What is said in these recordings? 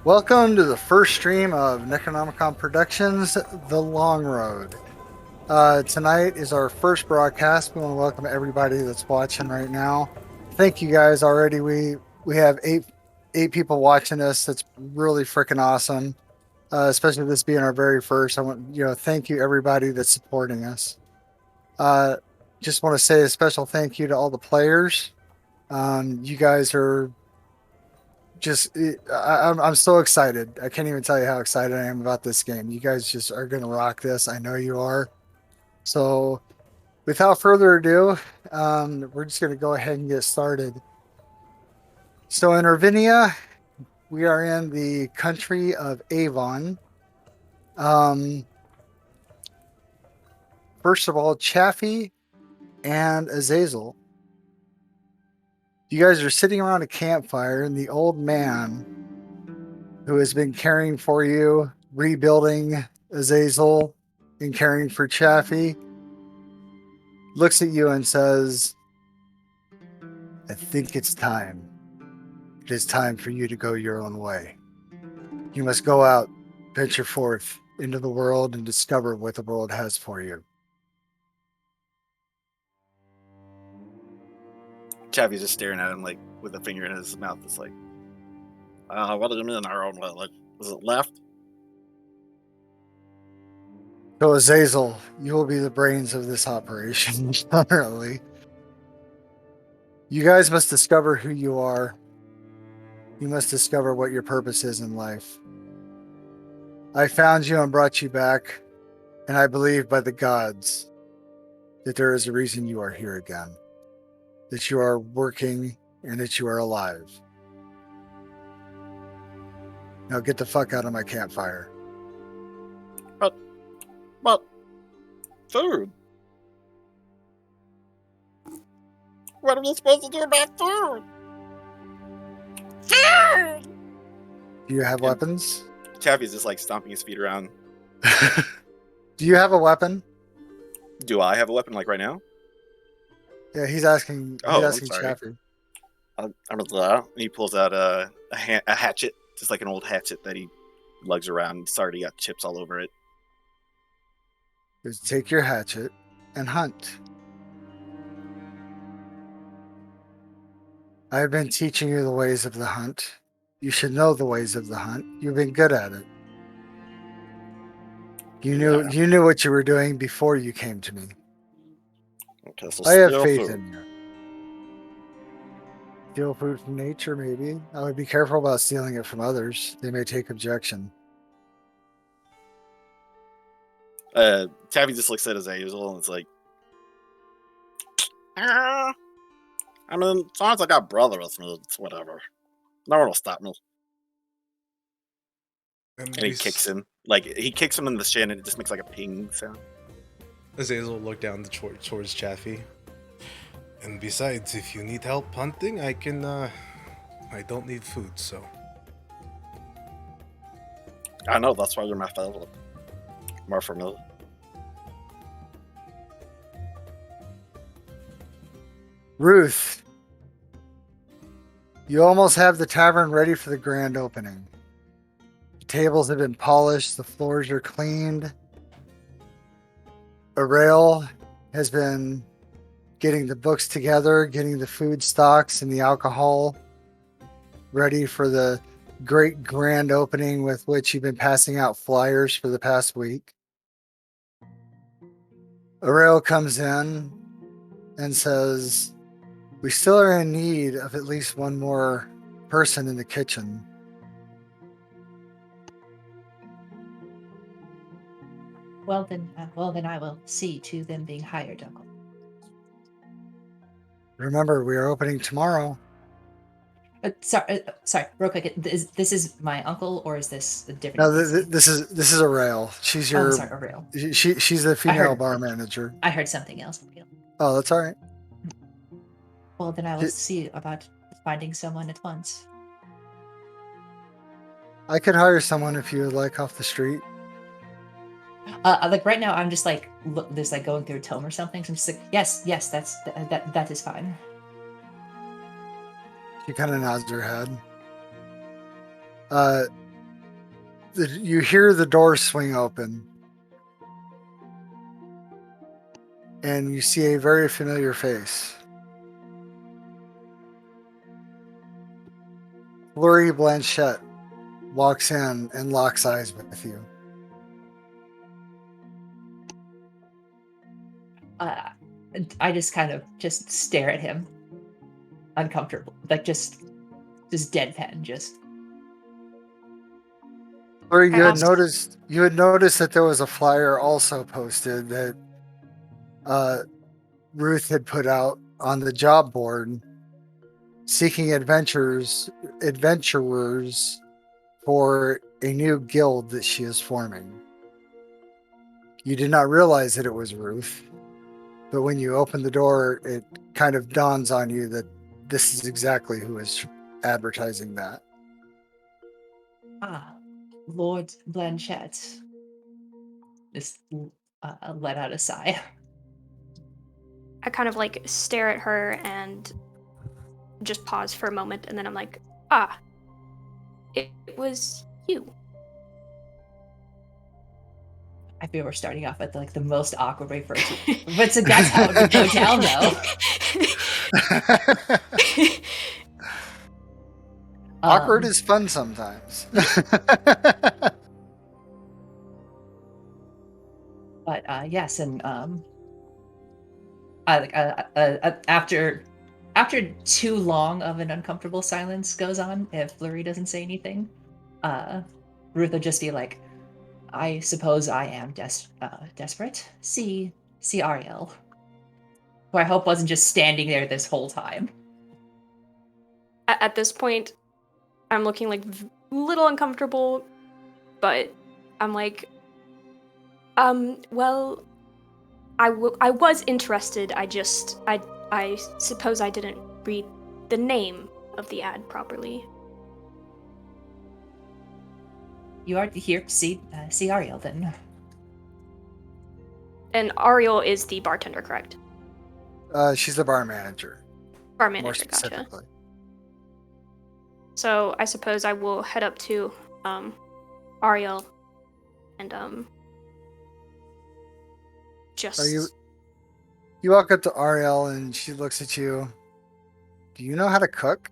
Welcome to the first stream of Necronomicon Productions, The Long Road. Tonight is our first broadcast. We want to welcome everybody that's watching right now. Thank you guys already. We have eight people watching us. That's really freaking awesome. Especially this being our very first. I want thank you everybody that's supporting us. Just want to say a special thank you to all the players. You guys are I'm so excited. I can't even tell you how excited I am about this game. You guys just are going to rock this. I know you are. So without further ado, we're just going to go ahead and get started. So in Irvinia, we are in the country of Avon. First of all, Chaffee and Azazel. You guys are sitting around a campfire, and the old man who has been caring for you, rebuilding Azazel, and caring for Chaffee, looks at you and says, I think it's time. It is time for you to go your own way. You must go out, venture forth into the world, and discover what the world has for you. Chaffee's just staring at him, like, with a finger in his mouth. It's like, what do you mean our own way? Like, is it left? So Azazel, you will be the brains of this operation, apparently. You guys must discover who you are. You must discover what your purpose is in life. I found you and brought you back, and I believe by the gods that there is a reason you are here again, that you are working and that you are alive. Now get the fuck out of my campfire. But, food. What are we supposed to do about food? Food! Do you have weapons? Chaffee's just, like, stomping his feet around. Do you have a weapon? Do I have a weapon, like, right now? Yeah, he's asking Chaffee. I'm and he pulls out a hatchet, just like an old hatchet that he lugs around. It's already got chips all over it. Just take your hatchet and hunt. I have been teaching you the ways of the hunt. You should know the ways of the hunt. You've been good at it. You knew what you were doing before you came to me. Okay, so I have faith in you. Steal food from nature, maybe. I would be careful about stealing it from others. They may take objection. Taffy just looks at Azazel and it's like, I mean, as long as I got brother with me, it's whatever. No one will stop me. And he kicks him. Like, he kicks him in the shin and it just makes like a ping sound. Azazel will look down towards Chaffee. And besides, if you need help hunting, I can, I don't need food, so. I know, that's why you're my favorite. More familiar. Ruth, you almost have the tavern ready for the grand opening. The tables have been polished, the floors are cleaned. Arail has been getting the books together, getting the food stocks and the alcohol ready for the great grand opening with which you've been passing out flyers for the past week. Arail comes in and says, we still are in need of at least one more person in the kitchen. Well then I will see to them being hired, Uncle. Remember, we are opening tomorrow. Sorry, real quick. This is my uncle, or is this a different? No, this is Arail. She's your. Oh, sorry, Arail. She's the female bar manager. I heard something else. Oh, that's all right. Well, then I will see about finding someone at once. I could hire someone if you would like off the street. Like right now, I'm just like there's like going through a tome or something. So I'm just like, yes, that is fine. She kind of nods her head. You hear the door swing open, and you see a very familiar face. Flurry Blanchette walks in and locks eyes with you. I just kind of just stare at him, uncomfortable, like just deadpan, just. Flurry, you had Also- noticed that there was a flyer also posted that Ruth had put out on the job board, seeking adventurers for a new guild that she is forming. You did not realize that it was Ruth, but when you open the door, it kind of dawns on you that this is exactly who is advertising that. Ah, Lord Blanchette. Just let out a sigh. I kind of like stare at her and just pause for a moment, and then I'm like, it was you. I feel we're starting off at like the most awkward way for it to, but so that's how it would go down, though. Awkward is fun sometimes. But yes, and after too long of an uncomfortable silence goes on, if Flurry doesn't say anything, Ruth will just be like, "I suppose I am desperate. See Ariel, who I hope wasn't just standing there this whole time." At this point, I'm looking like a little uncomfortable, but I'm like, well, I was interested. I suppose I didn't read the name of the ad properly. You are here to see Ariel, then. And Ariel is the bartender, correct? She's the bar manager, Bar more manager, gotcha. specifically. So I suppose I will head up to Ariel and just. You walk up to Ariel and she looks at you. Do you know how to cook?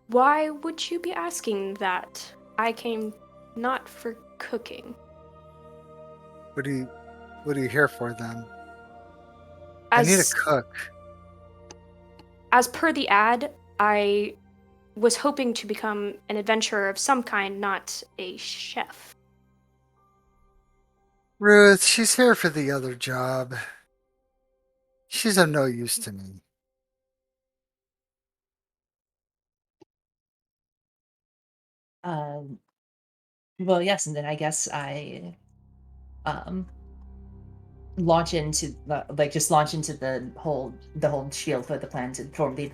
Why would you be asking that? I came not for cooking. What are you here for then? I need a cook. As per the ad, I was hoping to become an adventurer of some kind, not a chef. Ruth, she's here for the other job. She's of no use to me. Well, yes, and then I guess I launch into the whole shield for the plan to form the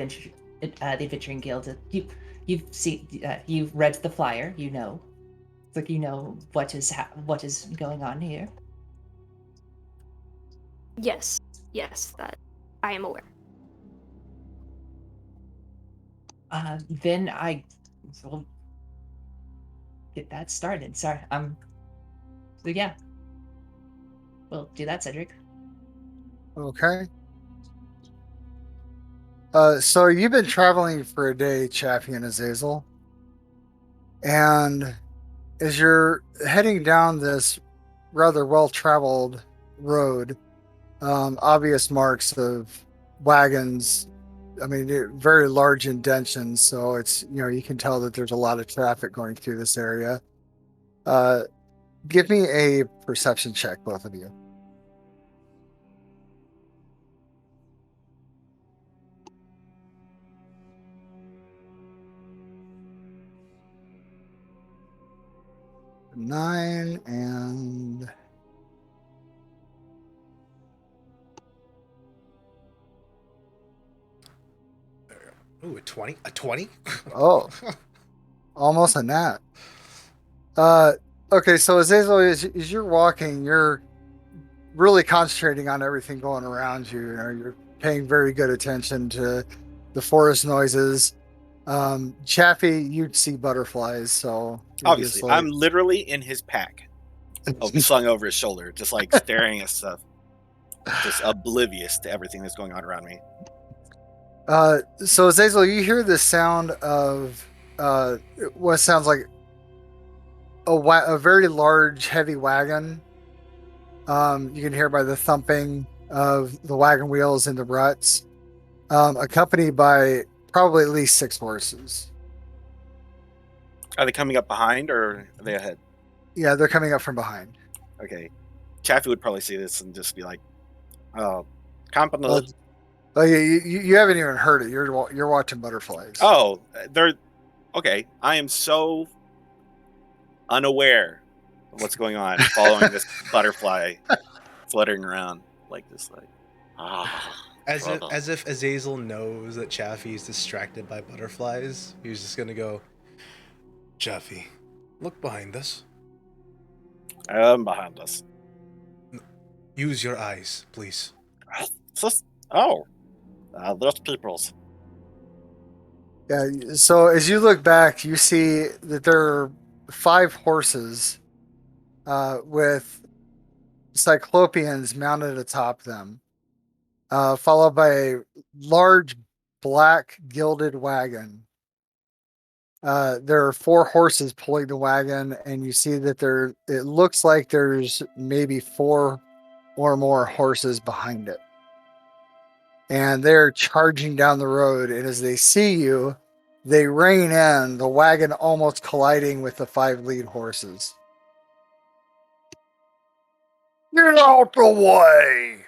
adventuring guild. You've read the flyer, you know. Like, you know what is going on here. Yes, that I am aware. Then I will get that started. Sorry, so yeah. We'll do that, Cedric. Okay. So you've been traveling for a day, Chaffee and Azazel. And as you're heading down this rather well-traveled road, obvious marks of wagons. I mean, very large indentions, so it's, you can tell that there's a lot of traffic going through this area. Give me a perception check, both of you. Nine and Ooh, a 20? A 20? oh, almost a nat. Okay, so Azazel, as you're walking, you're really concentrating on everything going around you. You're paying very good attention to the forest noises. Chaffee, you'd see butterflies, so you're Obviously, just like, I'm literally in his pack, slung over his shoulder, just like staring at stuff, just oblivious to everything that's going on around me. So Azazel, you hear the sound of what sounds like a very large, heavy wagon. You can hear by the thumping of the wagon wheels in the ruts, accompanied by probably at least 6 horses. Are they coming up behind or are they ahead? Yeah, they're coming up from behind. Okay. Chaffee would probably see this and just be like, "Oh, company." Oh, yeah, you haven't even heard it. You're watching butterflies. Oh, they're okay. I am so unaware of what's going on, following this butterfly fluttering around like this, like As if Azazel knows that Chaffee is distracted by butterflies, he's just gonna go, Chaffee, look behind us. behind us. Use your eyes, please. Oh, those people's. Yeah. So as you look back, you see that there are 5 horses with cyclopeans mounted atop them, followed by a large black gilded wagon. There are 4 horses pulling the wagon, and you see that it looks like there's maybe 4 or more horses behind it. And they're charging down the road, and as they see you, they rein in, the wagon almost colliding with the 5 lead horses. Get out the way!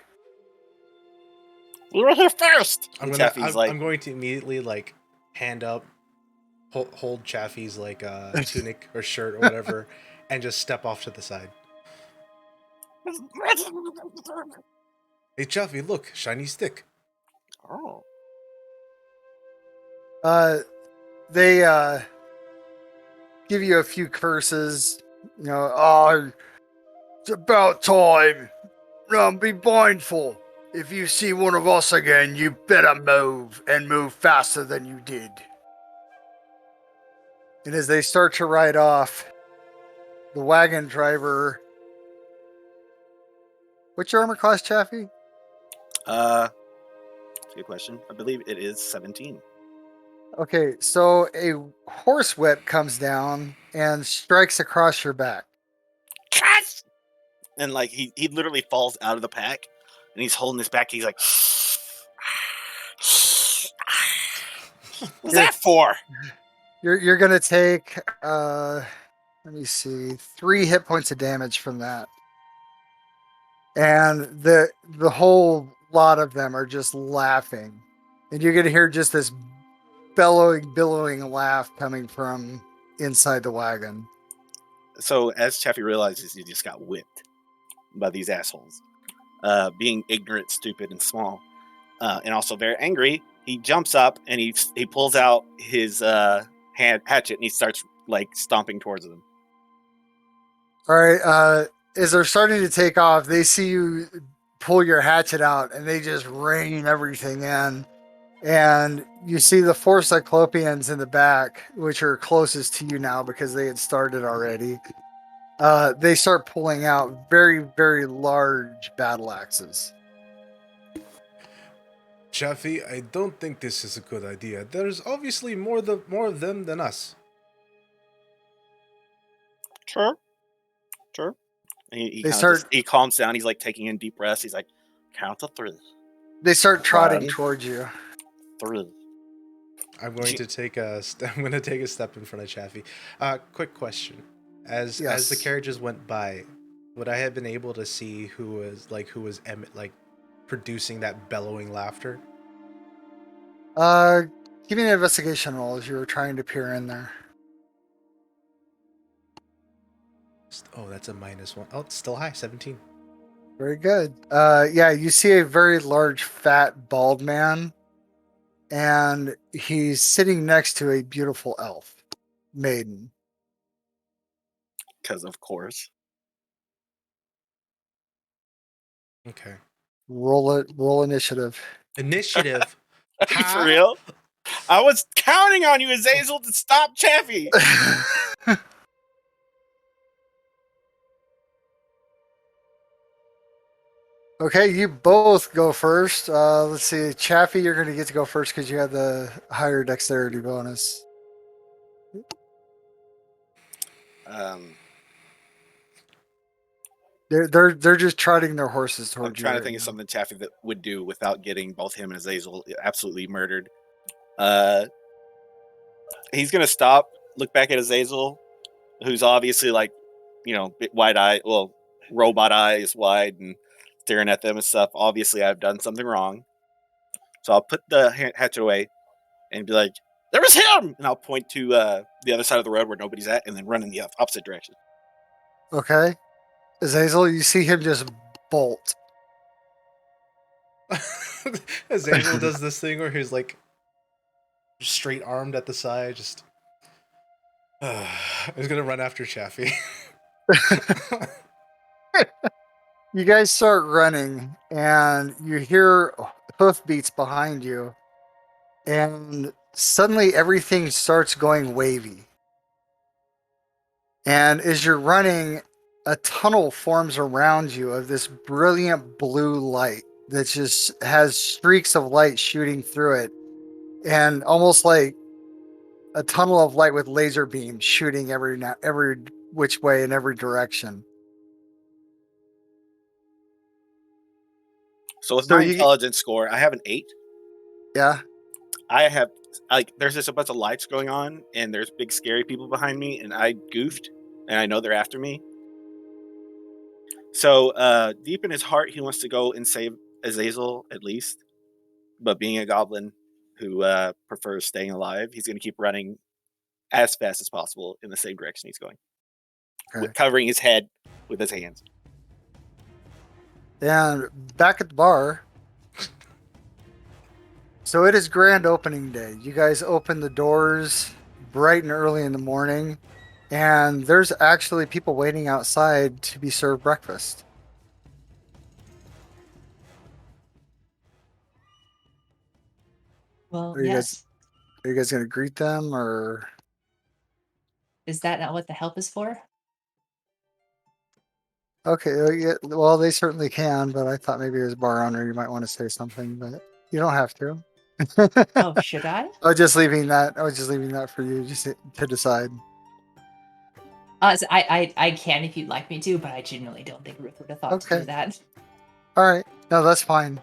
We were here first. I'm going to immediately like hand up, hold Chaffee's like tunic or shirt or whatever, and just step off to the side. Hey Chaffee, look, shiny stick. Oh. They give you a few curses. You know, oh, it's about time. Be mindful. If you see one of us again, you better move, and move faster than you did. And as they start to ride off, the wagon driver... What's your armor class, Chaffee? Good question. I believe it is 17. Okay, so a horsewhip comes down and strikes across your back. And like he literally falls out of the pack, and he's holding his back. He's like, "What's that for?" You're gonna take let me see, 3 hit points of damage from that, and the whole lot of them are just laughing, and you're gonna hear just this billowing laugh coming from inside the wagon. So as Chaffee realizes he just got whipped by these assholes, being ignorant, stupid, and small, and also very angry, he jumps up and he pulls out his hatchet and he starts like stomping towards them. All right, as they're starting to take off, they see you pull your hatchet out and they just rain everything in. And you see the 4 cyclopeans in the back, which are closest to you now because they had started already. They start pulling out very, very large battle axes. Chaffee, I don't think this is a good idea. There's obviously more of them than us. Sure. He calms down. He's like taking in deep breaths. He's like, count to 3. They start trotting 1, towards you. 3. I'm going to take a step in front of Chaffee. Quick question: as the carriages went by, would I have been able to see who was producing that bellowing laughter? Give me an investigation roll as you were trying to peer in there. Oh, that's a -1. Oh, it's still high, 17. Very good. Yeah, you see a very large, fat, bald man, and he's sitting next to a beautiful elf maiden. Because of course. Okay. Roll initiative. Initiative. For real? I was counting on you, Azazel, to stop Chaffee. Okay, you both go first. Let's see. Chaffee, you're going to get to go first because you have the higher dexterity bonus. They're just trotting their horses towards you. I'm trying to think of something Chaffee that would do without getting both him and Azazel absolutely murdered. He's gonna stop, look back at Azazel, who's obviously like, wide eye, well, robot eyes wide and staring at them and stuff. Obviously, I've done something wrong, so I'll put the hatchet away and be like, "There was him!" And I'll point to the other side of the road where nobody's at, and then run in the opposite direction. Okay. Azazel, you see him just bolt. Azazel does this thing where he's like straight armed at the side, just he's gonna run after Chaffee. You guys start running and you hear hoofbeats behind you, and suddenly everything starts going wavy. And as you're running, a tunnel forms around you of this brilliant blue light that just has streaks of light shooting through it, and almost like a tunnel of light with laser beams shooting every which way in every direction. So with my intelligence score, I have an 8. Yeah. I have, there's just a bunch of lights going on, and there's big scary people behind me, and I goofed, and I know they're after me. So deep in his heart, he wants to go and save Azazel at least. But being a goblin who prefers staying alive, he's going to keep running as fast as possible in the same direction he's going, covering his head with his hands. And back at the bar, so it is grand opening day. You guys open the doors bright and early in the morning, and there's actually people waiting outside to be served breakfast. Well, are you guys going to greet them, or is that not what the help is for? Okay, yeah, well, they certainly can, but I thought maybe as bar owner you might want to say something, but you don't have to. Oh, should I? I was just leaving that for you just to decide. So I can if you'd like me to, but I genuinely don't think Ruth would have thought to do that. All right, no, that's fine.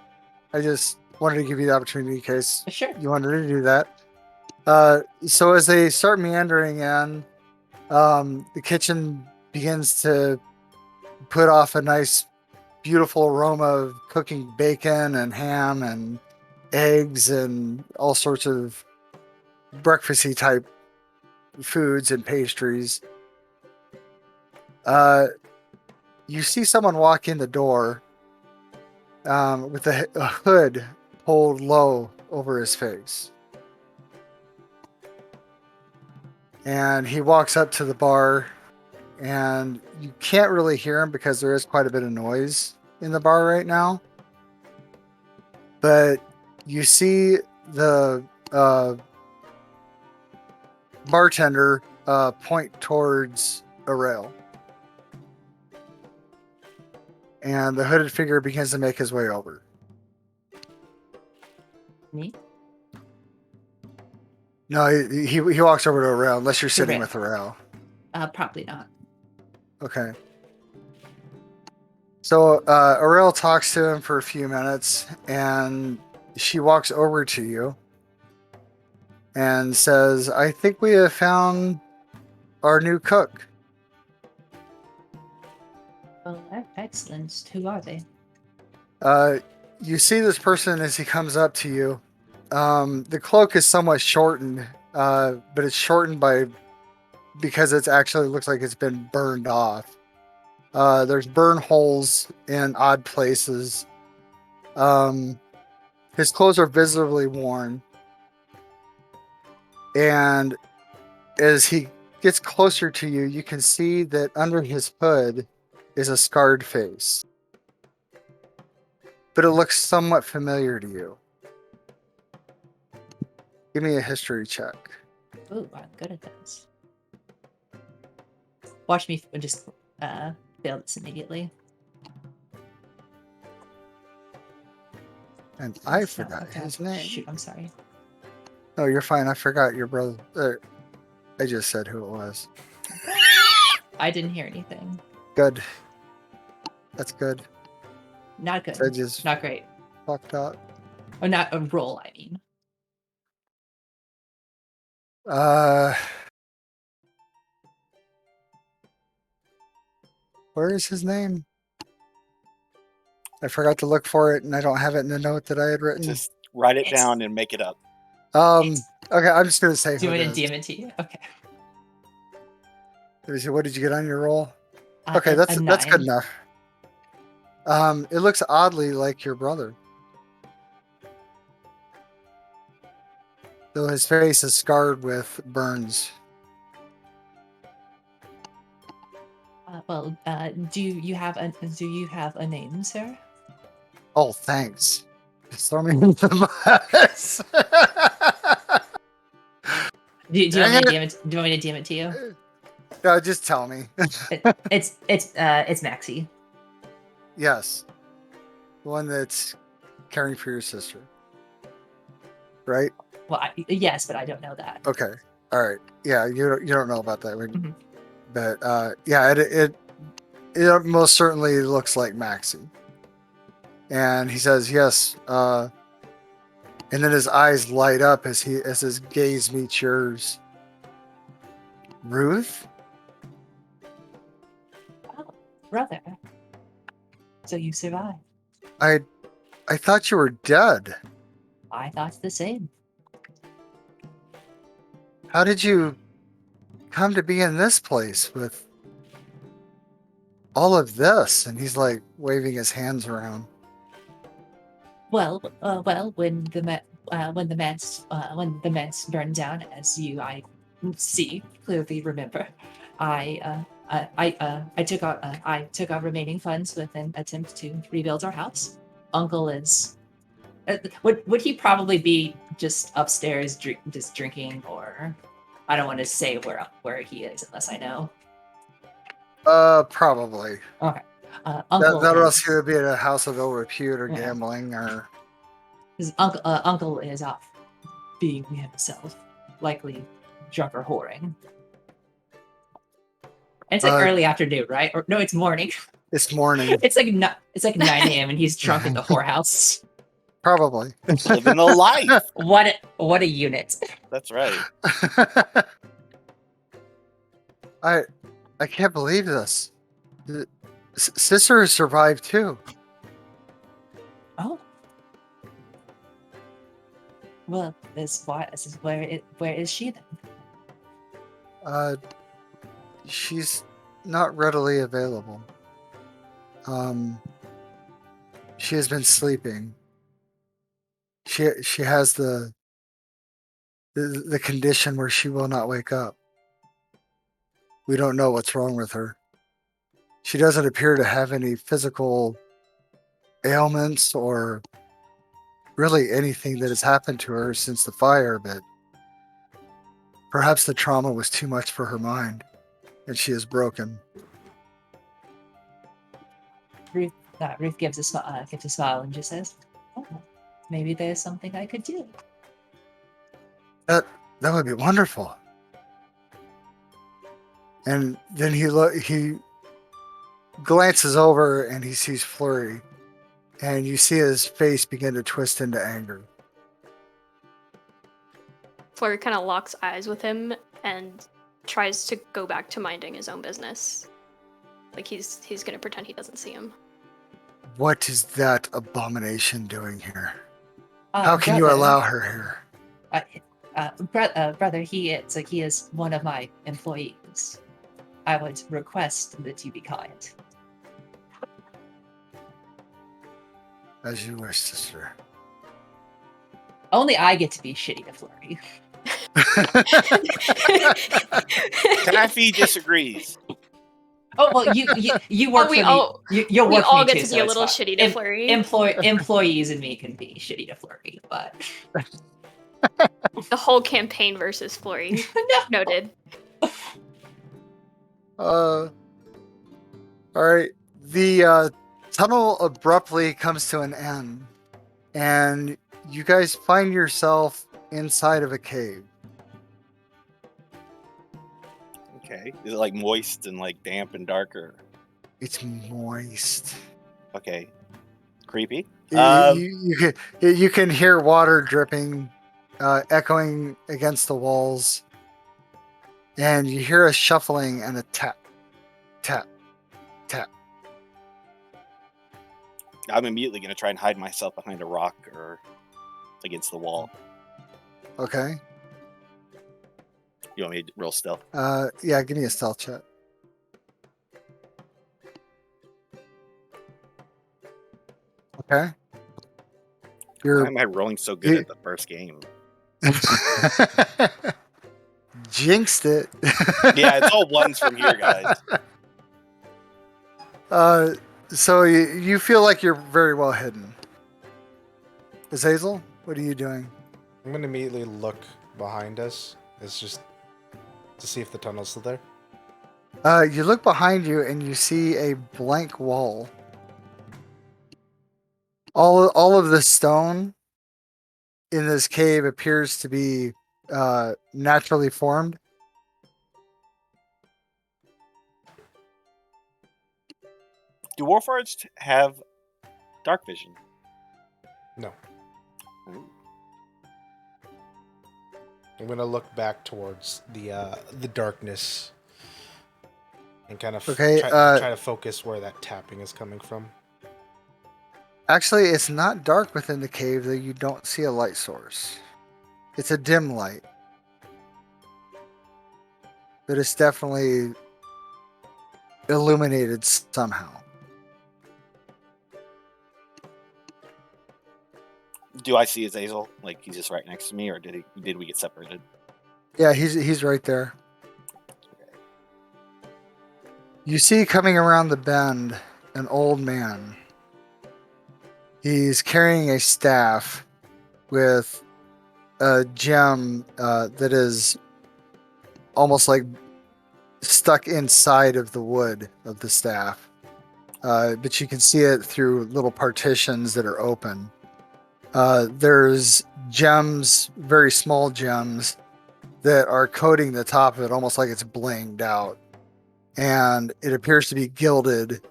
I just wanted to give you the opportunity in case you wanted to do that. So as they start meandering in, the kitchen begins to put off a nice, beautiful aroma of cooking bacon and ham and eggs and all sorts of breakfasty type foods and pastries. You see someone walk in the door with a hood pulled low over his face. And he walks up to the bar, and you can't really hear him because there is quite a bit of noise in the bar right now. But you see the bartender point towards a rail. And the hooded figure begins to make his way over. Me? No, he walks over to a rail, unless you're sitting with a rail. Probably not. Okay. So Aurel talks to him for a few minutes, and she walks over to you and says, "I think we have found our new cook." Well, excellent. Who are they? You see this person as he comes up to you. The cloak is somewhat shortened, but it's shortened because it actually looks like it's been burned off. There's burn holes in odd places. His clothes are visibly worn. And as he gets closer to you, you can see that under his hood is a scarred face. But it looks somewhat familiar to you. Give me a history check. Ooh, I'm good at this. Watch me just fail this immediately. And I forgot his name. Shoot, I'm sorry. No, you're fine. I forgot your brother. I just said who it was. I didn't hear anything. Good. That's good. Not good. I just Not great. fucked up. Or not a roll, I mean. Where is his name? I forgot to look for it, and I don't have it in the note that I had written. Just write it down and make it up. Okay, I'm just gonna say. Do who it it in is. DMT. Okay. What did you get on your roll? Okay, that's 9. good enough. It looks oddly like your brother, though his face is scarred with burns. Do you have a name, sir? Oh, thanks. Just throw me into the bus. Do you want me to DM it to you? No, just tell me. It's Maxie. Yes, the one that's caring for your sister, right? Well, yes, but I don't know that. Okay, all right. Yeah, you don't know about that, Mm-hmm. but yeah, it most certainly looks like Maxie. And he says yes, and then his eyes light up as his gaze meets yours. Ruth? Oh, brother. So you survived. I thought you were dead. I thought the same. How did you come to be in this place with all of this? And he's like waving his hands around. Well, when the manse burned down, as I clearly remember, I took our remaining funds with an attempt to rebuild our house. Uncle is would he probably be just upstairs just drinking, or I don't want to say where he is unless I know. Probably. Okay. Uncle that else he would be at a house of ill repute or Yeah. gambling or. His uncle is off being himself, likely drunk or whoring. And it's like early afternoon, right? Or no, it's morning. It's morning. It's like 9 a.m. and he's drunk at the whorehouse. Probably. Living the life. What a unit. That's right. I can't believe this. Sister has survived too. Oh. Well, where is she then? She's not readily available. She has been sleeping. She has the condition where she will not wake up. We don't know what's wrong with her. She doesn't appear to have any physical ailments or really anything that has happened to her since the fire, but perhaps the trauma was too much for her mind and she is broken. Ruth gives a smile and just says, "Oh, maybe there's something I could do." That would be wonderful. And then he glances over and he sees Flurry, and you see his face begin to twist into anger. Flurry kind of locks eyes with him and tries to go back to minding his own business. Like he's gonna pretend he doesn't see him. What is that abomination doing here? How can you allow her here? Brother, he is one of my employees. I would request that you be kind. As you wish, sister. Only I get to be shitty to Flurry. Taffy disagrees. Oh well, you work for me. You'll work we all for me get too, to be a so little it's fine. shitty to Flurry. Employees and me can be shitty to Flurry, but The whole campaign versus Flurry. Noted. All right. The tunnel abruptly comes to an end, and you guys find yourself inside of a cave. Okay. Is it like moist and like damp and darker? It's moist. Okay. Creepy. You can hear water dripping, echoing against the walls, and you hear a shuffling and a tap, tap, tap. I'm immediately going to try and hide myself behind a rock or against the wall. Okay. You want me to roll stealth? Yeah, give me a stealth check. Okay. Why am I rolling so good at the first game? Jinxed it. Yeah, it's all ones from here, guys. So you feel like you're very well hidden. Azazel, what are you doing? I'm gonna immediately look behind us. It's just to see if the tunnel's still there. You look behind you and you see a blank wall. All of the stone in this cave appears to be naturally formed. Do Warforged have dark vision? No. Ooh. I'm gonna look back towards the darkness and kind of try to focus where that tapping is coming from. Actually, it's not dark within the cave, though you don't see a light source. It's a dim light. But it's definitely illuminated somehow. Do I see Azazel? Like he's just right next to me, or did we get separated? Yeah, he's right there. You see coming around the bend an old man. He's carrying a staff with a gem that is almost like stuck inside of the wood of the staff. But you can see it through little partitions that are open. There's gems, very small gems, that are coating the top of it almost like it's blinged out. And it appears to be gilded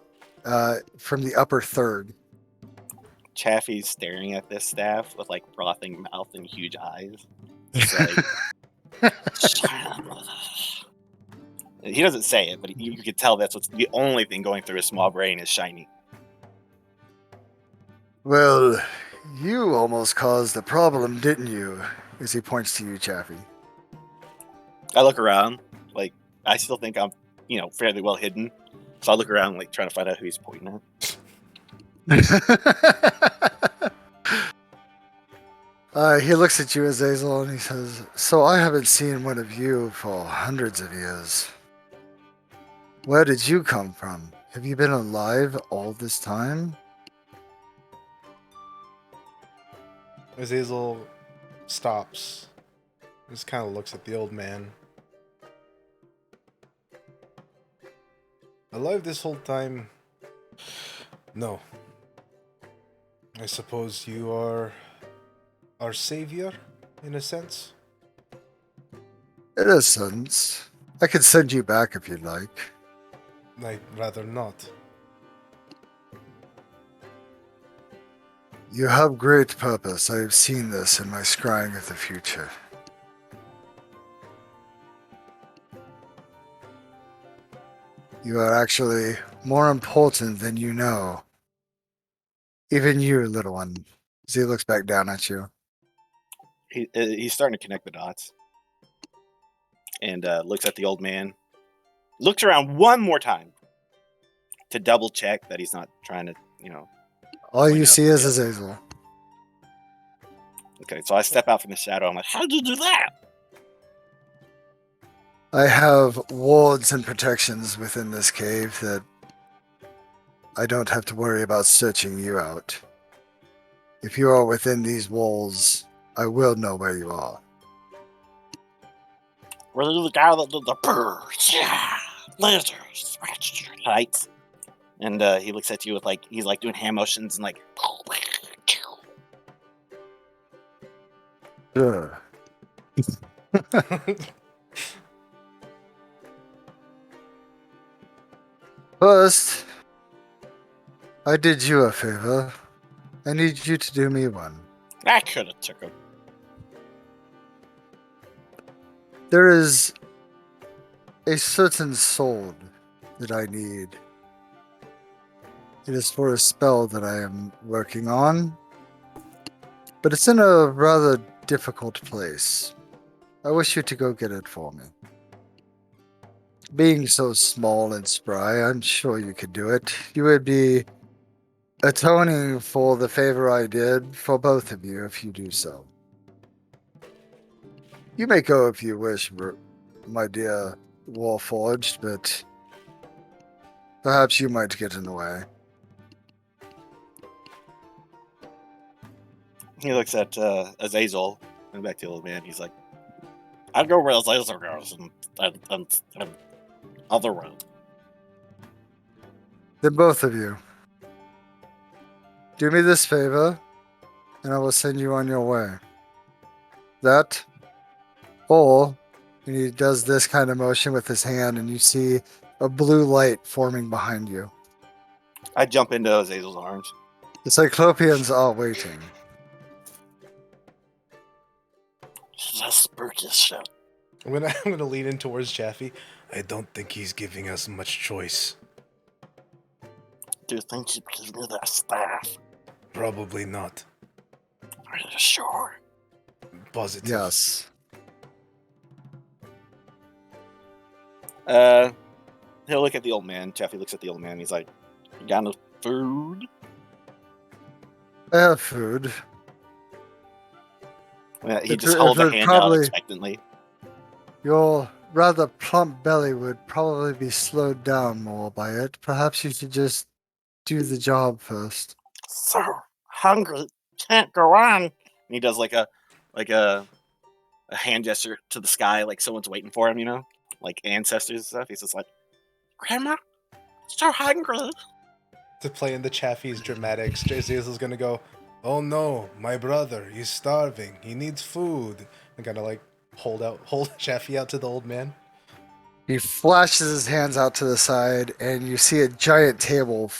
from the upper third. Chaffee's staring at this staff with like frothing mouth and huge eyes. It's like, he doesn't say it, but you can tell that's what's the only thing going through his small brain is shiny. Well, you almost caused the problem, didn't you? As he points to you, Chaffee. I look around, like I still think I'm, fairly well hidden. So I look around, like trying to find out who he's pointing at. He looks at you, Azazel, and he says, "So I haven't seen one of you for hundreds of years. Where did you come from? Have you been alive all this time?" Azazel stops. Just kind of looks at the old man. Alive this whole time? No. I suppose you are our savior, in a sense? In a sense. I could send you back if you'd like. I'd rather not. You have great purpose. I have seen this in my scrying of the future. You are actually more important than you know. Even you, little one. As he looks back down at you. He's starting to connect the dots. And looks at the old man. Looks around one more time. To double check that he's not trying to, All you see is Azazel. Okay, so I step out from the shadow. I'm like, how did you do that? I have wards and protections within this cave that I don't have to worry about searching you out. If you are within these walls, I will know where you are. Were you the guy that did the birds? Yeah, lasers, right? And he looks at you with like he's like doing hand motions and like. Sure. First, I did you a favor. I need you to do me one. I could have took him. There is a certain sword that I need. It is for a spell that I am working on, but it's in a rather difficult place. I wish you to go get it for me. Being so small and spry, I'm sure you could do it. You would be atoning for the favor I did for both of you if you do so. You may go if you wish, my dear Warforged, but perhaps you might get in the way. He looks at Azazel and back to the old man. He's like, I'd go where Azazel goes and other road. Then both of you, do me this favor, and I will send you on your way. That, or, and he does this kind of motion with his hand, and you see a blue light forming behind you. I jump into Azazel's arms. The Cyclopeans are waiting. That's spooky shit. I'm gonna lean in towards Chaffee. I don't think he's giving us much choice. Do you think he'd give me that staff? Probably not. Are you sure? Positive. Yes. He'll look at the old man. Chaffee looks at the old man. He's like, "You got no food?" I have food. He just holds a hand out expectantly. Your rather plump belly would probably be slowed down more by it. Perhaps you should just do the job first. So hungry, can't go on. And he does like a hand gesture to the sky, like someone's waiting for him, you know, like ancestors and stuff. He's just like, "Grandma, so hungry." To play in the Chaffee's dramatics, Azazel's gonna go, "Oh no, my brother, he's starving. He needs food." I'm gonna like hold Chaffee out to the old man. He flashes his hands out to the side, and you see a giant table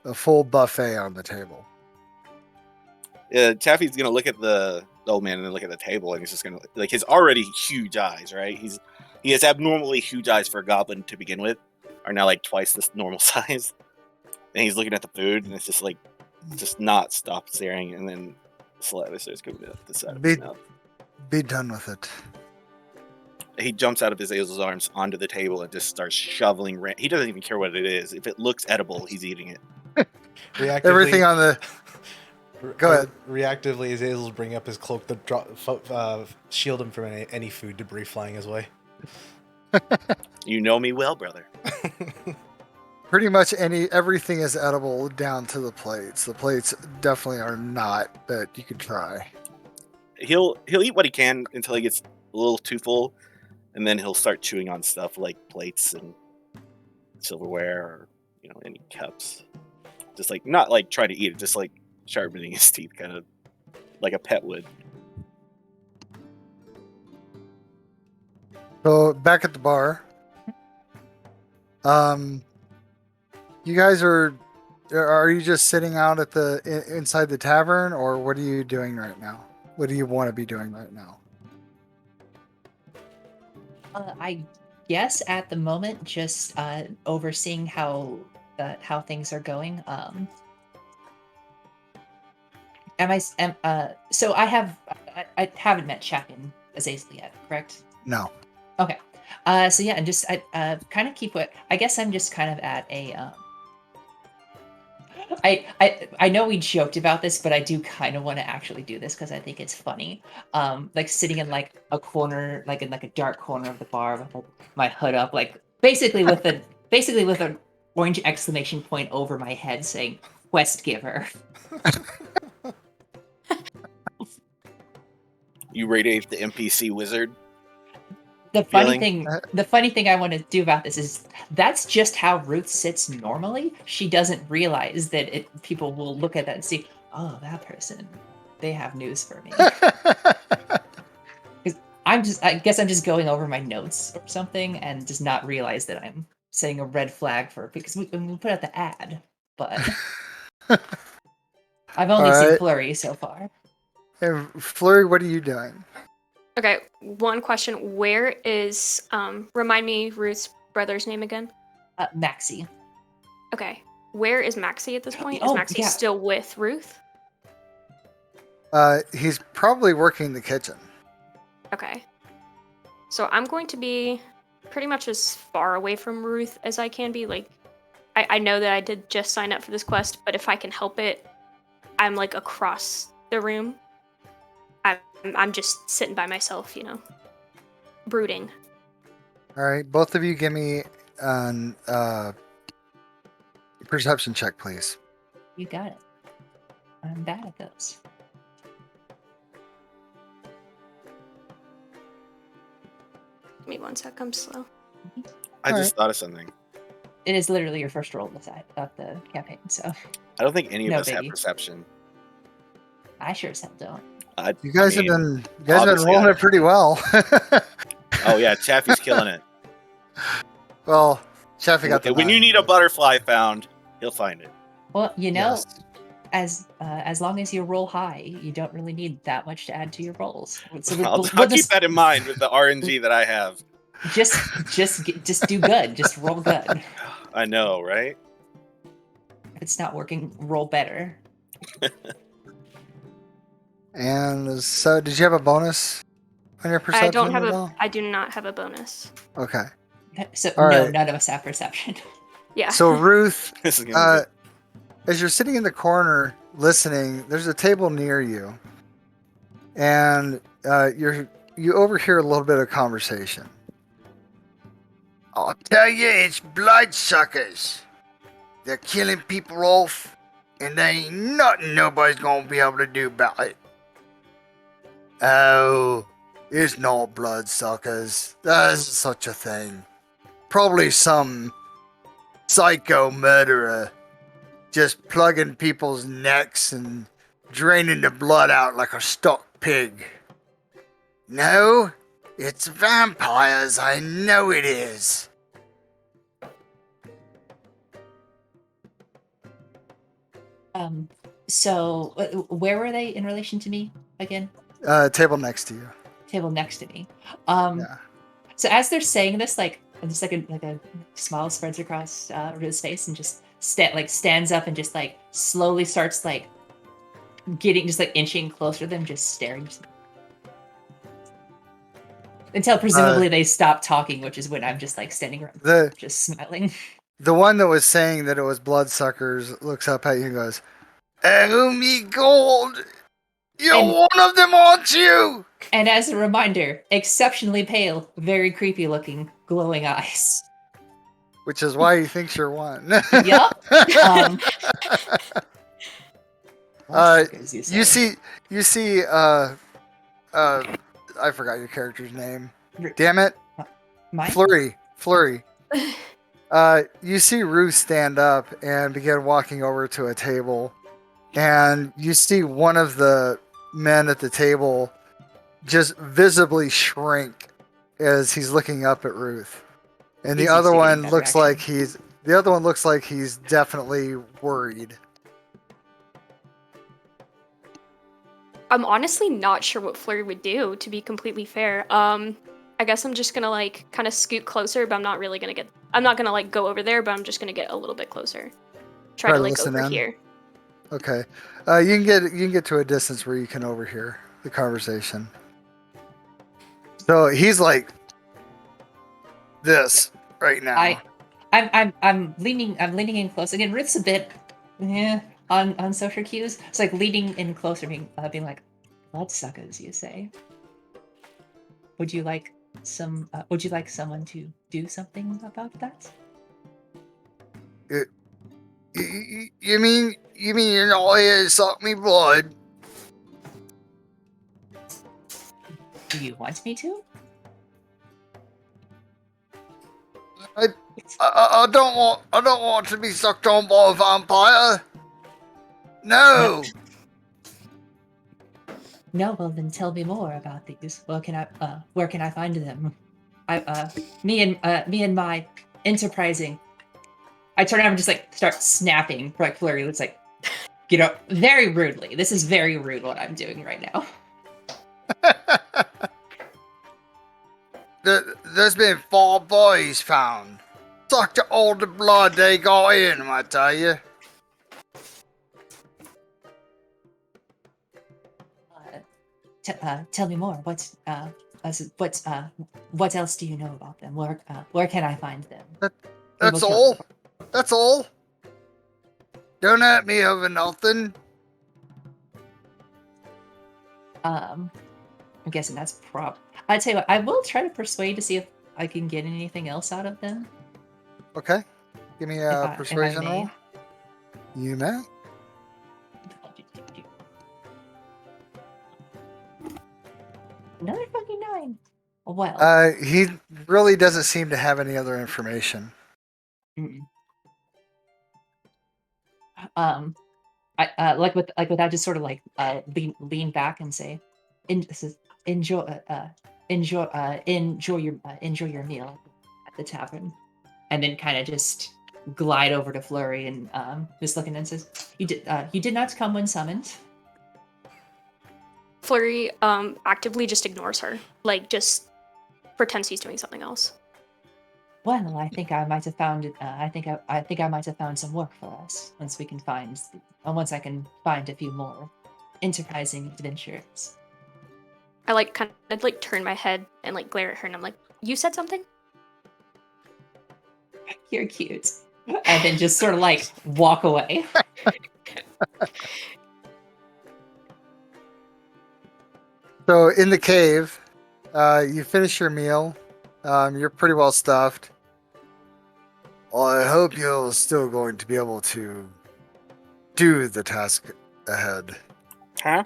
a full buffet on the table. Chaffee's gonna look at the old man and then look at the table, and he's just gonna like his already huge eyes, right? He has abnormally huge eyes for a goblin to begin with, are now like twice this normal size. And he's looking at the food, and it's just like, just not stop staring, and then saliva starts coming out the side of his mouth. Be done with it. He jumps out of his Azazel's arms onto the table and just starts shoveling. He doesn't even care what it is. If it looks edible, he's eating it. Everything on the. Go ahead. Reactively, Azazel's bring up his cloak to shield him from any food debris flying his way. You know me well, brother. Pretty much everything is edible down to the plates. The plates definitely are not, but you could try. He'll eat what he can until he gets a little too full, and then he'll start chewing on stuff like plates and silverware, or any cups. Just like not like trying to eat it, just like sharpening his teeth, kind of like a pet would. So back at the bar, you guys are you just sitting out at inside the tavern, or what are you doing right now? What do you want to be doing right now? I guess at the moment, just overseeing how things are going. So I haven't met Chapin Azazel yet, correct? No. Okay. So yeah, and just I kind of keep what I guess I'm just kind of at a I know we joked about this, but I do kind of want to actually do this because I think it's funny. Like sitting in like a corner, like in like a dark corner of the bar with like, my hood up, like basically with an orange exclamation point over my head saying "Quest Giver." You radiate the NPC wizard. The funny thing I want to do about this is that's just how Ruth sits normally. She doesn't realize that people will look at that and see, oh, that person, they have news for me. I guess I'm just going over my notes or something and just not realize that I'm setting a red flag because we put out the ad, but I've only seen Flurry so far. Hey, Flurry, what are you doing? Okay, one question. Where is, remind me Ruth's brother's name again? Maxie. Okay. Where is Maxie at this point? Is Maxie still with Ruth? He's probably working in the kitchen. Okay. So I'm going to be pretty much as far away from Ruth as I can be. Like, I know that I did just sign up for this quest, but if I can help it, I'm like across the room. I'm just sitting by myself, brooding. All right, both of you give me an perception check, please. You got it. I'm bad at those. Give me 1 sec, I'm slow. I just thought of something. It is literally your first roll of the campaign, so. I don't think any of us have perception. I sure as hell don't. You guys have been rolling it pretty well. Oh yeah, Chaffee's killing it. Well, Chaffee got the when you need a butterfly found, he'll find it. Well, as long as you roll high, you don't really need that much to add to your rolls. So I'll keep that in mind with the RNG that I have. Just do good. Just roll good. I know, right? If it's not working, roll better. And so, did you have a bonus on your perception? I do not have a bonus. Okay. So right. None of us have perception. Yeah. So Ruth, as you're sitting in the corner listening, there's a table near you, and you overhear a little bit of conversation. I'll tell you, it's bloodsuckers. They're killing people off, and there ain't nothing nobody's gonna be able to do about it. Oh, it's not bloodsuckers. There's such a thing. Probably some psycho murderer just plugging people's necks and draining the blood out like a stuck pig. No, it's vampires. I know it is. So where were they in relation to me again? Table next to you. Table next to me. Yeah. So as they're saying this, like a smile spreads across Ruth's face, and just stands up and just like slowly starts like inching closer to them, just staring. Until presumably they stop talking, which is when I'm just like standing around, just smiling. The one that was saying that it was bloodsuckers looks up at you and goes, "Oh me gold! One of them, aren't you?" And as a reminder, exceptionally pale, very creepy looking, glowing eyes. Which is why he thinks you're one. Yup. You see, I forgot your character's name. Damn it. Mine? Flurry. You see Ruth stand up and begin walking over to a table. And you see one of the men at the table just visibly shrink as he's looking up at Ruth. And the other one looks like he's definitely worried. I'm honestly not sure what Flurry would do, to be completely fair. I guess I'm just gonna like kind of scoot closer, but I'm not gonna like go over there, but I'm just gonna get a little bit closer. Try to like overhear. Okay. You can get to a distance where you can overhear the conversation. So he's like this right now. I'm leaning in close again. Ruth's a bit on social cues. It's like leaning in closer, being like, bloodsuckers, you say? Would you like someone to do something about that? You mean you're not here to suck me blood? Do you want me to? I don't want to be sucked on by a vampire. No. No, well then tell me more about these. Where can I find them? Me and my enterprising. I turn around and just like start snapping. Like Flurry looks like, very rudely. This is very rude what I'm doing right now. There's been 4 boys found. Sucked all the blood they got in, I tell you. Tell me more. What else do you know about them? Where can I find them? That's all. That's all. Don't hurt me over nothing. I'm guessing that's I'd tell you what, I will try to persuade to see if I can get anything else out of them. Okay. Give me a persuasion roll. You may. Another fucking 9. Well. He really doesn't seem to have any other information. Mm-mm. I like with that, just sort of like lean back and say, enjoy your meal at the tavern, and then kind of just glide over to Flurry and just looking and says, you did not come when summoned. Flurry actively just ignores her, like just pretends he's doing something else. Well, I think I might have found it. I think I might have found some work for us once I can find a few more enterprising adventures. I kind of turn my head and glare at her, and I'm like, "You said something?" You're cute, and then just sort of walk away. So in the cave, you finish your meal. You're pretty well stuffed. Well, I hope you're still going to be able to do the task ahead. Huh?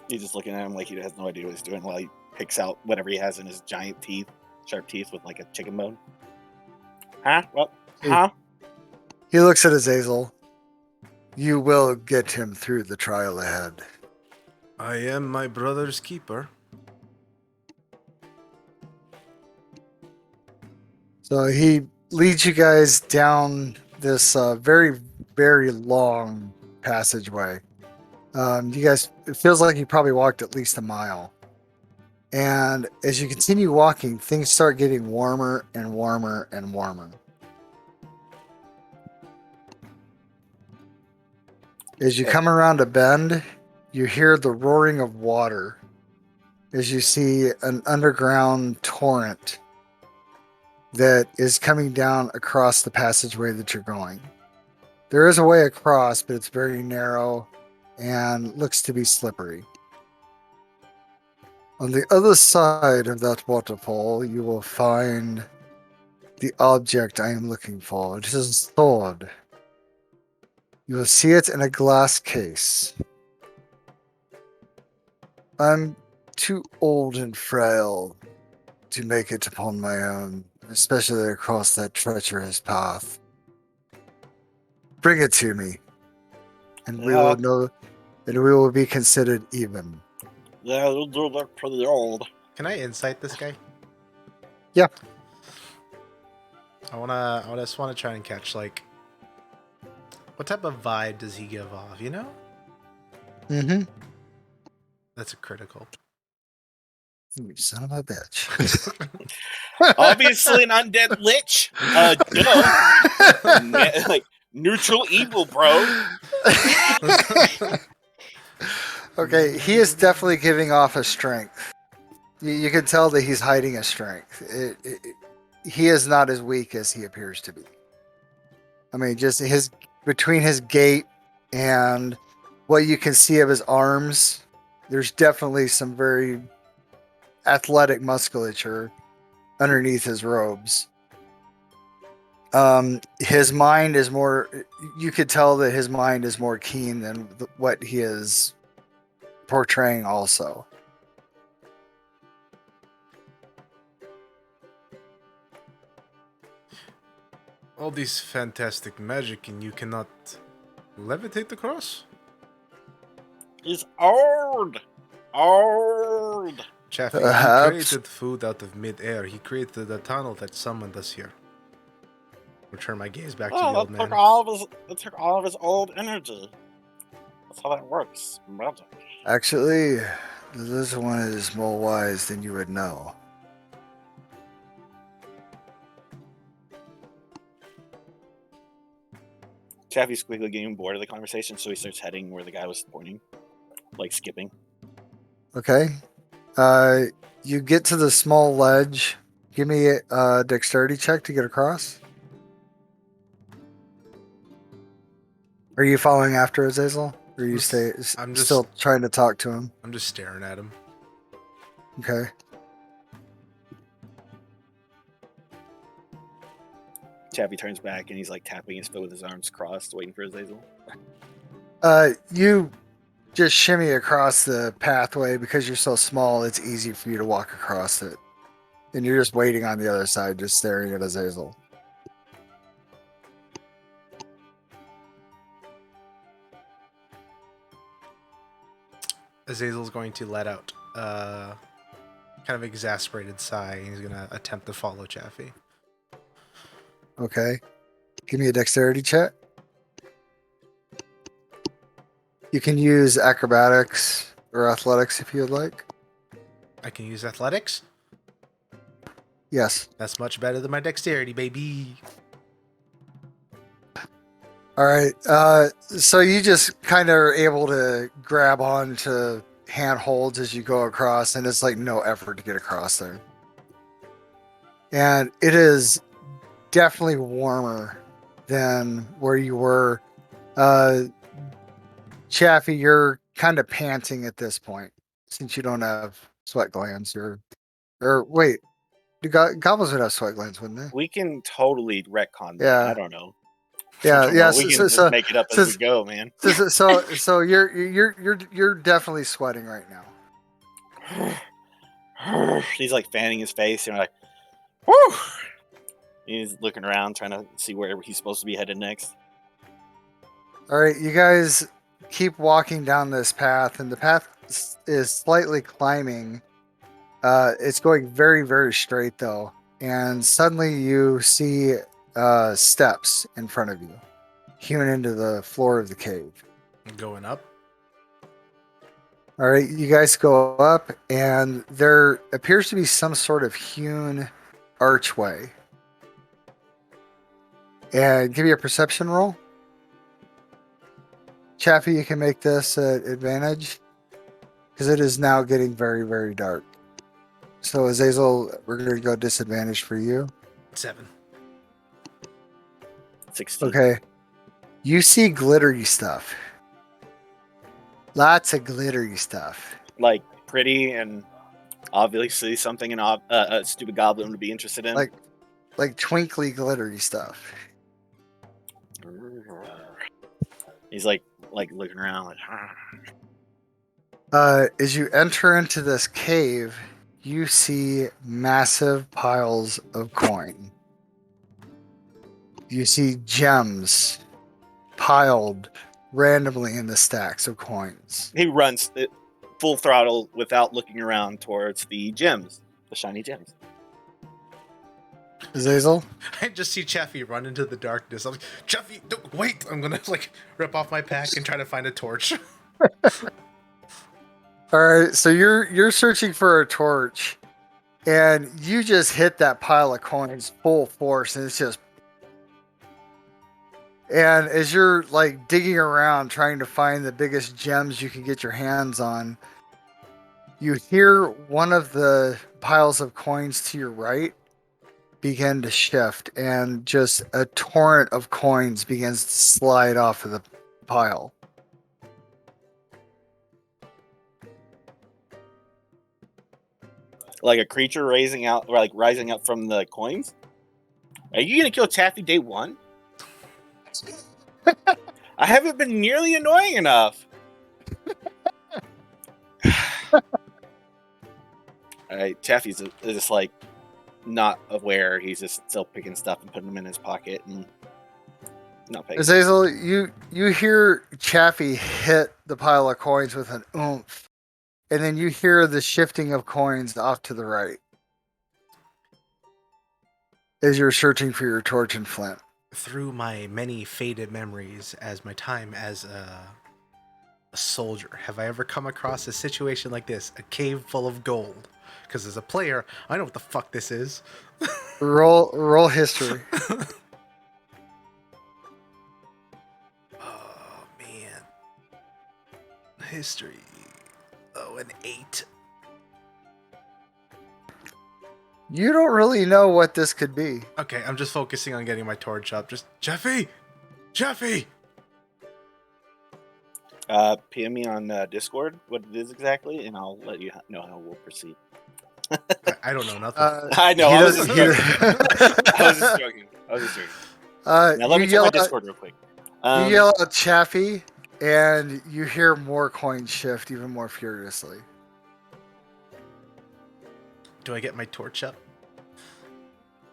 He's just looking at him like he has no idea what he's doing while he picks out whatever he has in his giant teeth, sharp teeth with a chicken bone. Huh? What? Huh? He looks at Azazel. You will get him through the trial ahead. I am my brother's keeper. So he leads you guys down this very, very long passageway. It feels like you probably walked at least a mile. And as you continue walking, things start getting warmer and warmer and warmer. As you come around a bend, you hear the roaring of water as you see an underground torrent that is coming down across the passageway that you're going. There is a way across, but it's very narrow and looks to be slippery. On the other side of that waterfall, you will find the object I am looking for. It is a sword. You will see it in a glass case. I'm too old and frail to make it upon my own, especially across that treacherous path. Bring it to me, and we will know, and we will be considered even. Yeah, you'll do look pretty old. Can I insight this guy? Yeah. I just wanna try and catch what type of vibe does he give off, you know? Mm-hmm. That's a critical. You son of a bitch. Obviously an undead lich. Neutral evil, bro. Okay, he is definitely giving off a strength. You can tell that he's hiding a strength. He is not as weak as he appears to be. I mean, just between his gait and what you can see of his arms, there's definitely some very athletic musculature underneath his robes. His mind is more, you could tell that his mind is more keen than what he is portraying also. all this fantastic magic and you cannot levitate the cross? He's old. Old. Chaffee, he Perhaps. created food out of mid-air. He created a tunnel that summoned us here. Return my gaze back to the old It man. took all of his old energy. That's how that works. Magic. Actually, this one is more wise than you would know. Chaffee's quickly getting bored of the conversation, so he starts heading where the guy was pointing, like skipping. Okay. You get to the small ledge. Give me a dexterity check to get across. Are you following after Azazel? Or are you still trying to talk to him? I'm just staring at him. Okay. Chaffee turns back and he's like tapping his foot with his arms crossed, waiting for Azazel. You just shimmy across the pathway because you're so small. It's easy for you to walk across it, and you're just waiting on the other side, just staring at Azazel. Azazel's going to let out a kind of exasperated sigh, and he's going to attempt to follow Chaffee. Okay. Give me a dexterity check. You can use acrobatics or athletics if you would like. I can use athletics? Yes. That's much better than my dexterity, baby. All right. So you just kind of are able to grab on to handholds as you go across, and it's like no effort to get across there. And it is definitely warmer than where you were. Chaffee, you're kind of panting at this point since you don't have sweat glands. Or wait, goblins would have sweat glands, wouldn't they? We can totally retcon that. Yeah. I don't know. Yeah, yeah. We can just make it up as we go, man. So you're definitely sweating right now. He's like fanning his face and like, whoo! He's looking around, trying to see where he's supposed to be headed next. All right, you guys keep walking down this path, and the path is slightly climbing. It's going very, very straight though, and suddenly you see steps in front of you, hewn into the floor of the cave. Going up. All right, you guys go up, and there appears to be some sort of hewn archway. And give me a perception roll. Chaffee, you can make this at advantage because it is now getting very, very dark. So Azazel, we're going to go disadvantage for you. 7. 16. Okay. You see glittery stuff. Lots of glittery stuff. Like pretty and obviously something a stupid goblin would be interested in. Like twinkly glittery stuff. He's like looking around like. As you enter into this cave, you see massive piles of coin. You see gems piled randomly in the stacks of coins. He runs full throttle without looking around towards the gems, the shiny gems. Azazel? I just see Chaffee run into the darkness. I'm like, Chaffee, wait! I'm gonna rip off my pack and try to find a torch. All right, so you're searching for a torch, and you just hit that pile of coins full force, and it's just. And as you're like digging around trying to find the biggest gems you can get your hands on, you hear one of the piles of coins to your right begin to shift, and just a torrent of coins begins to slide off of the pile. Like a creature rising up from the coins. Are you gonna kill Chaffee day one? I haven't been nearly annoying enough. All right, Chaffee's just like not aware. He's just still picking stuff and putting them in his pocket and not paying. Azazel, you hear Chaffee hit the pile of coins with an oomph, and then you hear the shifting of coins off to the right as you're searching for your torch and flint. Through my many faded memories as my time as a soldier, have I ever come across a situation like this? A cave full of gold? Because as a player, I know what the fuck this is. Roll history. Oh, man. History. Oh, an 8. You don't really know what this could be. Okay, I'm just focusing on getting my torch up. Just, Jeffy! Jeffy! PM me on Discord what it is exactly, and I'll let you know how we'll proceed. I don't know nothing. I know. he I was doesn't- just joking. I was just joking. Now let me check my Discord real quick. You yell out Chaffee, and you hear more coins shift even more furiously. Do I get my torch up?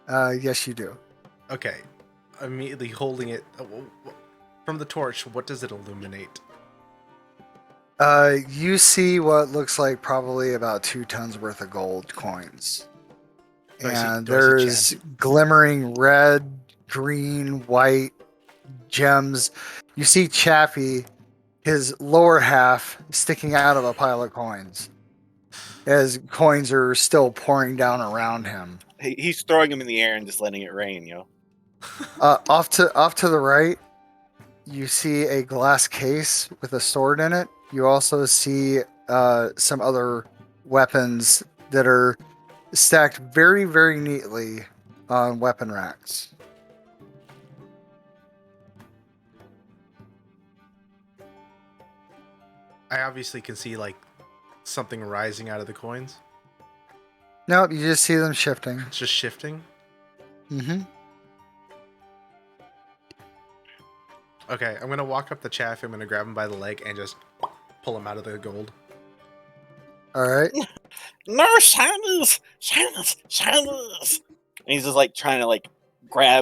Yes, you do. Okay. Immediately holding it. From the torch, what does it illuminate? You see what looks like probably about 2 tons worth of gold coins. Do I see And there's glimmering red, green, white gems. You see Chaffee, his lower half sticking out of a pile of coins, as coins are still pouring down around him. He's throwing them in the air and just letting it rain, yo. Off to the right, you see a glass case with a sword in it. You also see some other weapons that are stacked very, very neatly on weapon racks. I obviously can see, like, something rising out of the coins. Nope, you just see them shifting. It's just shifting. Mm-hmm. Okay, I'm gonna walk up to Chaffee. I'm gonna grab him by the leg and just pull him out of the gold. All right. No, Shamus! Shamus! Shamus! And he's just like trying to like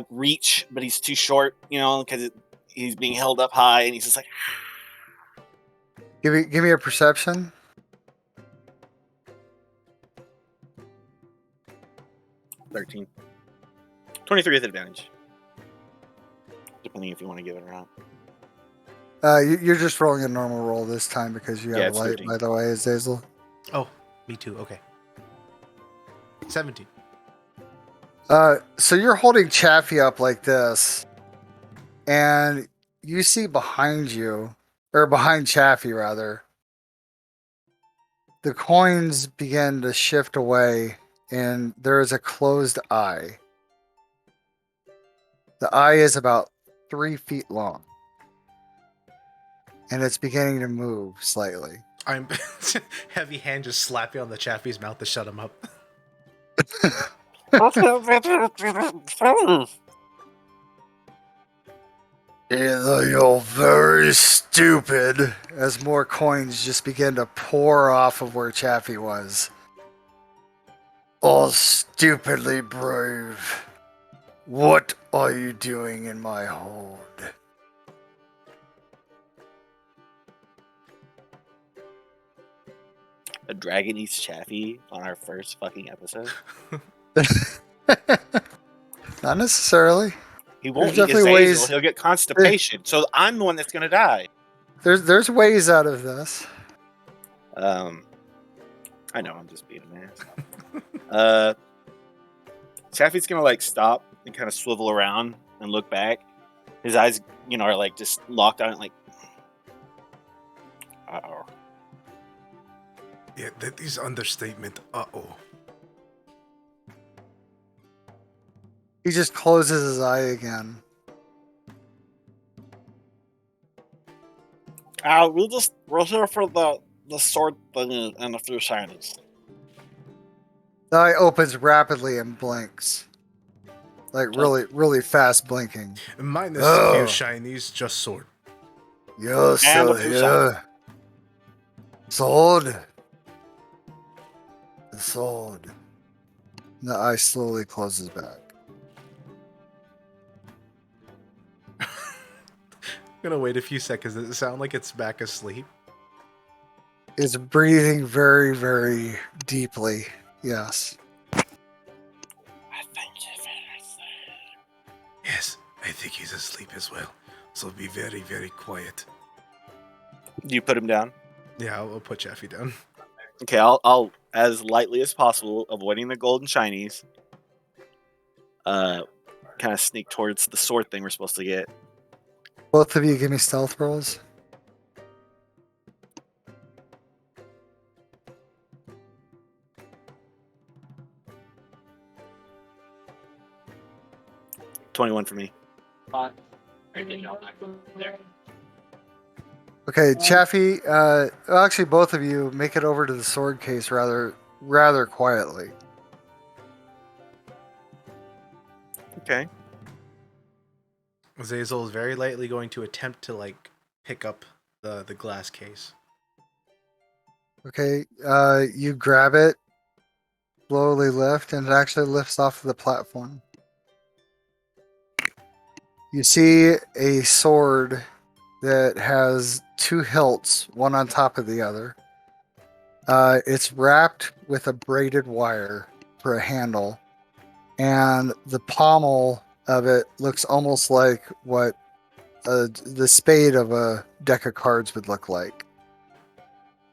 reach, but he's too short, you know, because he's being held up high, and he's just like, Give me a perception. 13. 23 with advantage. Depending if you want to give it around. You're just rolling a normal roll this time because you Yeah, have it's light, 13. by the way, Azazel. Oh, me too. Okay. 17. So you're holding Chaffee up like this, and you see behind you, or behind Chaffee rather, the coins begin to shift away, and there is a closed eye. The eye is about 3 feet long, and it's beginning to move slightly. I'm heavy hand just slapping on the Chaffee's mouth to shut him up. Either you're very stupid, as more coins just begin to pour off of where Chaffee was, or stupidly brave. What are you doing in my hold? A dragon eats Chaffee on our first fucking episode. Not necessarily. He won't There's eat his definitely Azazel. ways- He'll get constipation. So I'm the one that's gonna die. There's ways out of this. I know I'm just being an ass. Chaffee's gonna like stop and kind of swivel around and look back. His eyes, you know, are like just locked on it, like. Uh-oh. Yeah, that is understatement. Uh-oh. He just closes his eye again. We're here for the sword thing and a few shinies. The eye opens rapidly and blinks. Like really, really fast blinking. Minus Oh. a few shinies, just sword. You're And still a few here. Sword. The sword. The eye slowly closes back. I'm gonna wait a few seconds. Does it sound like it's back asleep? It's breathing very, very deeply. Yes. I think you're very sad. Yes, I think he's asleep as well. So be very, very quiet. Do you put him down? Yeah, I'll put Chaffee down. Okay, I'll as lightly as possible, avoiding the golden shinies. Kind of sneak towards the sword thing we're supposed to get. Both of you give me stealth rolls. $21 for me. Okay, Chaffee. Well, actually, both of you make it over to the sword case rather quietly. Okay. Zazel is very lightly going to attempt to pick up the glass case. Okay, you grab it, slowly lift, and it actually lifts off of the platform. You see a sword that has two hilts, one on top of the other. It's wrapped with a braided wire for a handle, and the pommel of it looks almost like what the spade of a deck of cards would look like.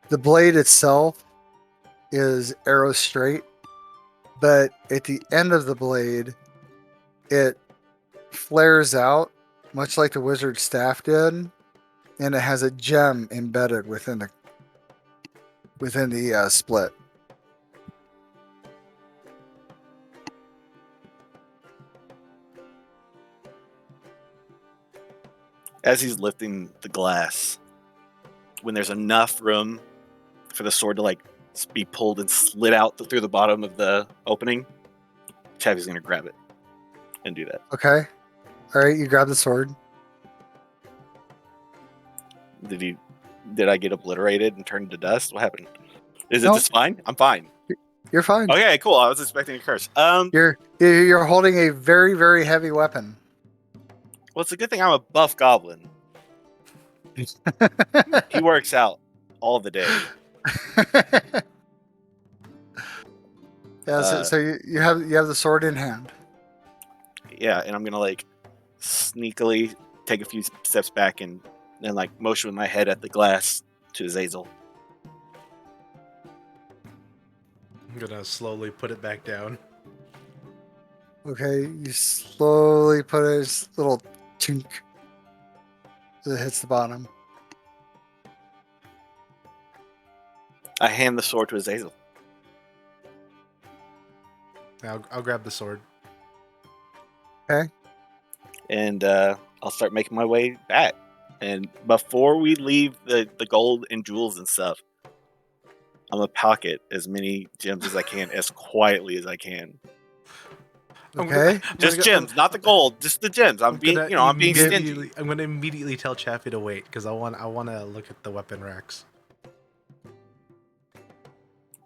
The blade itself is arrow straight, but at the end of the blade, it flares out, much like the wizard's staff did, and it has a gem embedded within the split. As he's lifting the glass, when there's enough room for the sword to be pulled and slid out through the bottom of the opening, Chaffee's gonna grab it and do that. Okay. All right, you grab the sword. Did I get obliterated and turned to dust? What happened? Is it Nope. just fine? I'm fine. You're fine. Okay, cool. I was expecting a curse. You're holding a very, very heavy weapon. Well, it's a good thing I'm a buff goblin. He works out all the day. Yeah, so you have the sword in hand. Yeah, and I'm gonna sneakily take a few steps back and then motion with my head at the glass to Azazel. I'm gonna slowly put it back down. Okay, you slowly put a little chink that hits the bottom. I hand the sword to Azazel. I'll grab the sword. Okay. And I'll start making my way back. And before we leave the gold and jewels and stuff, I'm gonna pocket as many gems as I can, as quietly as I can. Okay. Just gems, not the gold, just the gems. I'm being stingy. I'm gonna immediately tell Chaffee to wait because I want to look at the weapon racks.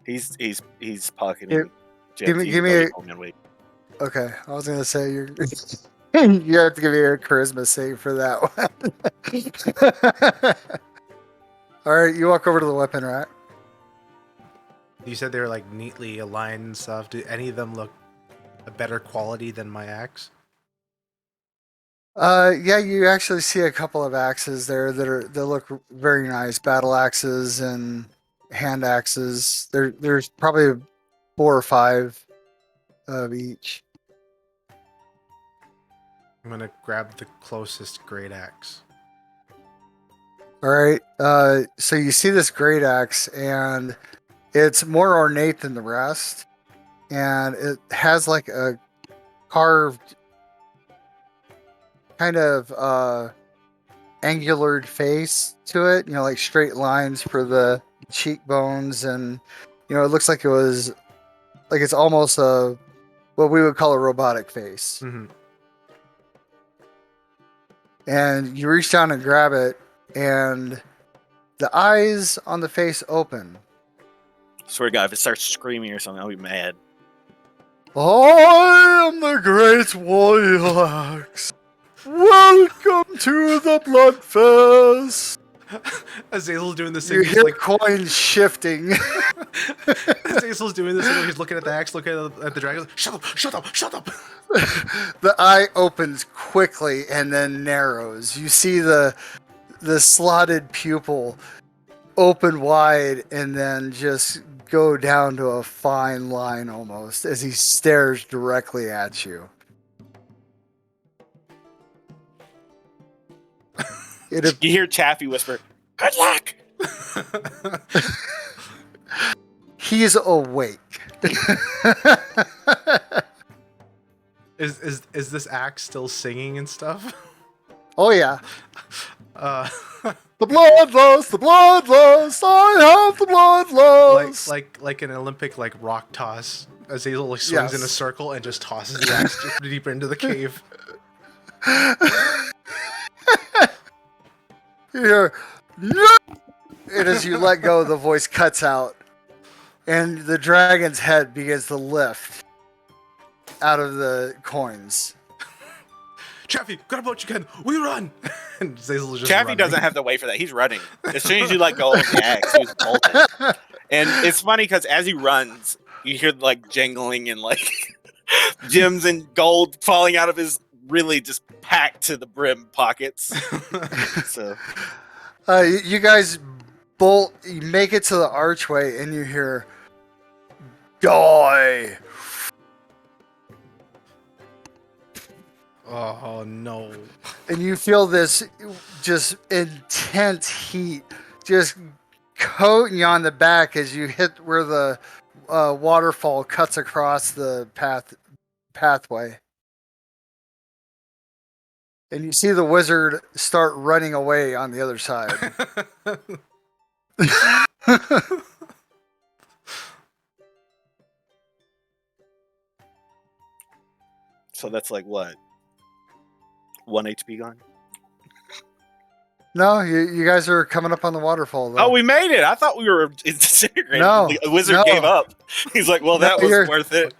He's pocketing Give gems. me a. Okay, I was gonna say you have to give me a charisma save for that one. All right, you walk over to the weapon rack. You said they were neatly aligned and stuff. Do any of them look a better quality than my axe? Yeah, you actually see a couple of axes there that look very nice. Battle axes and hand axes. There's probably 4 or 5 of each. I'm gonna grab the closest great axe. All right. So you see this great axe, and it's more ornate than the rest, and it has a carved kind of angular face to it. Straight lines for the cheekbones, and it looks like it's almost what we would call a robotic face. Mm-hmm. And you reach down and grab it, and the eyes on the face open. Swear to God, if it starts screaming or something, I'll be mad. I am the great Warlox. Welcome to the Bloodfest. Azazel's doing this You thing. He's hear like, coins shifting. Azazel's doing this thing. He's looking at the axe, looking at the dragon. Shut up! Shut up! Shut up! The eye opens quickly and then narrows. You see the slotted pupil open wide and then just go down to a fine line almost as he stares directly at you. You hear Chaffee whisper, "Good luck." He's awake. Is this axe still singing and stuff? Oh yeah. Uh, The bloodlust, the bloodlust, I have the bloodlust. like an Olympic rock toss. Azazel swings in a Yes. circle and just tosses the axe just deeper into the cave. You hear, no! And as you let go, the voice cuts out, and the dragon's head begins to lift out of the coins. Chaffee, grab what you can. We run. And Azazel is just Chaffee running. doesn't have to wait for that. He's running. As soon as you let go of the axe, he's bolting. And it's funny because as he runs, you hear jangling and gems and gold falling out of his really just packed to the brim pockets. So You guys bolt. You make it to the archway, and you hear, "Die!" Oh no. And you feel this just intense heat just coating you on the back as you hit where the waterfall cuts across the pathway. And you see the wizard start running away on the other side. So that's what? 1 HP gone? No, you guys are coming up on the waterfall, though. Oh, we made it! I thought we were disintegrating. No, The wizard no. gave up. He's like, well, that was worth it.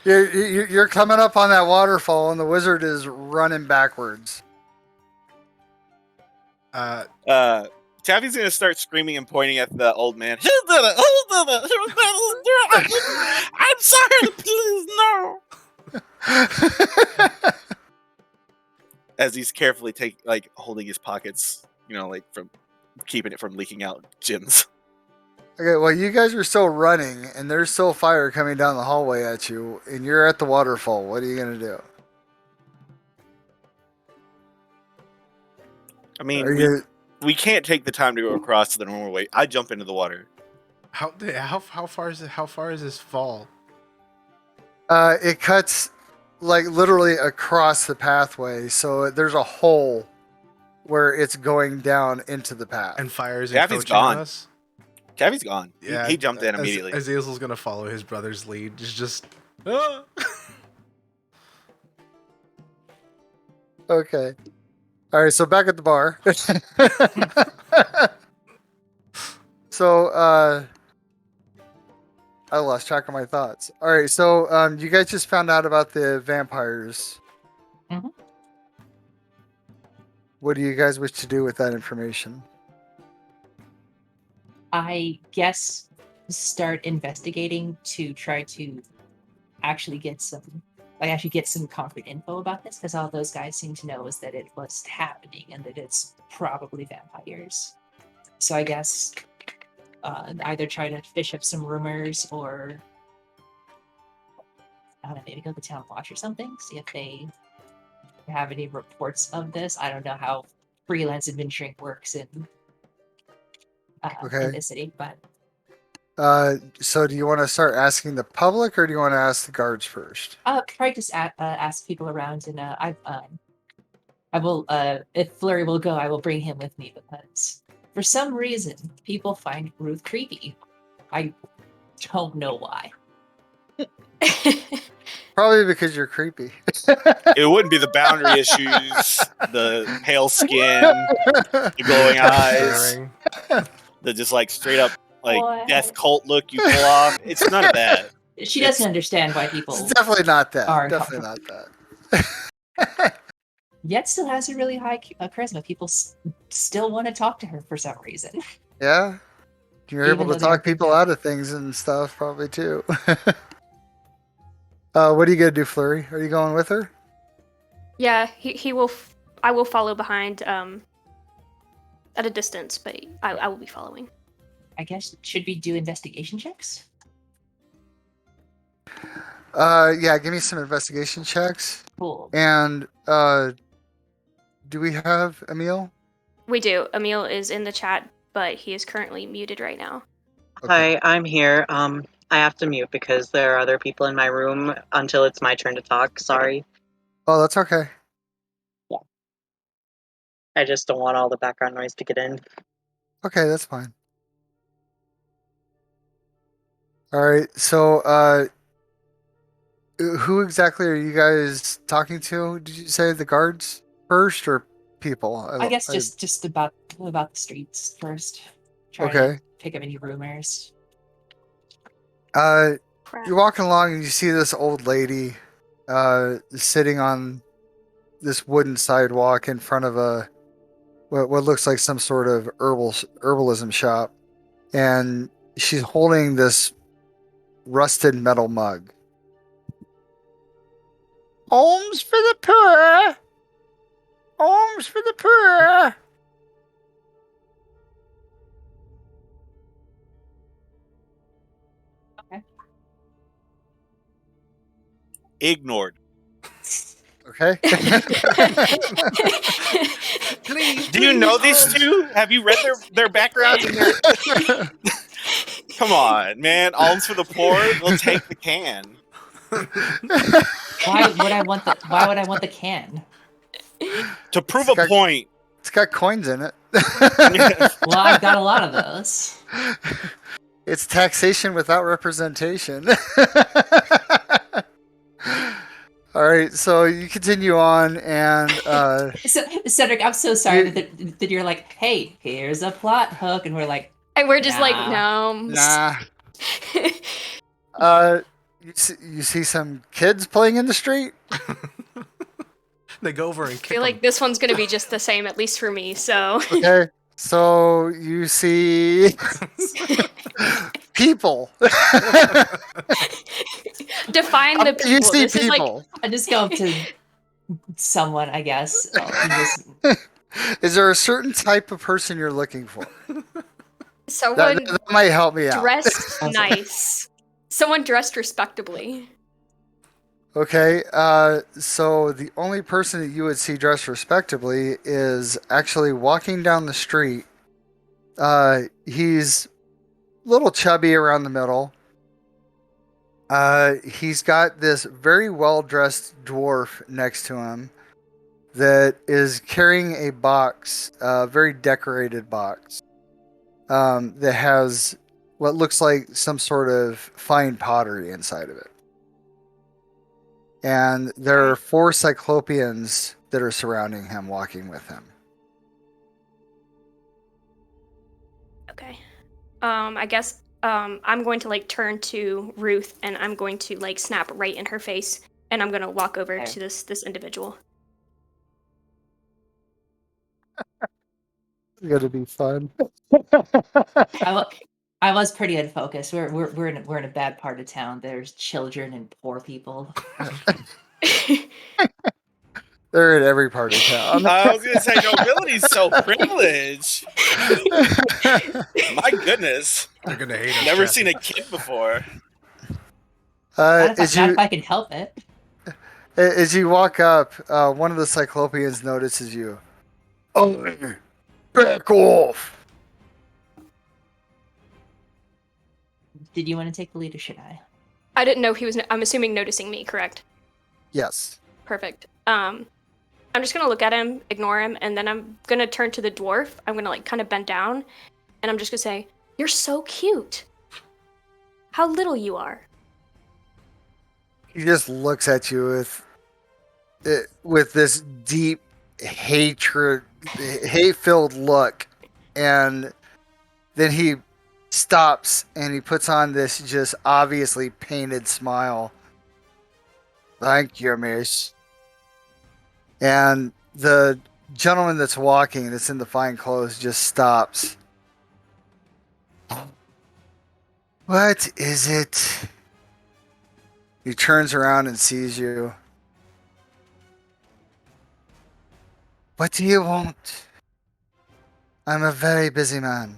You're coming up on that waterfall, and the wizard is running backwards. Chaffee's gonna start screaming and pointing at the old man. Who did it? Who did it? Who did it? I'm sorry, please no. As he's carefully holding his pockets, from keeping it from leaking out gems. Okay, well, you guys are still running, and there's still fire coming down the hallway at you, and you're at the waterfall. What are you gonna do? I mean, we can't take the time to go across the normal way. I jump into the water. How far is it? How far is this fall? It cuts literally across the pathway, so there's a hole where it's going down into the path. And fire is Chaffee's encroaching gone. on us? Chaffee's gone. Yeah, he jumped in immediately. Azazel's gonna follow his brother's lead. Just ah! Okay. All right, so back at the bar. So, I lost track of my thoughts. All right, so you guys just found out about the vampires. Mhm. What do you guys wish to do with that information? I guess start investigating to try to actually get some concrete info about this, because all those guys seem to know is that it was happening and that it's probably vampires. So I guess either try to fish up some rumors, or I don't know, maybe go to the town watch or something, see if they have any reports of this. I don't know how freelance adventuring works in the city, but So do you want to start asking the public, or do you want to ask the guards first? probably just ask people around, and I will if Flurry will go, I will bring him with me, because for some reason people find Ruth creepy. I don't know why. Probably because you're creepy. It wouldn't be the boundary issues, the pale skin, the glowing eyes, Staring. the just straight up What? death cult look you pull off. It's none of that. She doesn't understand why people It's definitely not that. are Definitely not that. yet still has a really high charisma. People still want to talk to her for some reason. Yeah. You're Even able though to they are talk people big out of things and stuff, probably too. What are you gonna do, Flurry? Are you going with her? Yeah, he will. I will follow behind at a distance, but I will be following. I guess should we do investigation checks? Yeah. Give me some investigation checks. Cool. And do we have Emil? We do. Emil is in the chat, but he is currently muted right now. Okay. Hi, I'm here. I have to mute because there are other people in my room until it's my turn to talk. Sorry. Oh, that's okay. I just don't want all the background noise to get in. Okay, that's fine. All right. So, who exactly are you guys talking to? Did you say the guards first or people? I guess just about the streets first. Try to Okay. pick up any rumors. Crap. You're walking along and you see this old lady sitting on this wooden sidewalk in front of a what looks like some sort of herbalism shop, and she's holding this rusted metal mug. Alms for the poor. Alms for the poor. Ignored. Okay. Please, Do you know these two? Have you read their backgrounds? And Come on, man. Alms for the poor. They'll take the can. Why would I want the can? To prove a point. It's got coins in it. Well, I've got a lot of those. It's taxation without representation. All right, so you continue on, and Cedric, I'm so sorry that you're like, hey, here's a plot hook, and we're like, And we're just like, Nah. no. nah. You see some kids playing in the street. They go over and I kick feel like this one's gonna be just the same, at least for me. So Okay, so you see people. define the people. You see This is like people. I just go up to someone, I guess. Is there a certain type of person you're looking for? someone That might help me out. dressed nice, someone dressed respectably. Okay, so the only person that you would see dressed respectably is actually walking down the street. He's a little chubby around the middle. He's got this very well-dressed dwarf next to him that is carrying a box, a very decorated box, that has what looks like some sort of fine pottery inside of it. And there are 4 Cyclopeans that are surrounding him, walking with him. Okay. I guess I'm going to like turn to Ruth and I'm going to like snap right in her face and I'm gonna walk over to this individual. It's gonna be fun. I was pretty unfocused. We're in a bad part of town. There's children and poor people. They're in every part of town. I was gonna say nobility's so privileged. My goodness, They're gonna hate us. never Jeff. seen a kid before. Not if As I can help it. you walk up, one of the Cyclopeans notices you. Oh, back off! Did you want to take the lead or should I? I didn't know he was. I'm assuming noticing me, correct? Yes. Perfect. I'm just gonna look at him, ignore him, and then I'm gonna turn to the dwarf. I'm gonna like kind of bend down, and I'm just gonna say, "You're so cute. How little you are." He just looks at you with this deep hate-filled look, and then he stops and he puts on this just obviously painted smile. Thank you, miss. And the gentleman that's walking, that's in the fine clothes, just stops. What is it? He turns around and sees you. What do you want? I'm a very busy man.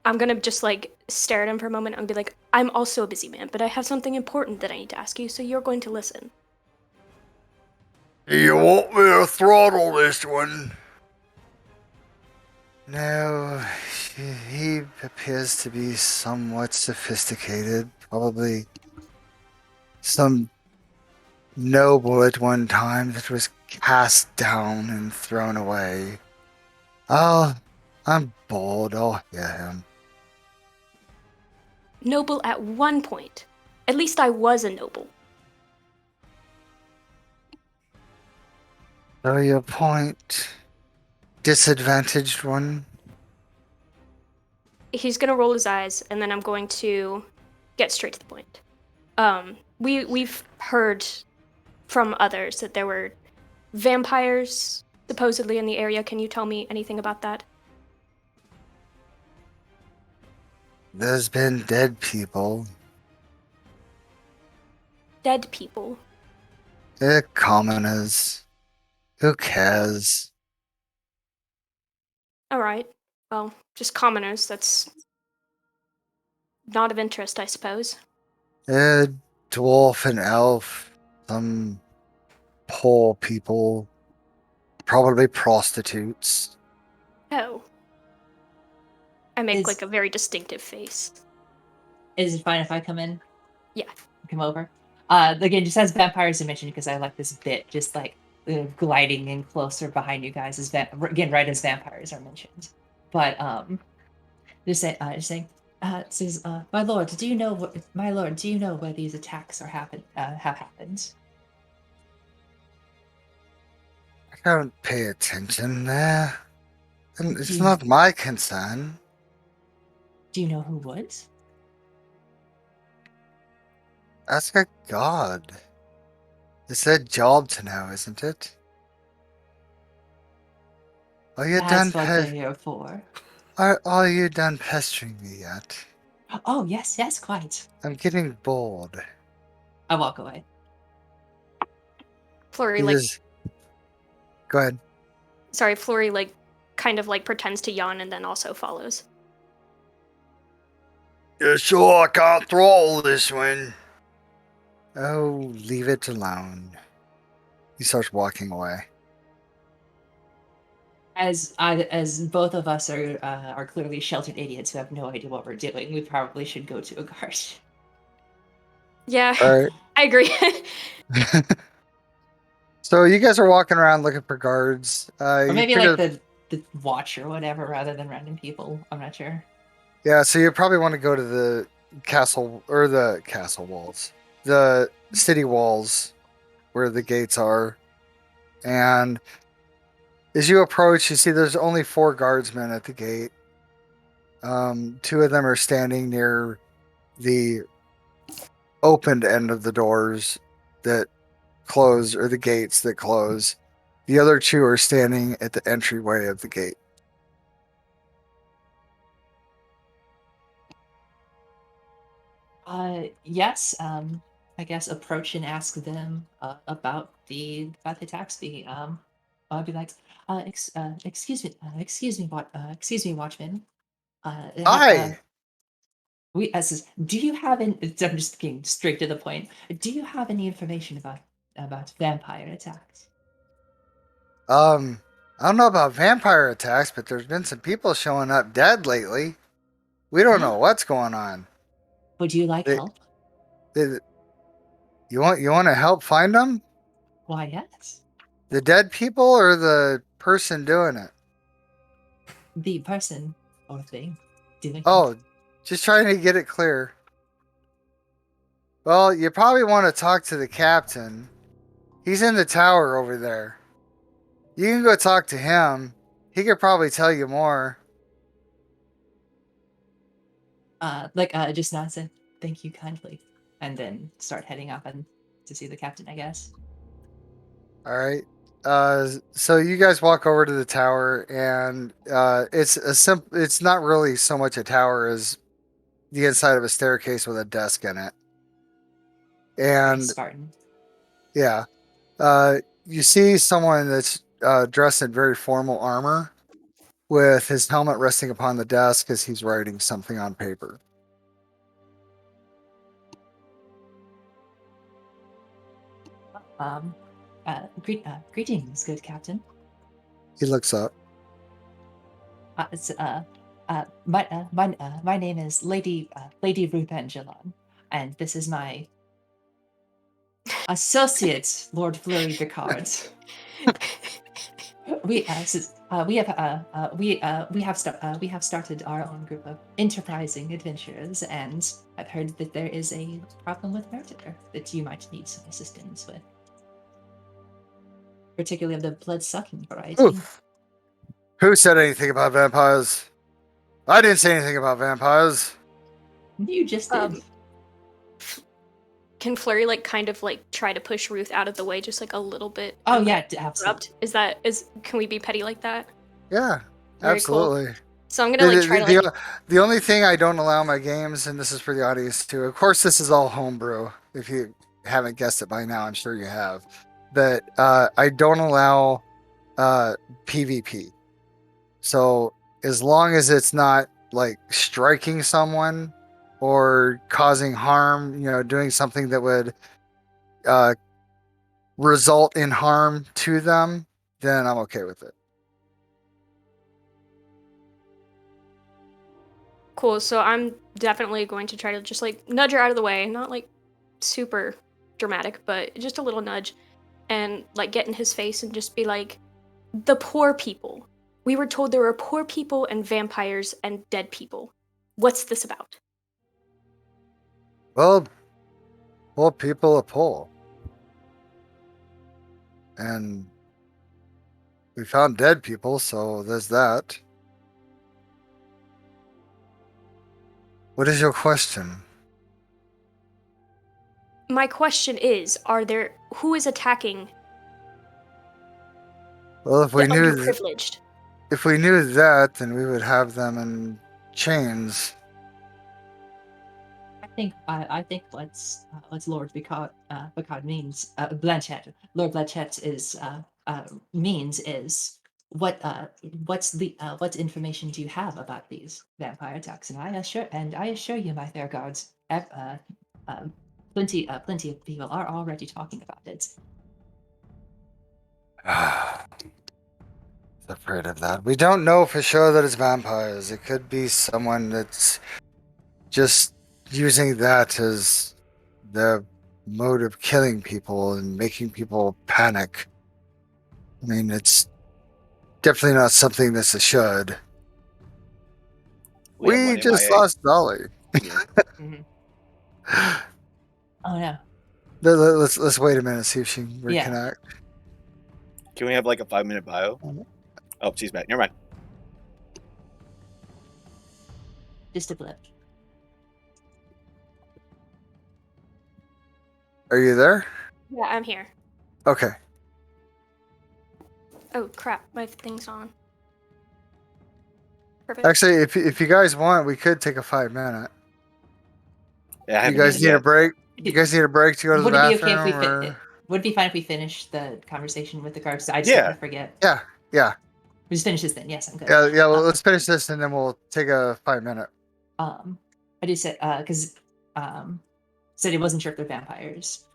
I'm gonna just like stare at him for a moment and be like, I'm also a busy man, but I have something important that I need to ask you, so you're going to listen. Do you want me to throttle this one? No, he appears to be somewhat sophisticated. Probably some noble at one time that was cast down and thrown away. I'm bored. I'll hear him. Noble at one point. At least I was a noble. So your point, disadvantaged one? He's gonna roll his eyes, and then I'm going to get straight to the point. We've heard from others that there were vampires supposedly in the area. Can you tell me anything about that? There's been dead people. Dead people. They're commoners. Who cares? All right. Well, just commoners. That's not of interest, I suppose. A dwarf and elf. Some poor people. Probably prostitutes. Oh. I make Is- like a very distinctive face. Is it fine if I come in? Yeah. Come over. Again, just as vampires are mentioned, because I like this bit, just like gliding in closer behind you guys, again, right as vampires are mentioned. But just saying, says, my lord, do you know where these attacks have happened? I don't pay attention there. And it's Hmm. not my concern. Do you know who would? Ask a god. It's their job to know, isn't it? Are you done? That's what they're here for. Are you done pestering me yet? Oh yes, quite. I'm getting bored. I walk away. Flurry, He like, just- Go ahead. sorry, Flurry, like, kind of like pretends to yawn and then also follows. You sure I can't throttle this one? Oh, leave it alone. He starts walking away. As both of us are clearly sheltered idiots who have no idea what we're doing, we probably should go to a guard. Yeah, All right. I agree. So you guys are walking around looking for guards. Or You maybe figure- like the watch or whatever, rather than random people. I'm not sure. Yeah, so you probably want to go to the castle walls, the city walls, where the gates are. And as you approach, you see there's only 4 guardsmen at the gate. 2 of them are standing near the opened end of the doors that close, or the gates that close. The other 2 are standing at the entryway of the gate. Yes. I guess approach and ask them about the attacks. I'll be like, excuse me, watchman. Hi! Do you have any? I'm just getting straight to the point. Do you have any information about vampire attacks? I don't know about vampire attacks, but there's been some people showing up dead lately. We don't know what's going on. Would you like They- help? You want to help find them? Why, yes. The dead people or the person doing it? The person or thing doing. Oh, just trying to get it clear. Well, you probably want to talk to the captain. He's in the tower over there. You can go talk to him. he could probably tell you more. Just nod, say thank you kindly, and then start heading up and to see the captain, I guess. All right. So you guys walk over to the tower, and it's not really so much a tower as the inside of a staircase with a desk in it. Very And Spartan. yeah, you see someone that's dressed in very formal armor with his helmet resting upon the desk as he's writing something on paper. Greetings, good captain. He looks up. My name is Lady Ruth Angelon, and this is my associate, Lord Fleury Picard. We have started our own group of enterprising adventurers, and I've heard that there is a problem with murder that you might need some assistance with, particularly of the blood-sucking variety. Oof. Who said anything about vampires? I didn't say anything about vampires. You just did. Can Flurry like kind of like try to push Ruth out of the way just like a little bit? Oh and, yeah, like, absolutely. Can we be petty like that? Yeah, Very absolutely. Cool. So I'm gonna like try to like. The only thing I don't allow in my games, and this is for the audience too. Of course, this is all homebrew. If you haven't guessed it by now, I'm sure you have. But I don't allow PvP. So as long as it's not like striking someone or causing harm, doing something that would result in harm to them, then I'm okay with it. Cool. So I'm definitely going to try to just like nudge her out of the way, not like super dramatic, but just a little nudge, and like get in his face and just be like, "The poor people. We were told there were poor people and vampires and dead people. What's this about?" Well, poor people are poor. And we found dead people, so there's that. What is your question? My question is, who is attacking Well, the underprivileged? If we knew that, then we would have them in chains. I think what's Lord Picard means Blanchett. Lord Blanchett is means is what information do you have about these vampire attacks? And I assure you, my fair guards, plenty of people are already talking about it. Afraid of that. We don't know for sure that it's vampires. It could be someone that's just using that as their mode of killing people and making people panic. I mean, it's definitely not something that's a should. We just lost Dolly. Mm-hmm. Oh no. Let's wait a minute, see if she can reconnect. Yeah. Can we have like a 5-minute bio? Oh, she's back. Never mind. Just a blip. Are you there? Yeah, I'm here. Okay. Oh crap, my thing's on. Perfect. Actually, if you guys want, we could take a 5-minute. Yeah, you guys need a break? You guys need a break to go to the bathroom? Would it be fine if we finish the conversation with the guards? I just don't want to forget. Yeah. We just finish this then. Yes, I'm good. Yeah. Well, let's finish this and then we'll take a 5-minute. I do say because said he wasn't sure if they're vampires.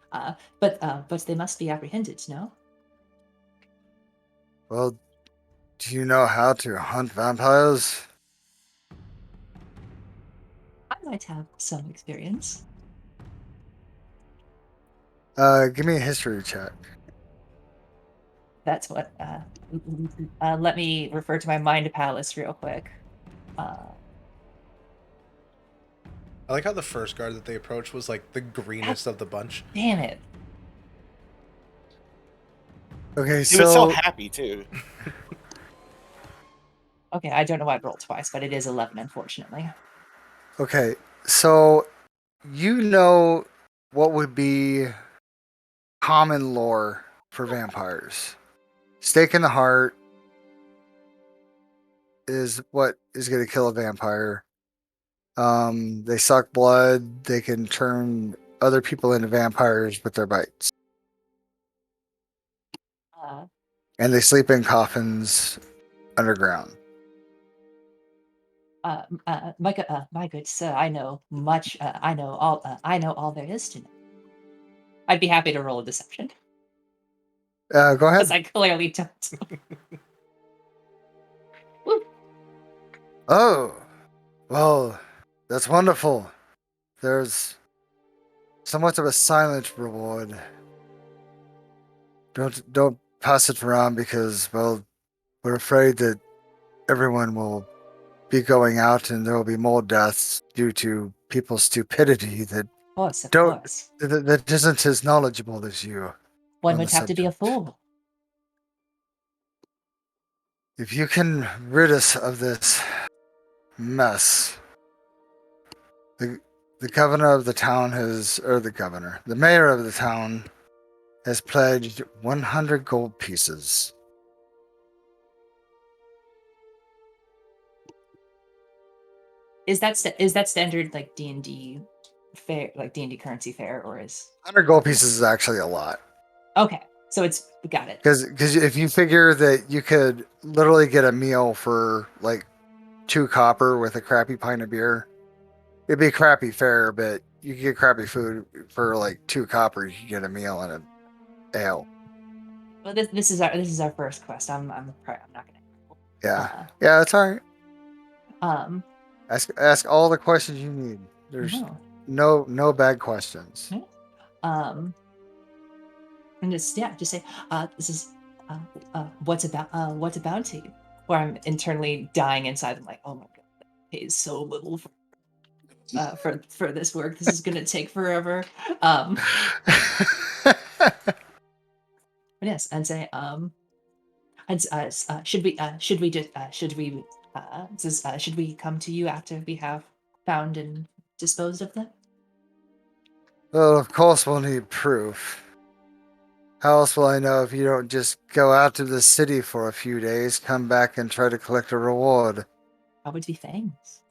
But they must be apprehended, no? Well, do you know how to hunt vampires? I might have some experience. Give me a history check. That's what. Let me refer to my mind palace real quick. I like how the first guard that they approached was like the greenest of the bunch. Damn it. Okay, he was so happy too. Okay, I don't know why I rolled twice, but it is 11, unfortunately. Okay, so you know what would be common lore for vampires. Stake in the heart is what is going to kill a vampire. They suck blood. They can turn other people into vampires with their bites. Uh, And they sleep in coffins underground. my good sir, I know much. I know all. I know all there is to know. I'd be happy to roll a deception Go because ahead. I clearly don't. Woo. Oh, well, that's wonderful. There's somewhat of a silent reward. Don't pass it around because, well, we're afraid that everyone will be going out and there will be more deaths due to people's stupidity that Of don't course. that isn't as knowledgeable as you One on the would have to be a subject. fool. If you can rid us of this mess, the the governor of the town has, or the mayor of the town has pledged 100 gold pieces. Is that standard like D&D fair, like D&D currency fair, or is 100 gold pieces is actually a lot. okay? So it's got it. Because if you figure that you could literally get a meal for like 2 copper with a crappy pint of beer, it'd be crappy fare, but you could get crappy food for like 2 copper. You could get a meal and an ale. Well, this is our first quest. I'm not gonna. Yeah, yeah, that's all right. Um. Ask all the questions you need. There's no bad questions. No. And just say, this is, what's about to you? Where I'm internally dying inside. I'm like, oh my god, that pays so little for this work. This is gonna take forever. But yes, and say, should we should we come to you after we have found and disposed of them? Well, of course we'll need proof. How else will I know if you don't just go out to the city for a few days, come back and try to collect a reward? Probably fangs.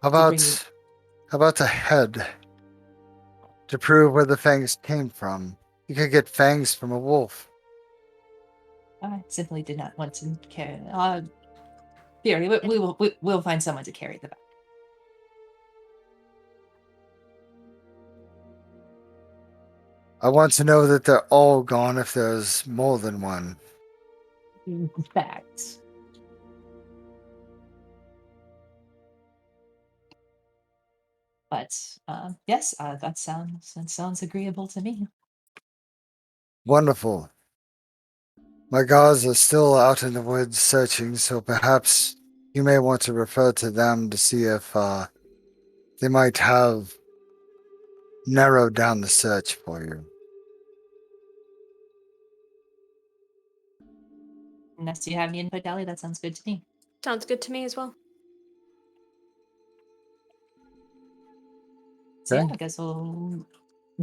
How To bring you. about how about a head to prove where the fangs came from? You could get fangs from a wolf. I simply did not want to carry. Theory, we'll find someone to carry the back. I want to know that they're all gone if there's more than one. Facts. But yes, that sounds agreeable to me. Wonderful. My guards are still out in the woods searching, so perhaps you may want to refer to them to see if they might have narrowed down the search for you. Unless you have any input, Dally, that sounds good to me. Sounds good to me as well. So Okay. yeah, I guess we'll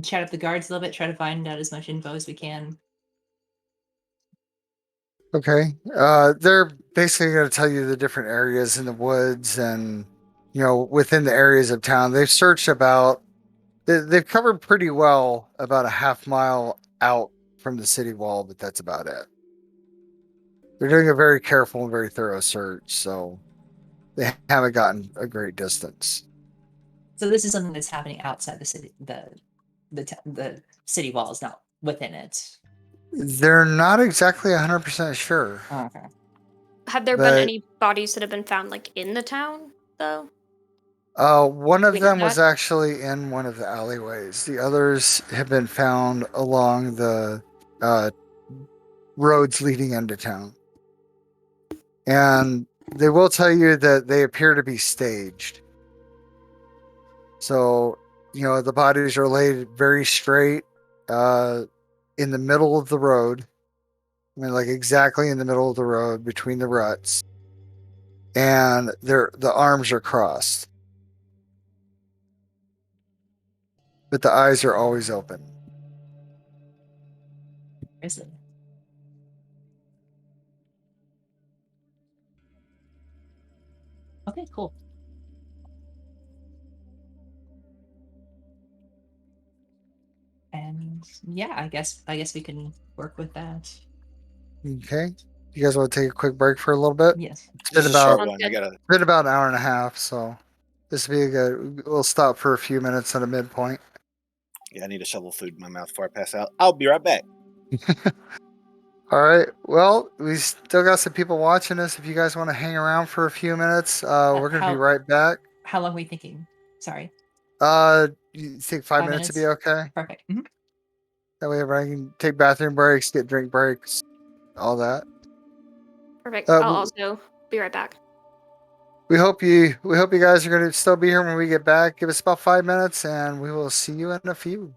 chat up the guards a little bit, try to find out as much info as we can. Okay. They're basically going to tell you the different areas in the woods and, within the areas of town. They've searched they've covered pretty well about a half mile out from the city wall, but that's about it. They're doing a very careful and very thorough search, so they haven't gotten a great distance. So this is something that's happening outside the city, the city walls, not within it. They're not exactly 100% sure. Oh, okay. Have there been any bodies that have been found like in the town though? One of We know them was that? actually in one of the alleyways. The others have been found along the roads leading into town. And they will tell you that they appear to be staged. So, the bodies are laid very straight in the middle of the road. I mean, like exactly in the middle of the road between the ruts, and the arms are crossed, but the eyes are always open. Is it? Okay, cool. And yeah, I guess we can work with that. Okay, you guys want to take a quick break for a little bit? Yes. It's This been is a short about Sounds one. I good. gotta. an hour and a half, so this will be a good. We'll stop for a few minutes at a midpoint. Yeah, I need to shovel food in my mouth before I pass out. I'll be right back. All right. Well, we still got some people watching us. If you guys want to hang around for a few minutes, we're gonna be right back. How long are we thinking? Sorry. You think 5 minutes would be minutes? okay? Perfect. That way everybody can take bathroom breaks, get drink breaks, all that. Perfect. Uh, I'll w- also be right back. we hope you guys are gonna still be here when we get back. Give us about 5 minutes, and we will see you in a few.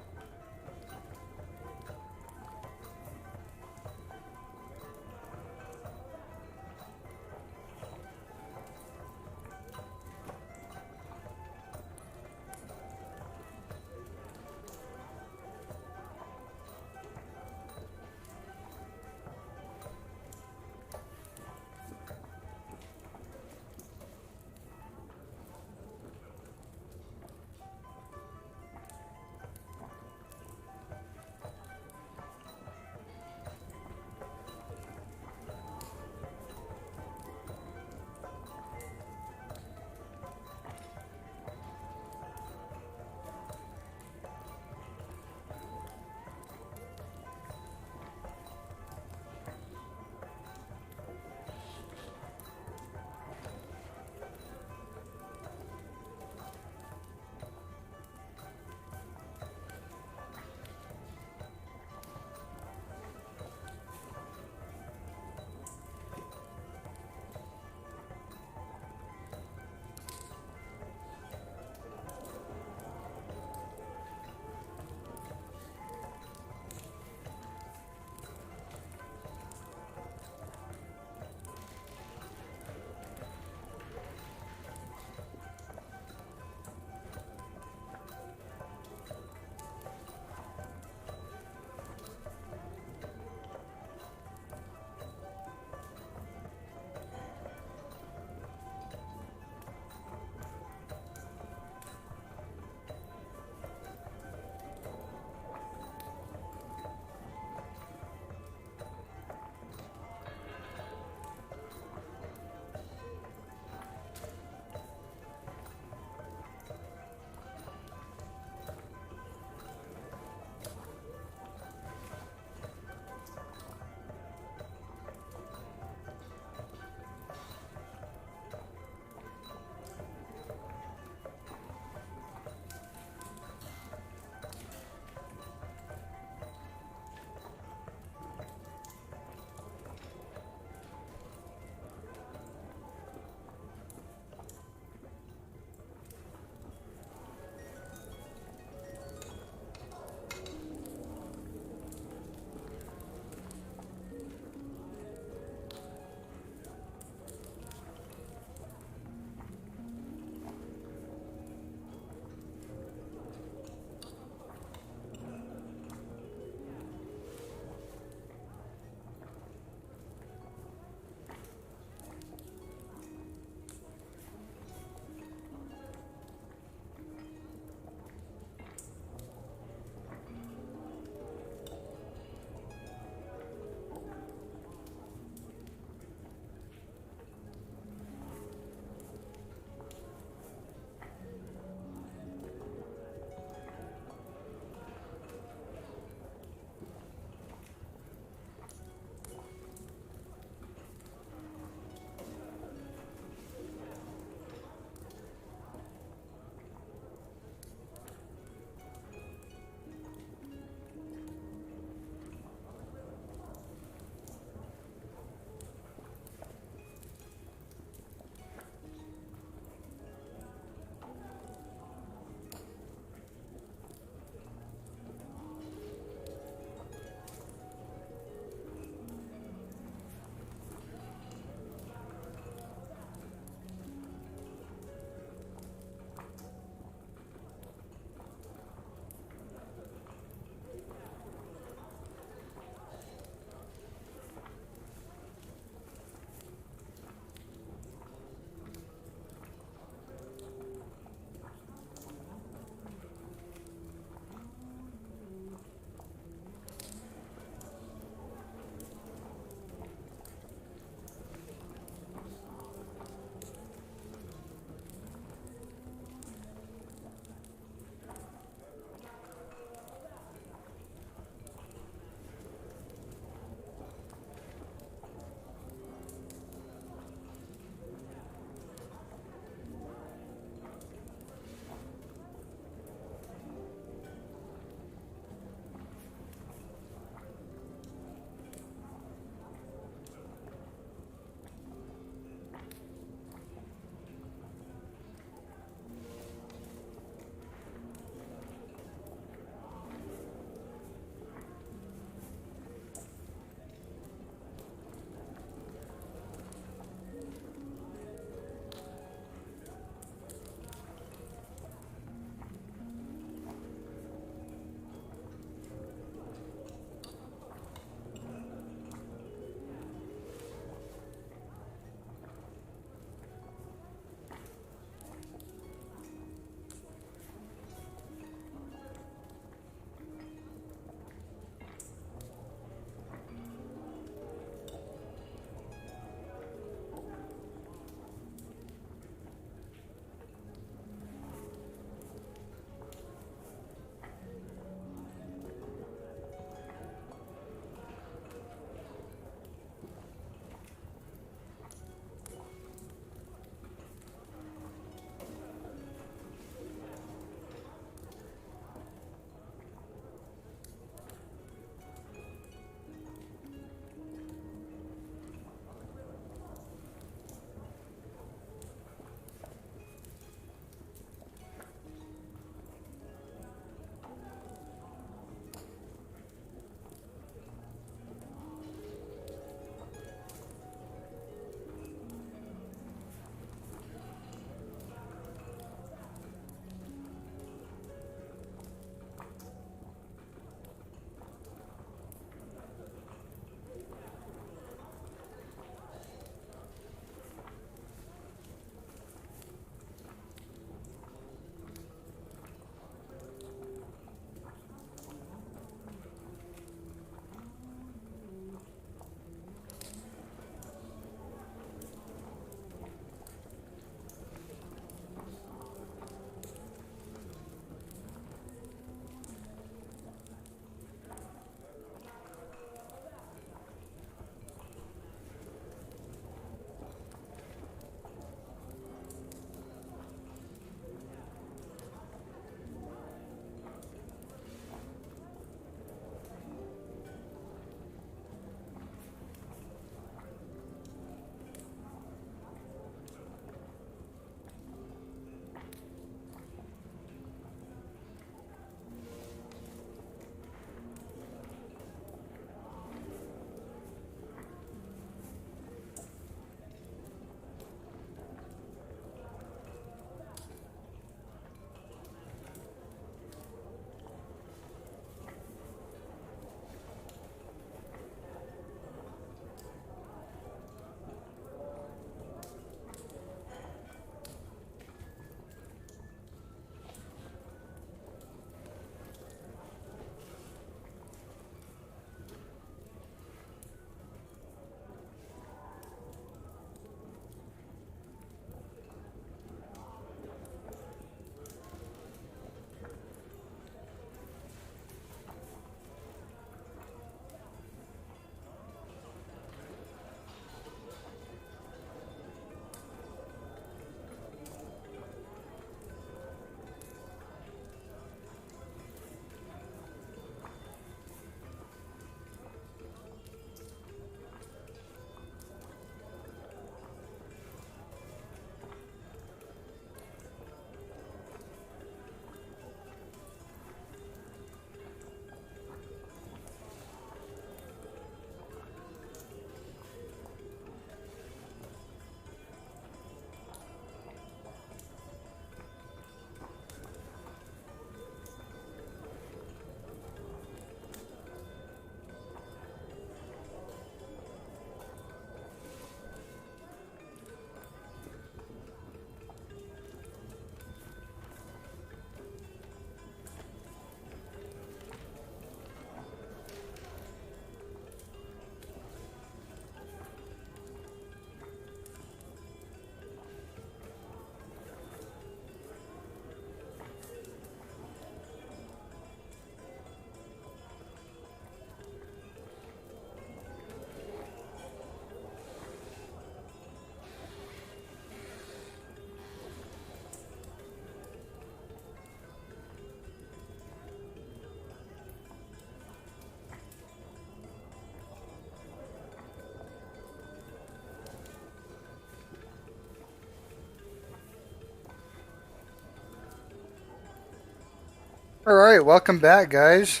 All right, welcome back, guys.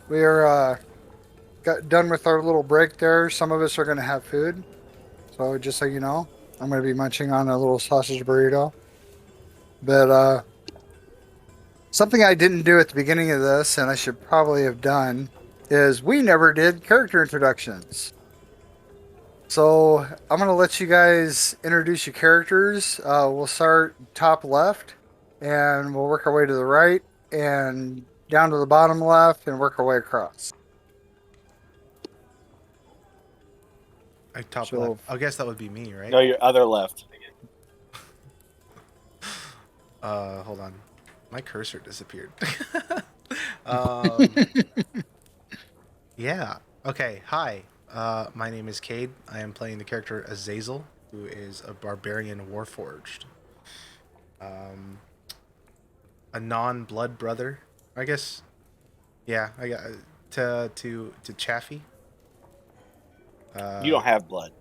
We are got done with our little break there. Some of us are going to have food, so just so you know, I'm going to be munching on a little sausage burrito. But something I didn't do at the beginning of this, and I should probably have done, is we never did character introductions. So I'm going to let you guys introduce your characters. We'll start top left, and we'll work our way to the right, and down to the bottom left, and work our way across. Top So- left. I guess that would be me, right? No, your other left. Hold on. My cursor disappeared. um, yeah. Okay. Hi. My name is Cade. I am playing the character Azazel, who is a barbarian warforged. A non-blood brother, I guess. Yeah, I got to Chaffee. You don't have blood.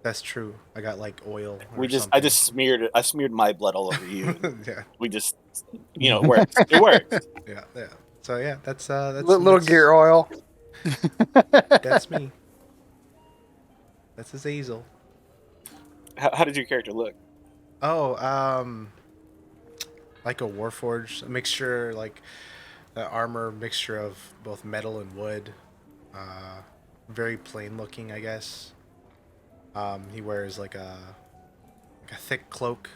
That's true. I got like oil. Or I something. just smeared it. I smeared my blood all over you. Yeah. We just, it works. It works. Yeah. So yeah, that's Little gear oil. That's me. That's Azazel. How did your character look? Oh, like a warforged, a mixture, like the armor mixture of both metal and wood. Very plain looking, I guess. He wears like a thick cloak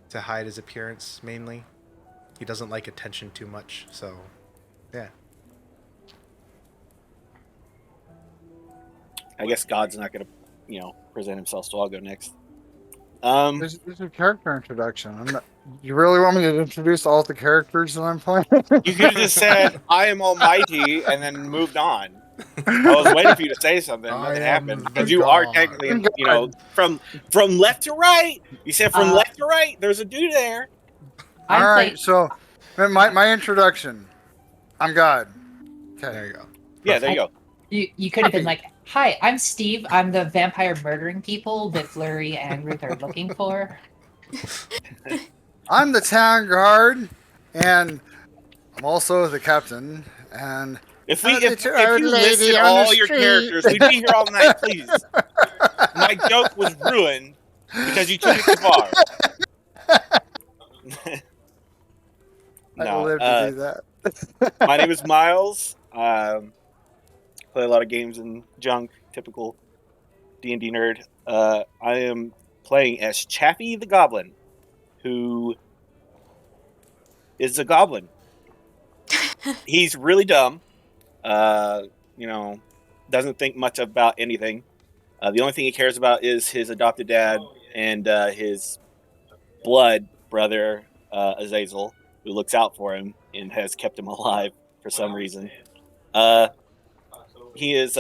to hide his appearance mainly. He doesn't like attention too much, so yeah. I guess God's not gonna, present himself, so I'll go next. This is a character introduction. You really want me to introduce all the characters that I'm playing? You could have just said, "I am Almighty," and then moved on. I was waiting for you to say something. Nothing happened because you are technically, from left to right. You said from left to right. There's a dude there. All right, so my introduction. I'm God. Okay, There you go. Yeah, there you go. You could have been like, "Hi, I'm Steve. I'm the vampire murdering people that Flurry and Ruth are looking for." I'm the town guard, and I'm also the captain. And If the you lady listed on all the your street. characters, we'd be here all night, please. My joke was ruined because you took it too far. I will live to do that. My name is Miles. Play a lot of games in junk, typical D&D nerd. I am playing as Chaffee the Goblin, who is a goblin. He's really dumb. Doesn't think much about anything. The only thing he cares about is his adopted dad and his blood brother, Azazel, who looks out for him and has kept him alive for some reason. He has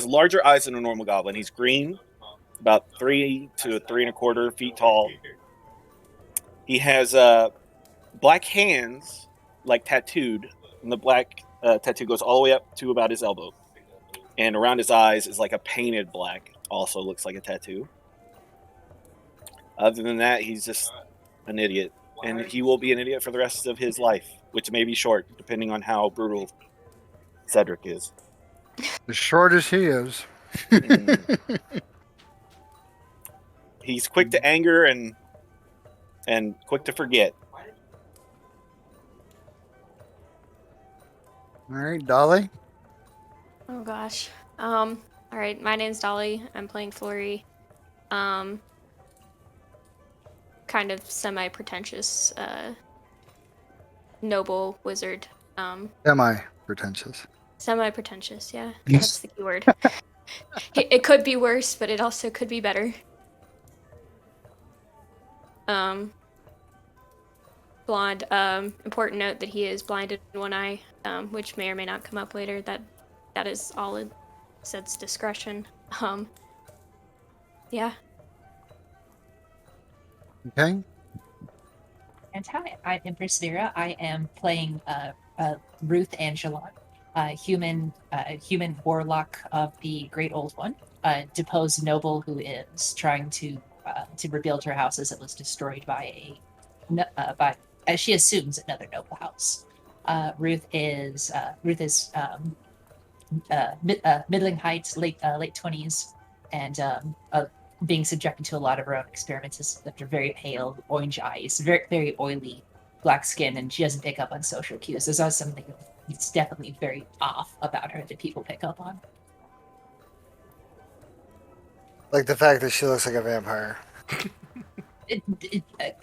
larger eyes than a normal goblin. He's green, about 3 to 3.25 feet tall. He has black hands, like tattooed, and the black tattoo goes all the way up to about his elbow. And around his eyes is like a painted black, also looks like a tattoo. Other than that, he's just an idiot. And he will be an idiot for the rest of his life, which may be short, depending on how brutal Cedric is. As short as he is. He's quick to anger and quick to forget. All right, Dolly. Oh gosh. All right. My name's Dolly. I'm playing Flurry. Kind of semi-pretentious, noble wizard. Semi-pretentious. Semi-pretentious. Yeah, that's the key word. It could be worse, but it also could be better. Blonde. Important note that he is blinded in one eye, which may or may not come up later. That is all at Zed's discretion. Yeah. Okay. And hi, I'm Empress Vera. I am playing Ruth Angelon, human warlock of the Great Old One, deposed noble who is trying to rebuild her house as it was destroyed by as she assumes another noble house. Ruth is middling height, late 20s, and being subjected to a lot of her own experiences. They're very pale, orange eyes, very very oily, black skin, and she doesn't pick up on social cues. There's always something that's definitely very off about her that people pick up on. Like the fact that she looks like a vampire.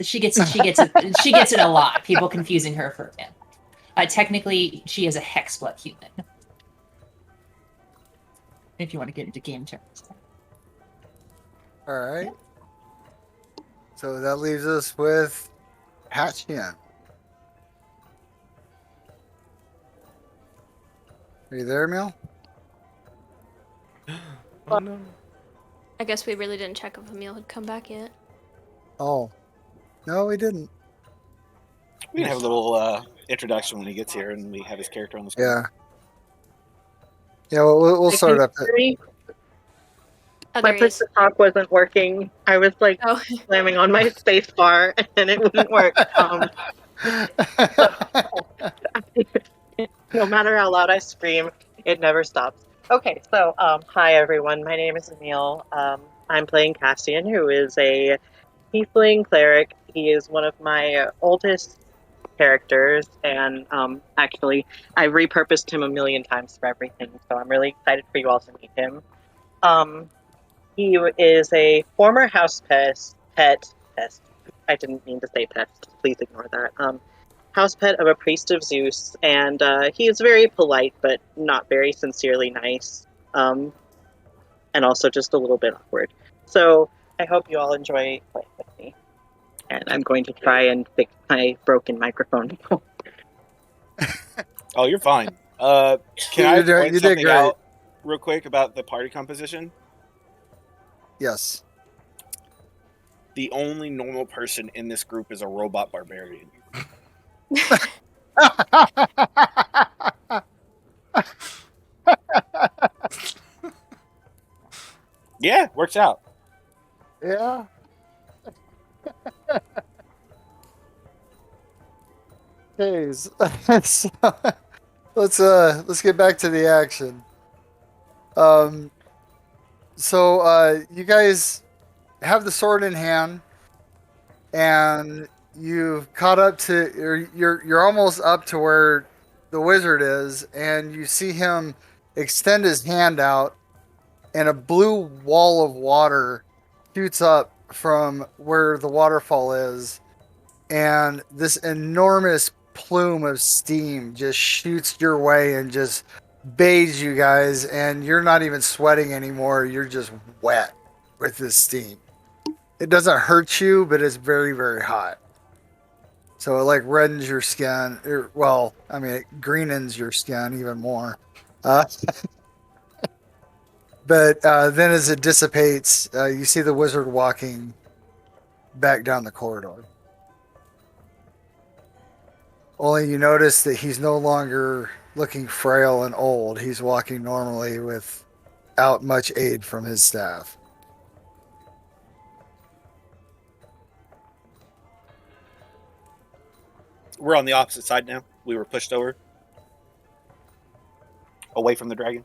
She gets it a lot. People confusing her for a man. Technically, she is a hex blood human. If you want to get into game terms. All right. So that leaves us with Hatchian. Are you there, Emil? Oh no. I guess we really didn't check if Emil had come back yet. Oh. No, we didn't. We can have a little introduction when he gets here, and we have his character on the screen. Yeah. Yeah, well, we'll start up. Oh, My there he is. push to talk wasn't working. I was like Oh, slamming on my space bar and it wouldn't work. No matter how loud I scream, it never stops. Okay, so hi everyone. My name is Emil. I'm playing Cassian, who is a tiefling cleric. He is one of my oldest characters, and actually, I've repurposed him a million times for everything. So I'm really excited for you all to meet him. He is a former house pet. I didn't mean to say pest. Please ignore that. House pet of a priest of Zeus, and he is very polite, but not very sincerely nice, and also just a little bit awkward. So I hope you all enjoy playing with me, and I'm going to try and fix my broken microphone. Oh, you're fine. Can I You did point something great. out real quick about the party composition? Yes. The only normal person in this group is a robot barbarian. Yeah, works out. Yeah. Okay, so let's get back to the action. So you guys have the sword in hand, and you've caught up to, or you're almost up to where the wizard is, and you see him extend his hand out, and a blue wall of water shoots up from where the waterfall is, and this enormous plume of steam just shoots your way and just bathes you guys, and you're not even sweating anymore. You're just wet with this steam. It doesn't hurt you, but it's very, very hot. So it like reddens your skin. Well, I mean, it greenens your skin even more. But then as it dissipates, you see the wizard walking back down the corridor. Only you notice that he's no longer looking frail and old. He's walking normally without much aid from his staff. We're on the opposite side now. We were pushed over. Away from the dragon.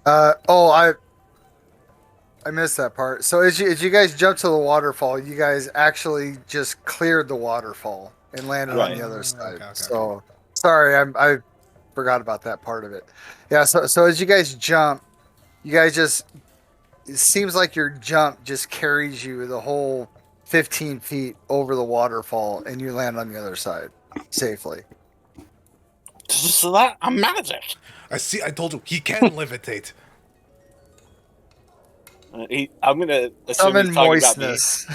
I missed that part. So as you guys jumped to the waterfall, you guys actually just cleared the waterfall and landed on the other side. Okay. So sorry, I forgot about that part of it. Yeah. So as you guys jump, you guys just, it seems like your jump just carries you the whole 15 feet over the waterfall, and you land on the other side safely. So that I'm magic. I see. I told you he can levitate. I'm gonna assume Summon he's talking about me. moistness.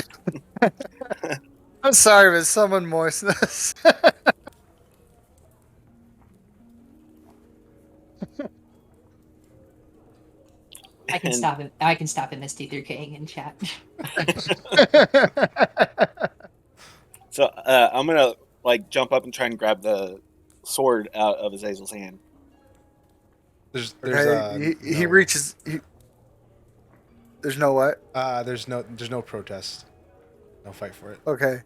I'm sorry, but summon moistness. I can stop it. I can stop Misty through King in chat. So I'm gonna like jump up and try and grab the sword out of Azazel's hand. There's he no, reaches. There's no what? there's no protest. No fight for it. Okay.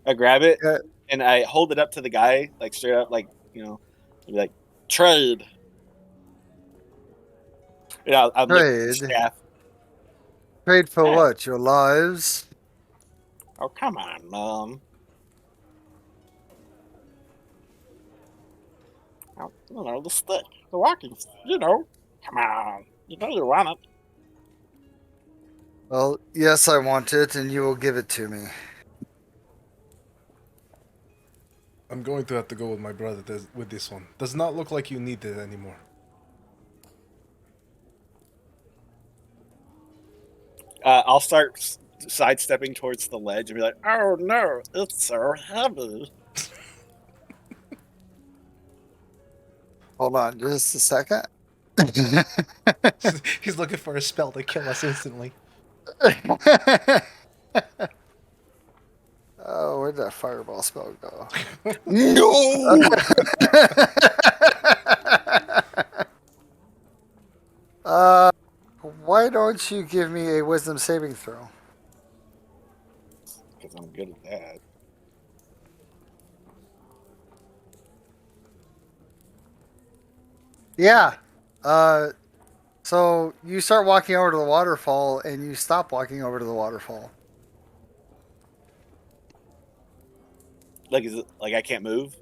I grab it Yeah. and I hold it up to the guy, like straight up, like be like trade. I'm looking at the Trade. staff. Trade for Yeah. what? Your lives? Oh come on, the stick, the walking. Come on, you want it. Well, yes, I want it, and you will give it to me. I'm going to have to go with my brother with this one. Does not look like you need it anymore. I'll start sidestepping towards the ledge and be like, "Oh no, it's so heavy." Hold on just a second. He's looking for a spell to kill us instantly. Oh, where'd that fireball spell go? No. Why don't you give me a wisdom saving throw? Because I'm good at that. Yeah. So you start walking over to the waterfall, and you stop walking over to the waterfall. Like, is it like I can't move?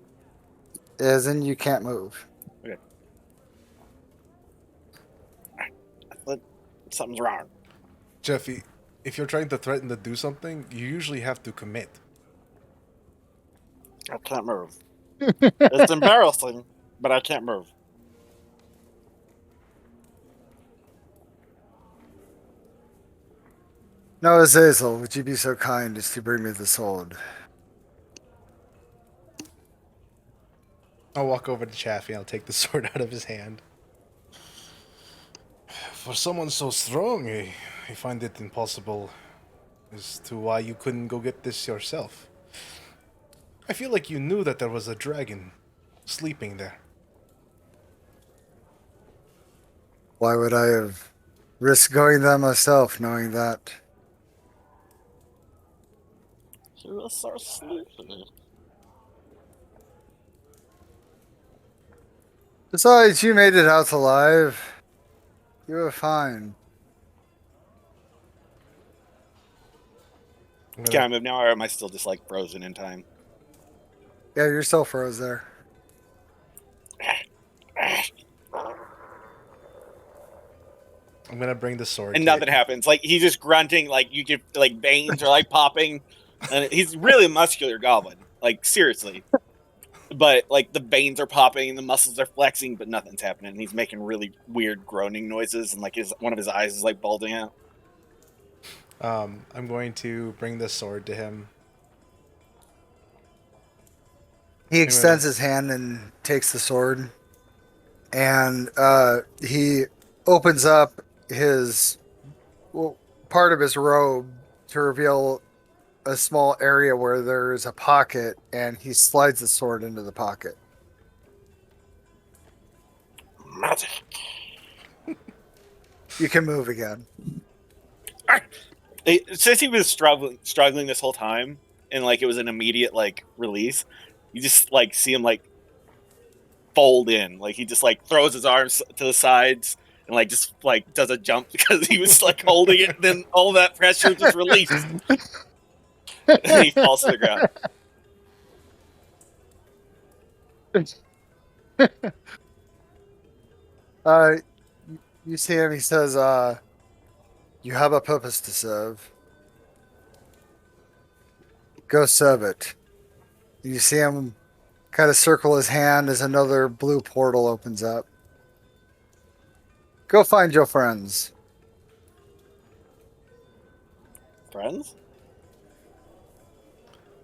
As in, you can't move. Okay. I thought something's wrong. Jeffy, if you're trying to threaten to do something, you usually have to commit. I can't move. It's embarrassing, but I can't move. No, Azazel, would you be so kind as to bring me the sword? I'll walk over to Chaffee and I'll take the sword out of his hand. For someone so strong, I find it impossible as to why you couldn't go get this yourself. I feel like you knew that there was a dragon sleeping there. Why would I have risked going there myself, knowing that? She was so sleepy. Besides, you made it out alive. You were fine. Can I move now, or am I still just like frozen in time? Yeah, you're still froze there. I'm gonna bring the sword. And nothing happens. Like he's just grunting. Like you get like veins are like popping, and he's really a muscular goblin. Like seriously, but like the veins are popping, and the muscles are flexing, but nothing's happening. And he's making really weird groaning noises, and like one of his eyes is like bulging out. I'm going to bring the sword to him. He extends his hand and takes the sword, and he opens up his part of his robe to reveal a small area where there is a pocket, and he slides the sword into the pocket. Magic. You can move again. Since he was struggling this whole time, and like it was an immediate like release, you just like see him like fold in. Like he just like throws his arms to the sides and like just like does a jump because he was like holding it. And then all that pressure just released, and he falls to the ground. You see him. He says, "You have a purpose to serve. Go serve it." You see him kind of circle his hand as another blue portal opens up. Go find your friends. Friends?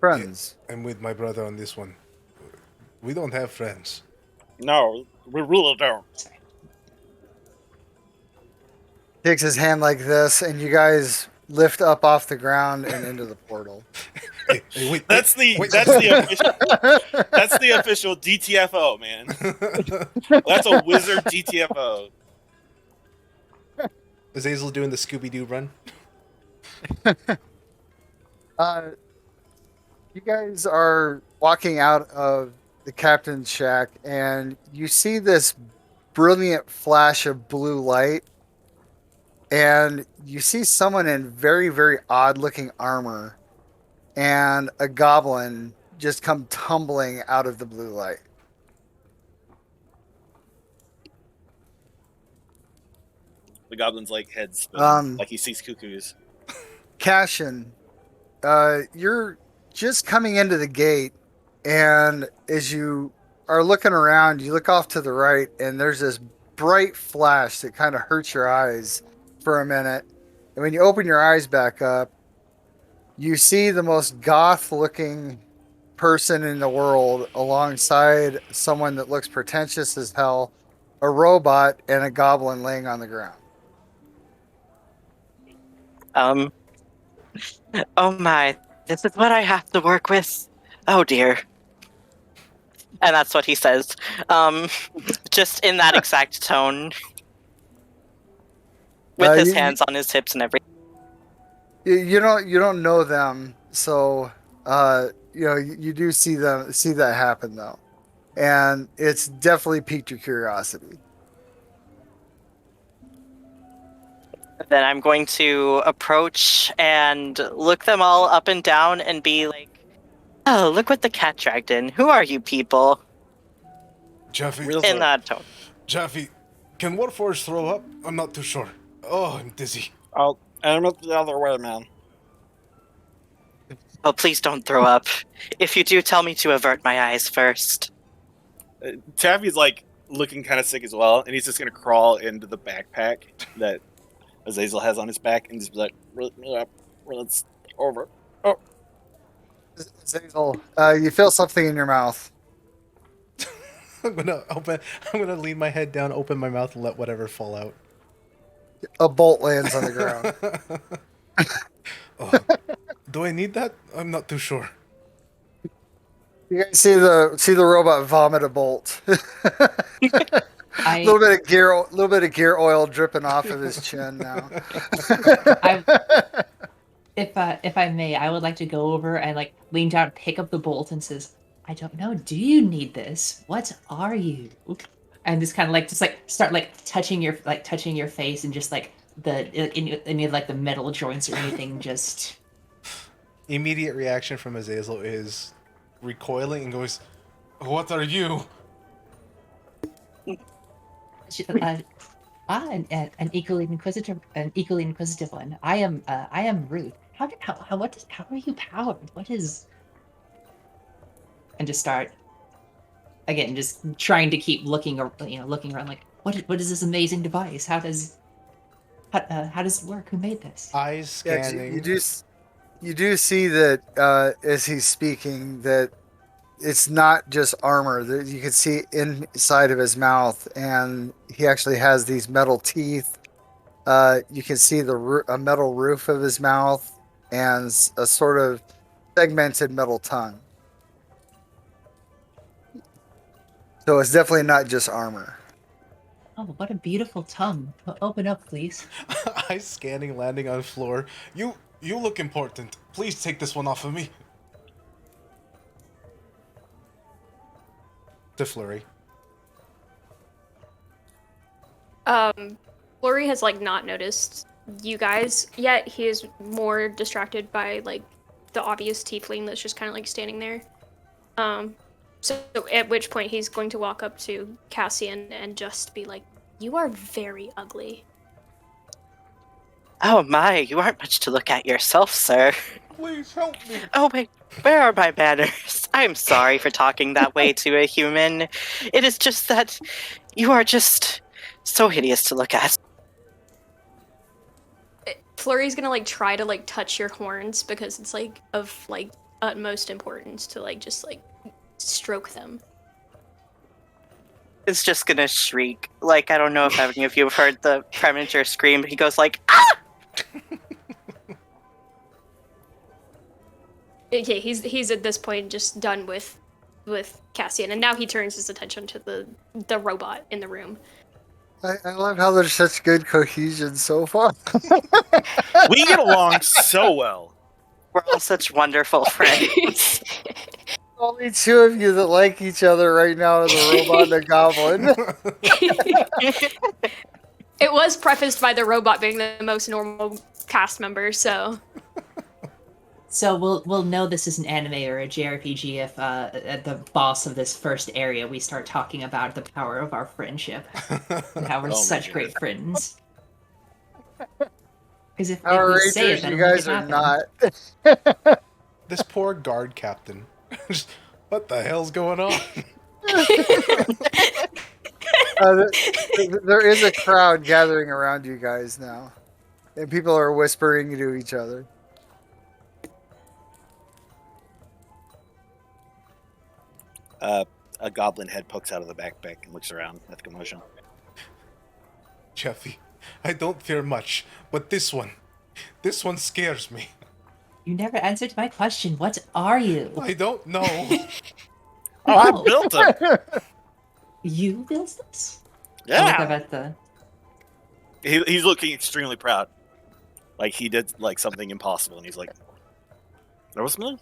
Friends. Yeah, I'm with my brother on this one. We don't have friends. No, we really don't. Sorry. Takes his hand like this, and you guys lift up off the ground and into the portal. Hey, wait, That's the official DTFO, man. That's a wizard DTFO. Is Hazel doing the Scooby-Doo run? You guys are walking out of the captain's shack, and you see this brilliant flash of blue light, and you see someone in very, very odd looking armor and a goblin just come tumbling out of the blue light. The goblin's like head spinning, like he sees cuckoos. Cashin, you're just coming into the gate, and as you are looking around, you look off to the right, and there's this bright flash that kind of hurts your eyes for a minute. And when you open your eyes back up, you see the most goth looking person in the world alongside someone that looks pretentious as hell, a robot, and a goblin laying on the ground. Oh my, this is what I have to work with. Oh dear. And that's what he says. Just in that exact tone. With his hands on his hips and everything. You don't know them, so you do see that happen though, and it's definitely piqued your curiosity. Then I'm going to approach and look them all up and down and be like, "Oh, look what the cat dragged in. Who are you people?" Jeffy. In that tone. Jeffy, can Warforged throw up? I'm not too sure. Oh, I'm dizzy. I'm up the other way, man. Oh, please don't throw up. If you do, tell me to avert my eyes first. Taffy's like looking kind of sick as well, and he's just gonna crawl into the backpack that Azazel has on his back and just be like, "It's over." Oh, Azazel, you feel something in your mouth. I'm gonna lean my head down, open my mouth, and let whatever fall out. A bolt lands on the ground. Oh, do I need that? I'm not too sure. You guys see the robot vomit a bolt. A little bit of gear oil dripping off of his chin now. If I may, I would like to go over and like lean down, pick up the bolt, and says, "I don't know. Do you need this? What are you?" And just kind of start touching your face and just like any like the metal joints or anything. Just Immediate reaction from Azazel is recoiling and goes, "What are you?" An equally inquisitive one. I am Ruth. How are you powered? What is? And just start again, just trying to keep looking around like what is this amazing device? How does it work? Who made this? Eyes scanning. Yeah, you do see that as he's speaking that it's not just armor. You can see inside of his mouth, and he actually has these metal teeth. You can see a metal roof of his mouth and a sort of segmented metal tongue. So it's definitely not just armor. Oh, what a beautiful tongue. Open up, please. Eyes scanning, landing on floor. You look important. Please take this one off of me. To Flurry. Flurry has like not noticed you guys yet. He is more distracted by like the obvious tiefling that's just kind of like standing there. So at which point he's going to walk up to Cassian and just be like, "You are very ugly." Oh my, you aren't much to look at yourself, sir. Please help me. Oh wait, where are my manners? I'm sorry for talking that way to a human. It is just that you are just so hideous to look at. Flurry's gonna like try to like touch your horns because it's like of like utmost importance to like just like stroke them. It's just gonna shriek. Like, I don't know if any of you have heard the Premature scream. He goes like, "Ah!" Okay, he's at this point just done with Cassian, and now he turns his attention to the robot in the room. I love how there's such good cohesion so far. We get along so well. We're all such wonderful friends. Only two of you that like each other right now are the robot and the goblin. It was prefaced by the robot being the most normal cast member, so So we'll know this is an anime or a JRPG if at the boss of this first area we start talking about the power of our friendship and how we're Oh my such great friends. Because if Power we say Rangers, it, then you it'll guys make are it happen. not. This poor guard captain. What the hell's going on? There is a crowd gathering around you guys now, and people are whispering to each other. A goblin head pokes out of the backpack and looks around at the commotion. Jeffy, I don't fear much, but this one scares me. You never answered my question. What are you? I don't know. Oh, I built him. You built this? I Yeah, look up at the. he's looking extremely proud, like he did like something impossible, and he's like, "That was me."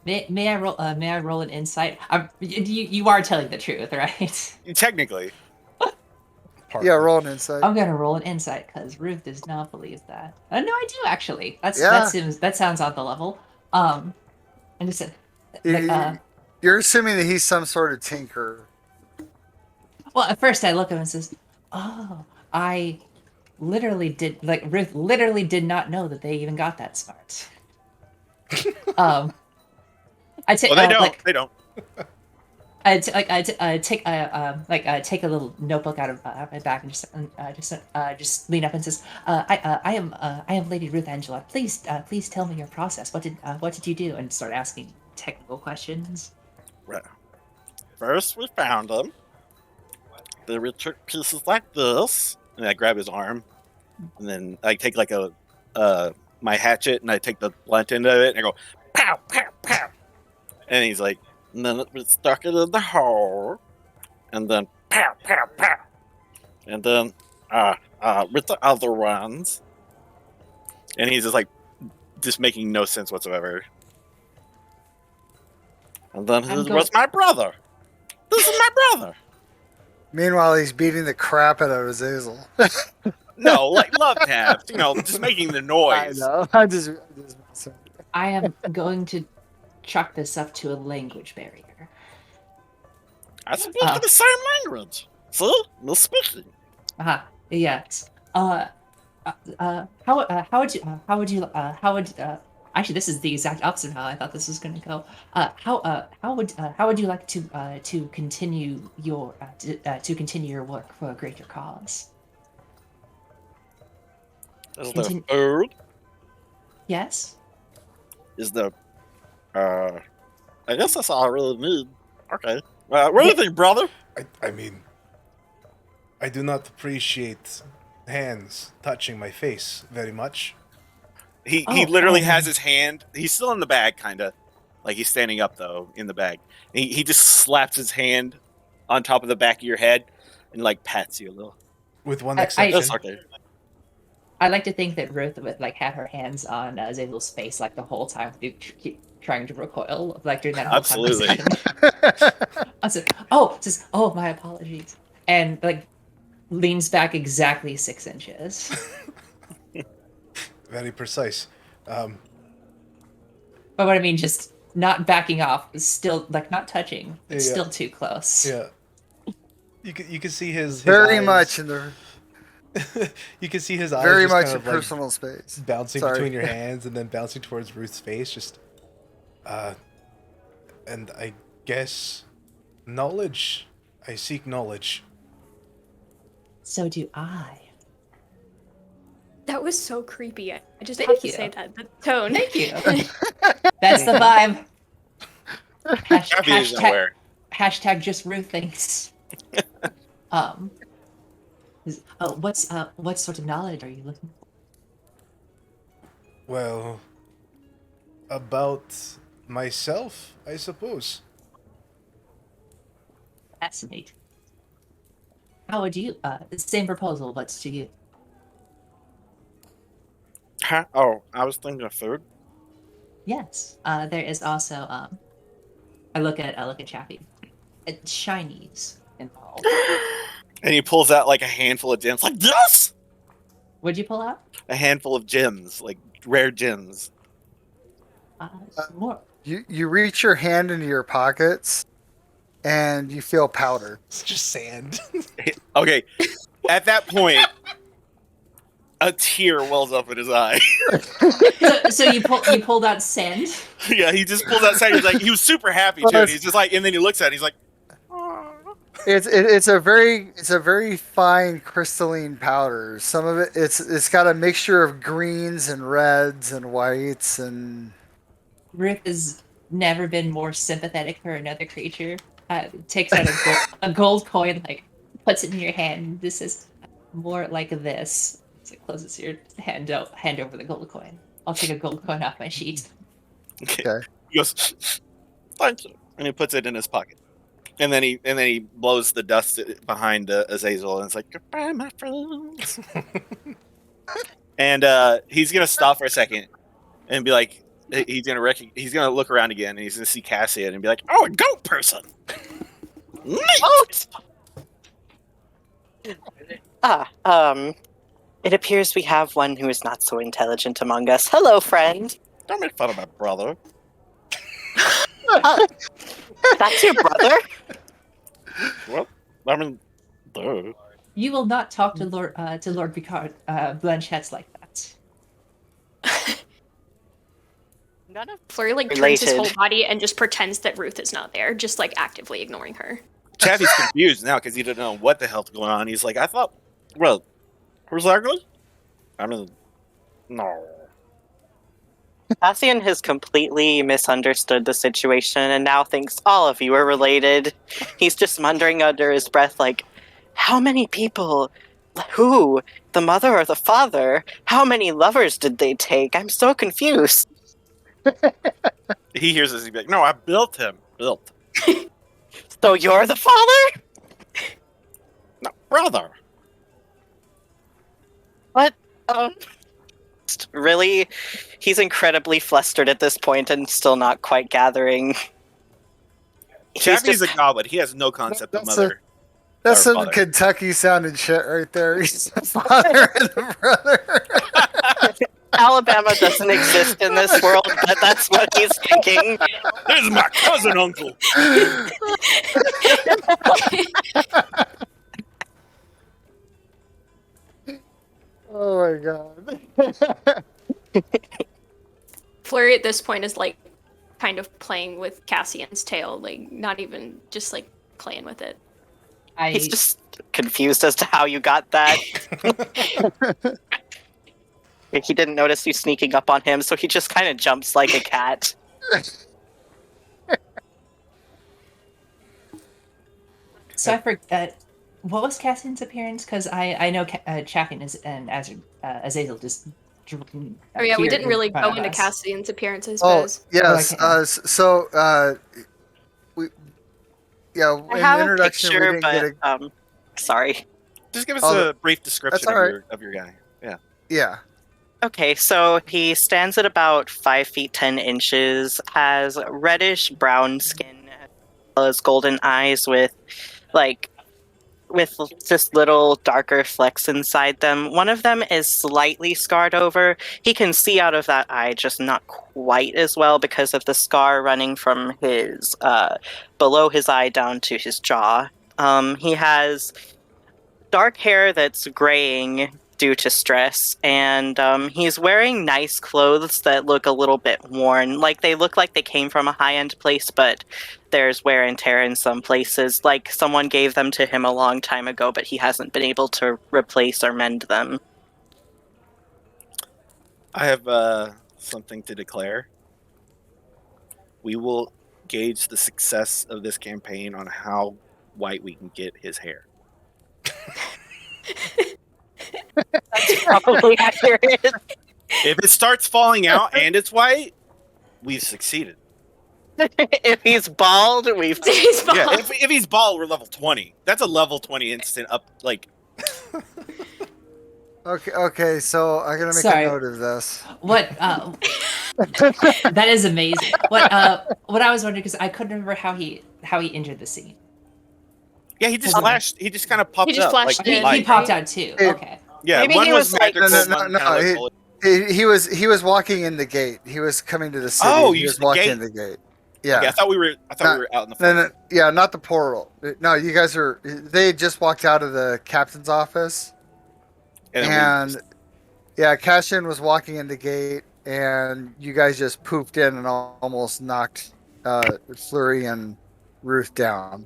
May I roll? May I roll an insight? You are telling the truth, right? Technically, Yeah, roll an insight. I'm gonna roll an insight because Ruth does not believe that. No, I do actually. Yeah. That sounds on the level. And just You're assuming that he's some sort of tinker. well, at first I look at him and says, "Oh, I literally did Ruth literally did not know that they even got that smart." I take well, they don't. They don't. I take take a little notebook out of my bag and just lean up and says, I am Lady Ruth Angela. Please tell me your process. What did you do?" And start asking technical questions. Right. First, we found them. Then we took pieces like this, and I grab his arm, and then I take like my hatchet, and I take the blunt end of it, and I go pow pow pow, and he's like, and then we stuck it in the hole, and then pow pow pow, and then with the other ones, and he's just making no sense whatsoever. And then he was my brother. This is my brother. Meanwhile, he's beating the crap out of Azazel. No, like love taps, just making the I noise. know. I am going to chalk this up to a language barrier. I speak the same language. See? We're speaking. Yes. How would actually, this is the exact opposite of how I thought this was going to go. How would you like to continue your work for a greater cause? Is there food? Yes. Is there, I guess that's all I really need. Okay. What do you think, brother? I mean, I do not appreciate hands touching my face very much. He literally has his hand. He's still in the bag, kind of. Like he's standing up, though, in the bag. He just slaps his hand on top of the back of your head and, like, pats you a little. With one exception. That's okay. I like to think that Ruth would had her hands on Zazel's face the whole time, trying to recoil, during that whole Absolutely. conversation. I said, "Oh, my apologies," and leans back exactly 6 inches. Very precise. But what I mean, just not backing off, still not touching, but still too close. Yeah. You can see his very eyes. much in the. You can see his eyes Very just much kind in of, personal space. bouncing Sorry. between your hands and then bouncing towards Ruth's face. Just, and I guess knowledge. I seek knowledge. So do I. that was so creepy. I just Thank have to you. say that the tone. Thank you. That's the vibe. Happy isn't aware. Hashtag just Ruth thinks. What sort of knowledge are you looking for? Well, about myself, I suppose. Fascinating. How would you? Same proposal, but to you. Huh? Oh, I was thinking of food. Yes. There is also I look at Chappie. Chinese involved. And he pulls out like a handful of gems, like this. What'd you pull out? A handful of gems, like rare gems. More. You reach your hand into your pockets, and you feel powder. It's just sand. Okay, at that point, a tear wells up in his eye. So you pulled out sand. Yeah, he just pulls out sand. He's like, he was super happy too. And he's just like, and then he looks at it. He's like, It's a very fine crystalline powder. Some of it's got a mixture of greens and reds and whites and. Ruth has never been more sympathetic for another creature. Takes out a gold coin, like puts it in your hand. This is more like this. So it closes your hand over the gold coin. I'll take a gold coin off my sheet. Okay. he goes, thank you, and he puts it in his pocket. And then he blows the dust behind Azazel, and it's like, goodbye, my friends. And he's gonna stop for a second and be like, he's gonna look around again, and he's gonna see Cassian and be like, oh, a goat person. Goat! It appears we have one who is not so intelligent among us. Hello, friend. Don't make fun of my brother. That's your brother? Well, I mean, duh. You will not talk to Lord Picard Blanchette's like that. None of Flurry like turns his Related. whole body and just pretends that Ruth is not there, just like actively ignoring her. Chappie's confused now because he didn't know what the hell's going on. He's like, I thought, well, where's that going? I mean, no. Cassian has completely misunderstood the situation and now thinks all of you are related. He's just muttering under his breath like, how many people? Who? The mother or the father? How many lovers did they take? I'm so confused. He hears this. He's like, no, I built him. Built. So you're the father? No, brother. What? Really? He's incredibly flustered at this point and still not quite gathering. Chappie's a goblin. He has no concept of That's mother. That's Or some father. Kentucky sounding shit right there. He's the father and the brother. Alabama doesn't exist in this world, but that's what he's thinking. This is my cousin, uncle. Oh my god. Flurry at this point is like kind of playing with Cassian's tail, like not even just like playing with it. He's just confused as to how you got that. He didn't notice you sneaking up on him, so he just kind of jumps like a cat. So I forget, what was Cassian's appearance? Because I know Chaffin and Azazel just. Oh yeah, we didn't really go into Cassian's appearance, I suppose. Yes. Okay. I In have the a introduction, we picture, didn't get but a. sorry. Just give us Oh, a brief description all right. of your guy. Yeah. Yeah. Okay, so he stands at about 5 feet 10 inches, has reddish brown skin, as well as golden eyes with just little darker flecks inside them. One of them is slightly scarred over. He can see out of that eye, just not quite as well because of the scar running from his below his eye down to his jaw. He has dark hair that's graying due to stress, and he's wearing nice clothes that look a little bit worn. Like, they look like they came from a high-end place, but there's wear and tear in some places. Like, someone gave them to him a long time ago, but he hasn't been able to replace or mend them. I have something to declare. We will gauge the success of this campaign on how white we can get his hair. That's probably accurate. If it starts falling out and it's white, we've succeeded. If he's bald, we've... He's bald. Yeah, if he's bald, we're level 20. That's a level 20 instant up, like... Okay, so I'm gonna make Sorry. a note of this. What? That is amazing. What I was wondering, because I couldn't remember how he entered the scene. Yeah, he just Okay. flashed. He just kind of popped He just up. flashed like in, He light. popped right? out too. Hey, Okay. Yeah, Maybe one he was was like- magical. No, one kind of like bullet. He was walking in the gate. He was coming to the city. Oh, he you was said the walking gate? in the gate. Yeah. Okay, I thought we were out in the No, forest. yeah, not the portal. No, you guys are. They had just walked out of the captain's office, And then and yeah, Cassian was walking in the gate, and you guys just pooped in and almost knocked Flurry and Ruth down.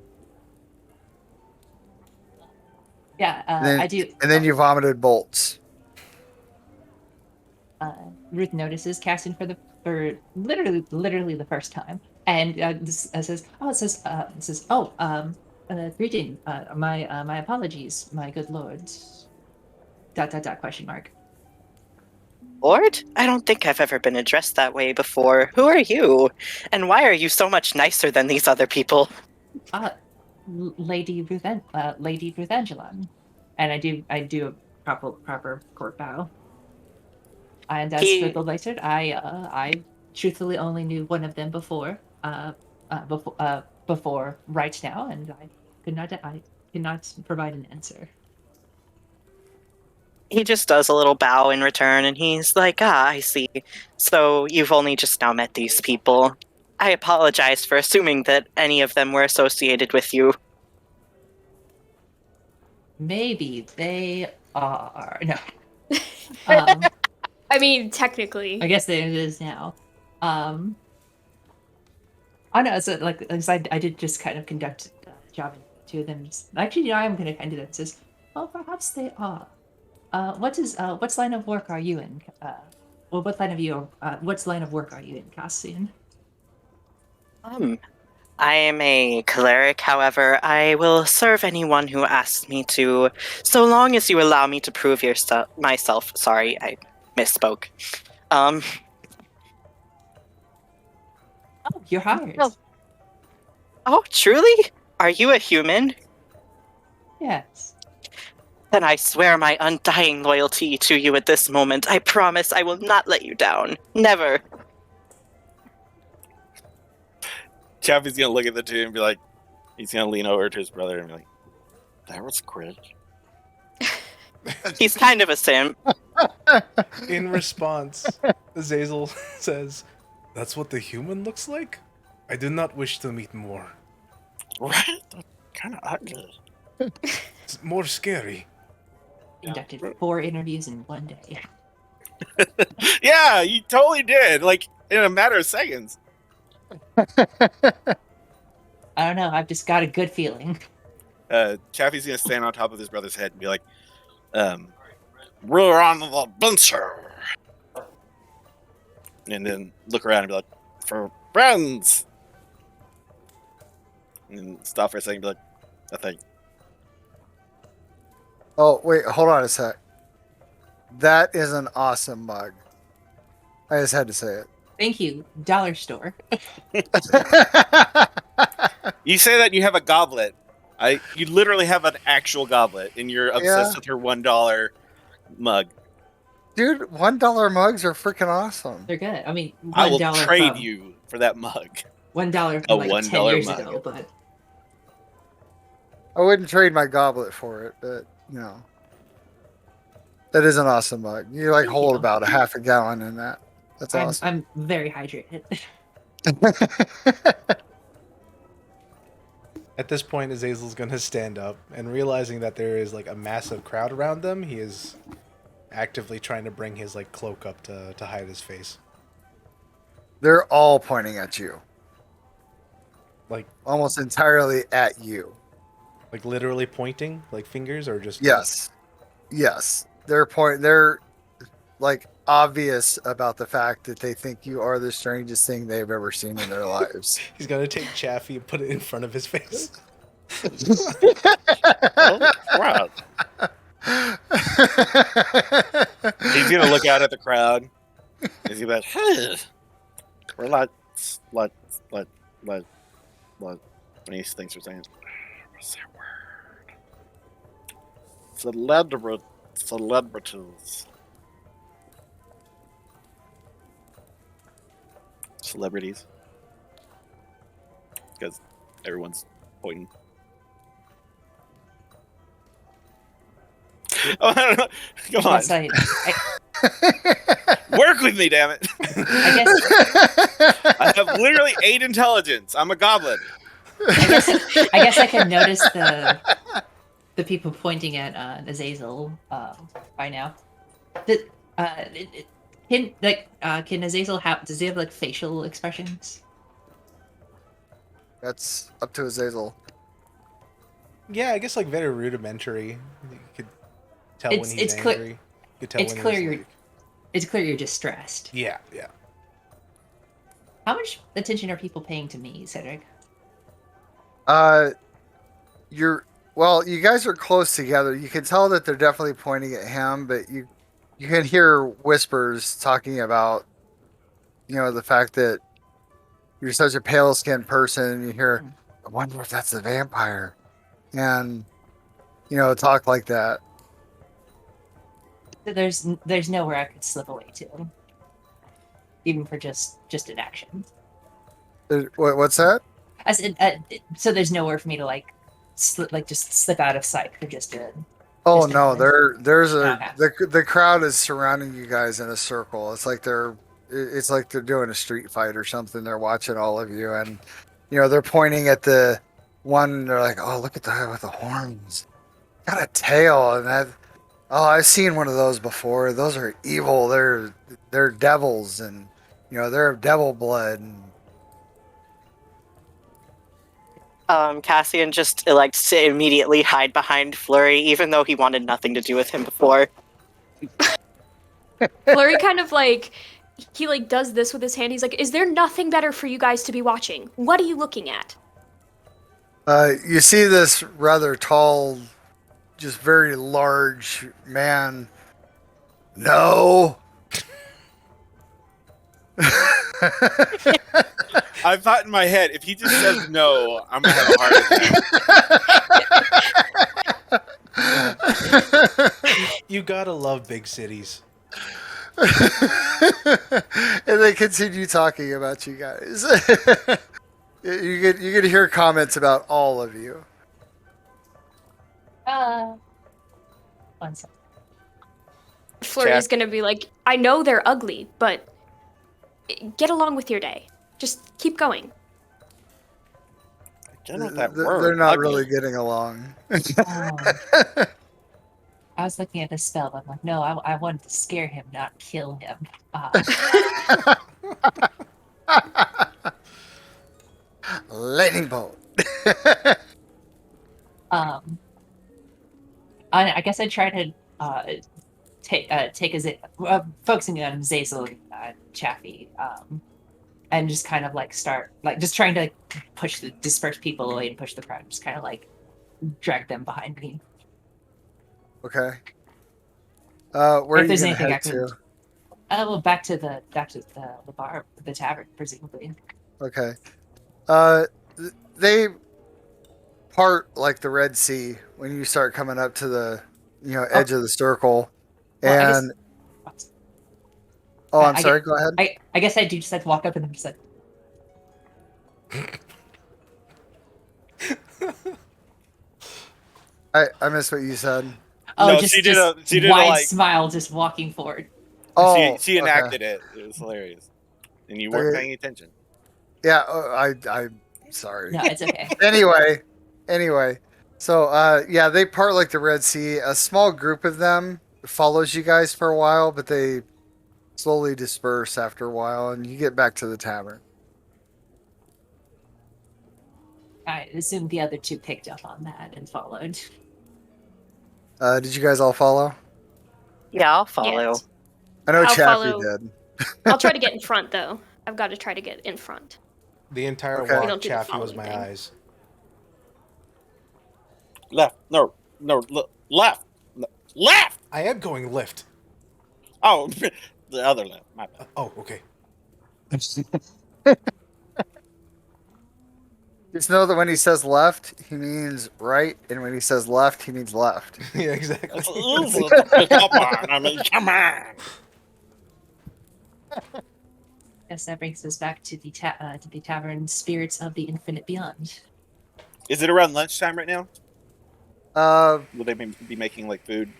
Yeah, Then- I do. And then you vomited bolts. Ruth notices Cassian for literally the first time, and greeting, my apologies, my good lord. ... question mark. Lord? I don't think I've ever been addressed that way before. Who are you? And why are you so much nicer than these other people? Lady Ruth Angelon, and I do a proper court bow. And as for the lizard, I truthfully only knew one of them before right now, and I cannot provide an answer. He just does a little bow in return, and he's like, I see. So you've only just now met these people. I apologize for assuming that any of them were associated with you. Maybe they are. No. I mean, technically. I guess it is now. I know. So I did just kind of conduct a job in two of them. Actually, I am going to kind of do this. Well, perhaps they are. What line of work are you in? What line of work are you in, Cassian? I am a cleric, however, I will serve anyone who asks me to, so long as you allow me to prove myself. Sorry, I misspoke. Oh, you're hired. Oh, truly? Are you a human? Yes. Then I swear my undying loyalty to you at this moment. I promise I will not let you down. Never. Chaffee's gonna look at the two and be like, he's gonna lean over to his brother and be like, "That was crit." He's kind of a simp. In response, Azazel says, "That's what the human looks like? I do not wish to meet more. Right? Kind of ugly. It's more scary." Conducted 4 interviews in one day. Yeah, you totally did. Like in a matter of seconds. I don't know. I've just got a good feeling. Chaffee's gonna stand on top of his brother's head and be like, "We're on the adventure," and then look around and be like, "For friends." And then stop for a second and be like, "I think." Oh, wait, hold on a sec. That is an awesome mug. I just had to say Thank you, dollar store. it. You say that you have a goblet. You literally have an actual goblet, and you're obsessed Yeah. with her $1 mug. Dude, $1 mugs are freaking awesome. They're good. I mean, $1 I will trade from, you for that mug. $1 a from like 10 $1 years mug. ago, but I wouldn't trade my goblet for it, but you know. That is an awesome mug. You like Thank hold you. about a half a gallon in that. That's awesome. I'm very hydrated. At this point, Azazel's gonna stand up, and realizing that there is like a massive crowd around them, he is actively trying to bring his like cloak up to hide his face. They're all pointing at you. Like Almost entirely at you. literally pointing, like fingers, or just Yes. Yes. They're like obvious about the fact that they think you are the strangest thing they've ever seen in their lives. He's gonna take Chaffee and put it in front of his face. Oh, crap. He's gonna look out at the crowd. He's gonna be like, "Hey, we're like, and he thinks we're saying, what's that word? Celebrity. Celebrities. Celebrities. Because everyone's pointing. Oh, I don't know. Come on. Yes, Work with me, damn it. I guess I have literally 8 intelligence. I'm a goblin. I guess I can notice the people pointing at Azazel by now. Can Azazel does he have like facial expressions? That's up to Azazel. Yeah, I guess like very rudimentary. You could tell when he's clear- angry. You could tell it's when clear he's you're like... It's clear you're distressed. Yeah. How much attention are people paying to me, Cedric? You guys are close together. You can tell that they're definitely pointing at him, but you can hear whispers talking about, the fact that you're such a pale skinned person, and you hear, I wonder if that's a vampire. And talk like that. So there's nowhere I could slip away to, even for just an action. What's that? I said, so there's nowhere for me to just slip out of sight for just a. Oh just a no, moment. the crowd is surrounding you guys in a circle. It's like they're doing a street fight or something. They're watching all of you, and they're pointing at the one. They're like, oh, look at the guy with the horns, got a tail, and that. Oh, I've seen one of those before. Those are evil. They're devils, and they're of devil blood. And Cassian just elects to immediately hide behind Flurry, even though he wanted nothing to do with him before. Flurry kind of he does this with his hand. He's like, is there nothing better for you guys to be watching? What are you looking at? You see this rather tall, just very large man. No. I thought in my head, if he just says no, I'm gonna have a heart attack. You gotta love big cities. And they continue talking about you guys. You get to hear comments about all of you. One second. Flurry's gonna be like, I know they're ugly, but get along with your day. Just keep going. I don't know what that word. They're not ugly. really getting along. I was looking at the spell, but I'm like, no, I wanted to scare him, not kill him. Lightning bolt. I guess I try to take focusing on Zazel and Chaffee, and just kind of start just trying to disperse people away and push the crowd, just kind of drag them behind me. Okay. Where are you there's gonna anything head I could- to? Well, back to the bar, the tavern, presumably. Okay. They part like the Red Sea when you start coming up to the edge of the circle. Well, And I'm sorry. Go ahead. I guess I do just walk up and I'm just like, I missed what you said. oh, No, just she did a wide smile, just walking forward. Oh, she okay. enacted it. It was hilarious, and you weren't Okay. paying attention. Yeah, I'm sorry. No, it's okay. Anyway, so they part like the Red Sea. A small group of them follows you guys for a while, but they slowly disperse after a while, and you get back to the tavern. I assume the other two picked up on that and followed. Did you guys all follow? Yeah, I'll follow. Yes. I know I'll Chaffee follow. did. I'll try to get in front, though. I've got to try to get in front. The entire Okay. We walk, don't do the Chaffee was my following thing. eyes. Left, no, left, left. I am going left. Oh, the other left. My bad. Oh, okay. Just know that when he says left, he means right, and when he says left, he means left. Yeah, exactly. Come on, I mean, come on. Guess that brings us back to the tavern Spirits of the Infinite Beyond. Is it around lunchtime right now? Will they be making like food?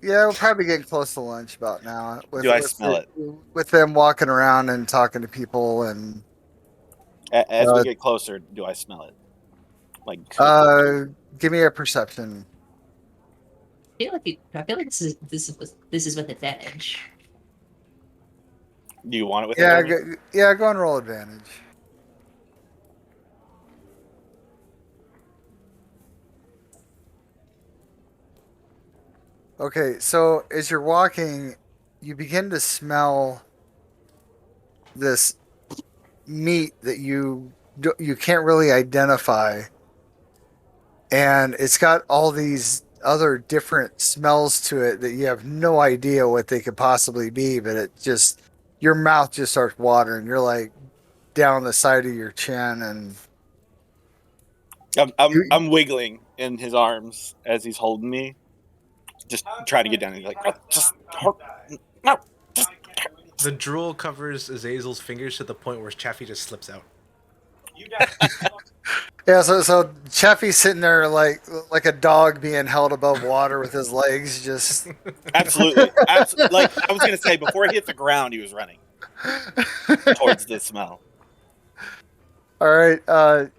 Yeah, we'll probably get close to lunch about now. Do I smell it? With them walking around and talking to people, and As we get closer, do I smell it? Like, give me a perception. I feel like this is with advantage. do you want it with? Yeah, advantage? go and roll advantage. Okay, so as you're walking, you begin to smell this meat that you can't really identify, and it's got all these other different smells to it that you have no idea what they could possibly be, but it just your mouth just starts watering. You're like down the side of your chin, and I'm wiggling in his arms as he's holding me, just trying to get down. He's like, "Oh, no. The drool covers Azazel's fingers to the point where Chaffee just slips out. yeah. So Chaffee's sitting there like a dog being held above water with his legs just. Absolutely. Like I was gonna say, before he hit the ground, he was running towards the smell. All right.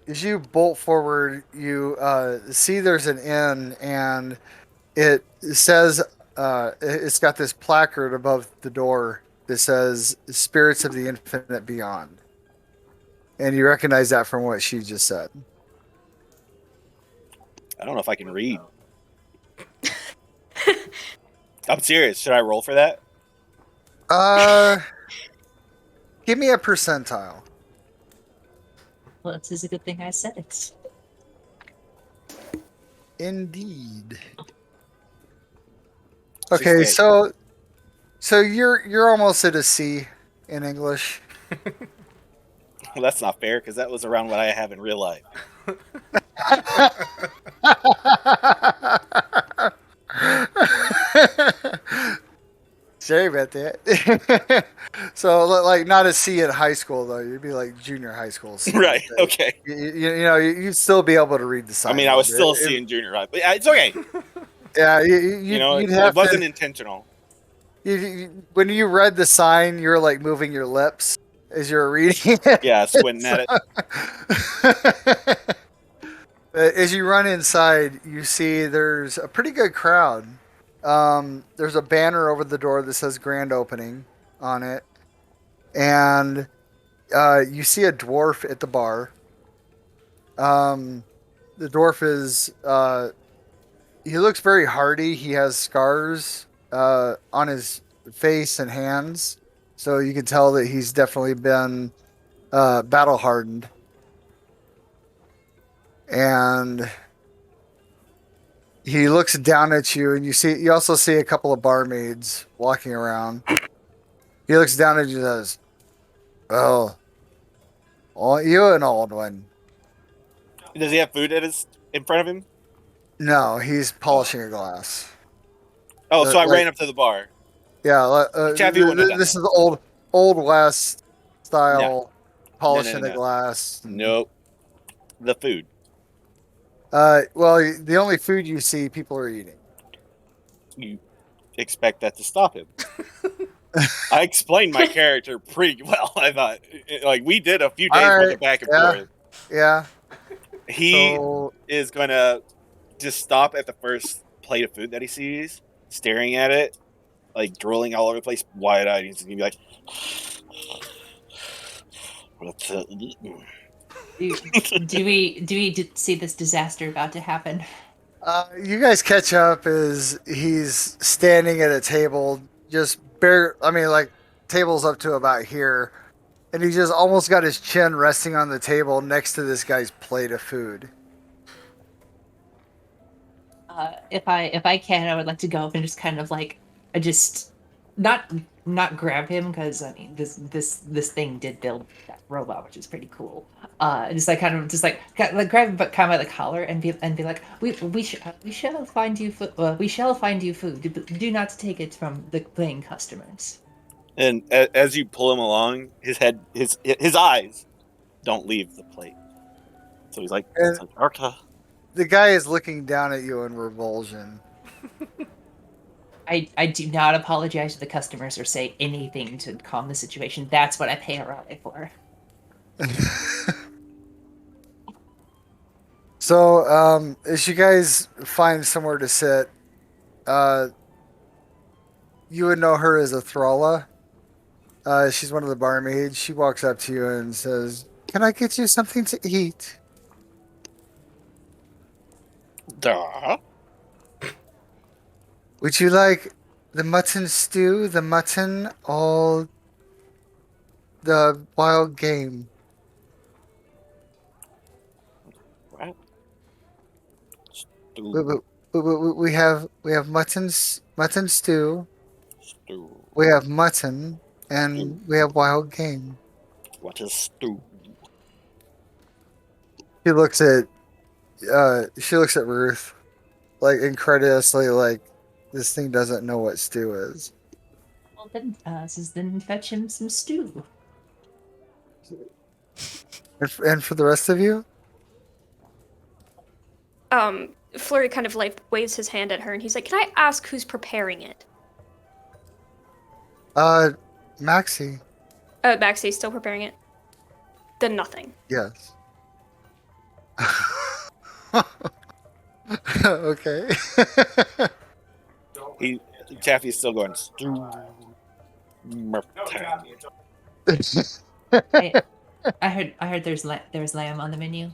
As you bolt forward, you see there's an inn, and it says it's got this placard above the door that says "Spirits of the Infinite Beyond," and you recognize that from what she just said. I don't know if I can read. I'm serious. Should I roll for that? Give me a percentile. Well, this is a good thing I said it. Indeed. Okay, so you're almost at a C in English. Well, that's not fair because that was around what I have in real life. Sorry about that. So, like, not a C in high school though. You'd be like junior high school. C, Right. Okay. You'd still be able to read the sign. I mean, I was still seeing junior high, but yeah, it's okay. Yeah, It wasn't intentional. When you read the sign, you were like moving your lips as you were reading it. Yeah, squinting at it. As you run inside, you see there's a pretty good crowd. There's a banner over the door that says "Grand Opening" on it, and you see a dwarf at the bar. The dwarf is he looks very hardy. He has scars on his face and hands, so you can tell that he's definitely been battle hardened. And he looks down at you, and you also see a couple of barmaids walking around. He looks down at you and says, "Oh, aren't you an old one?" Does he have food in front of him? No, he's polishing a glass. Oh, so I ran up to the bar. Yeah, Chaffee wouldn't have done this is the old west style polishing No. a glass. Nope. The food. Well, the only food you see people are eating. You expect that to stop him. I explained my character pretty well. I thought, like, we did a few days worth of back and forth. Yeah. He is gonna just stop at the first plate of food that he sees, staring at it, like drooling all over the place, wide-eyed. He's gonna be like, "What's eating?" Do we see this disaster about to happen? You guys catch up as he's standing at a table, table's up to about here, and he just almost got his chin resting on the table next to this guy's plate of food. If I can, I would like to go up and just kind of like, not not grab him because I mean this thing did build that robot, which is pretty cool. Just like kind of just like grab him, but kind of by the collar and be like, we shall find you we shall find you food. Do not take it from the playing customers. And as you pull him along, his eyes don't leave the plate. So he's like, And- okay. The guy is looking down at you in revulsion. I do not apologize to the customers or say anything to calm the situation. That's what I pay a rally for. So, as you guys find somewhere to sit, you would know her as a Thralla. She's one of the barmaids. She walks up to you and says, "Can I get you something to eat?" Duh. Would you like the mutton stew, the mutton, or the wild game? Right. We have mutton stew, Stew. we have mutton, and we have wild game. What is stew? She looks at Ruth, like incredulously, like this thing doesn't know what stew is. Well, then, then fetch him some stew. And for the rest of you, Flurry kind of like waves his hand at her, and he's like, "Can I ask who's preparing it?" Maxie, Oh, Maxie's still preparing it. Then nothing. yes. Okay. Taffy's still going stew. I heard there's lamb on the menu.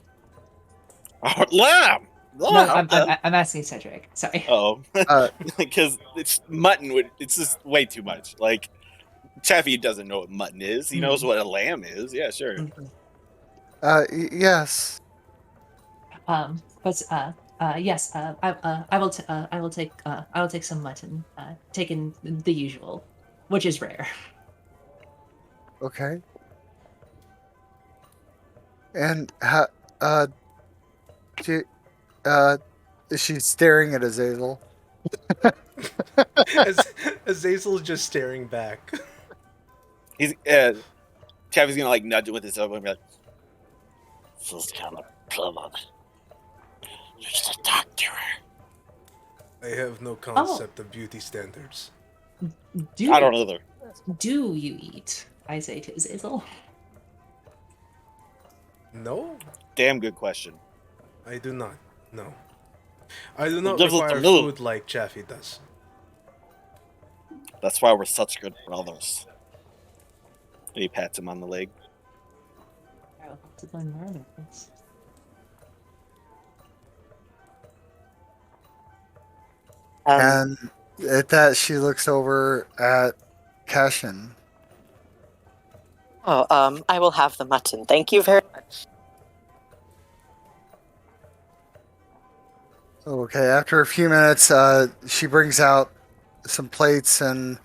Oh, lamb. No, I'm asking Cedric. Sorry. Oh, because it's mutton. It's just way too much. Like Taffy doesn't know what mutton is. He knows what a lamb is. Yeah, sure. Yes. But yes. I will take some mutton. Taking the usual, which is rare. Okay. And is she staring at Azazel? Azazel's just staring back. He's Taffy's gonna like nudge it with his elbow and be like, "This is kind of plumber. You should talk to her." I have no concept of beauty standards. I don't either. Do you eat? I say to Azazel. No, Damn good question. I do not. No. I do not Lives with require the moon. food like Chaffee does. That's why we're such good brothers. And he pats him on the leg. I will have to learn more about this. And at that, she looks over at Cashin. Oh, I will have the mutton. Thank you very much. Okay, after a few minutes, she brings out some plates and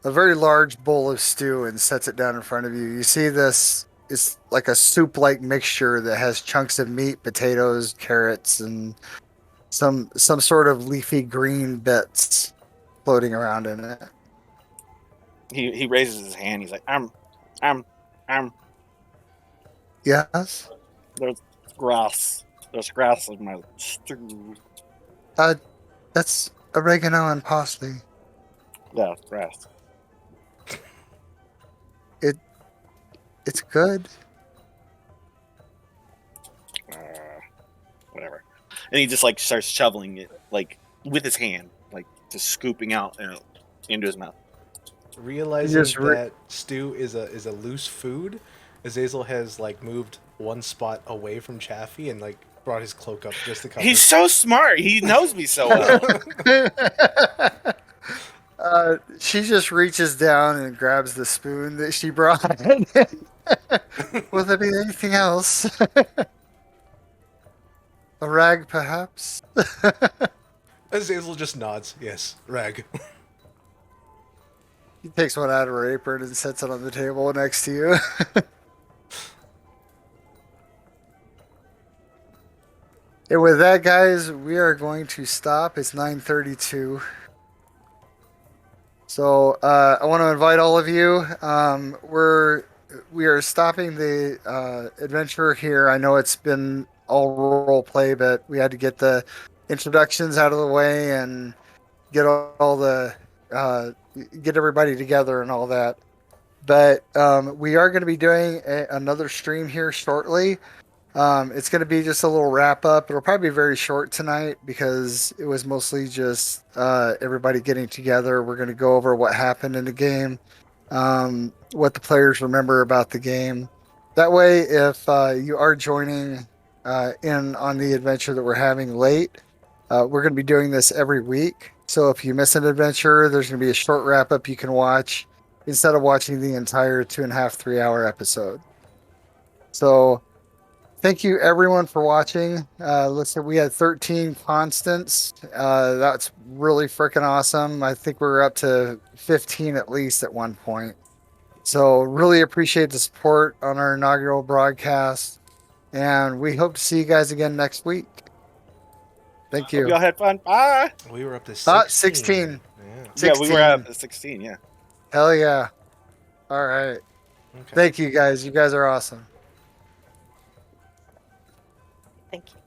a very large bowl of stew and sets it down in front of you. You see this is like a soup-like mixture that has chunks of meat, potatoes, carrots, and some sort of leafy green bits floating around in it. He raises his hand. He's like, Yes? There's grass. There's grass in my stew. That's oregano and parsley. Yeah, grass. It's good. Whatever. And he just like starts shoveling it like with his hand, like just scooping out into his mouth. Realizing Just that stew is a loose food, Azazel has like moved one spot away from Chaffee and like brought his cloak up just to cover. He's so smart. He knows me so well. She just reaches down and grabs the spoon that she brought. Will there be anything else? A rag, perhaps? Azazel just nods. Yes, rag. He takes one out of her apron and sets it on the table next to you. And with that, guys, we are going to stop. It's 9:32. So I want to invite all of you. We are stopping the adventure here. I know it's been all role play, but we had to get the introductions out of the way and get all the get everybody together and all that. But we are going to be doing another stream here shortly. It's going to be just a little wrap up. It'll probably be very short tonight because it was mostly just everybody getting together. We're going to go over what happened in the game, what the players remember about the game. That way, if you are joining in on the adventure that we're having late, we're going to be doing this every week. So if you miss an adventure, there's going to be a short wrap up you can watch instead of watching the entire 2.5, 3 hour episode. So thank you everyone for watching. Listen, we had 13 constants. That's really freaking awesome. I think we were up to 15 at least at one point. So really appreciate the support on our inaugural broadcast. And we hope to see you guys again next week. Thank you. Hope y'all had fun. Bye. We were up to 16. 16. Yeah. 16. Yeah, we were up to 16. Yeah. Hell yeah. All right. Okay. Thank you guys. You guys are awesome. Thank you.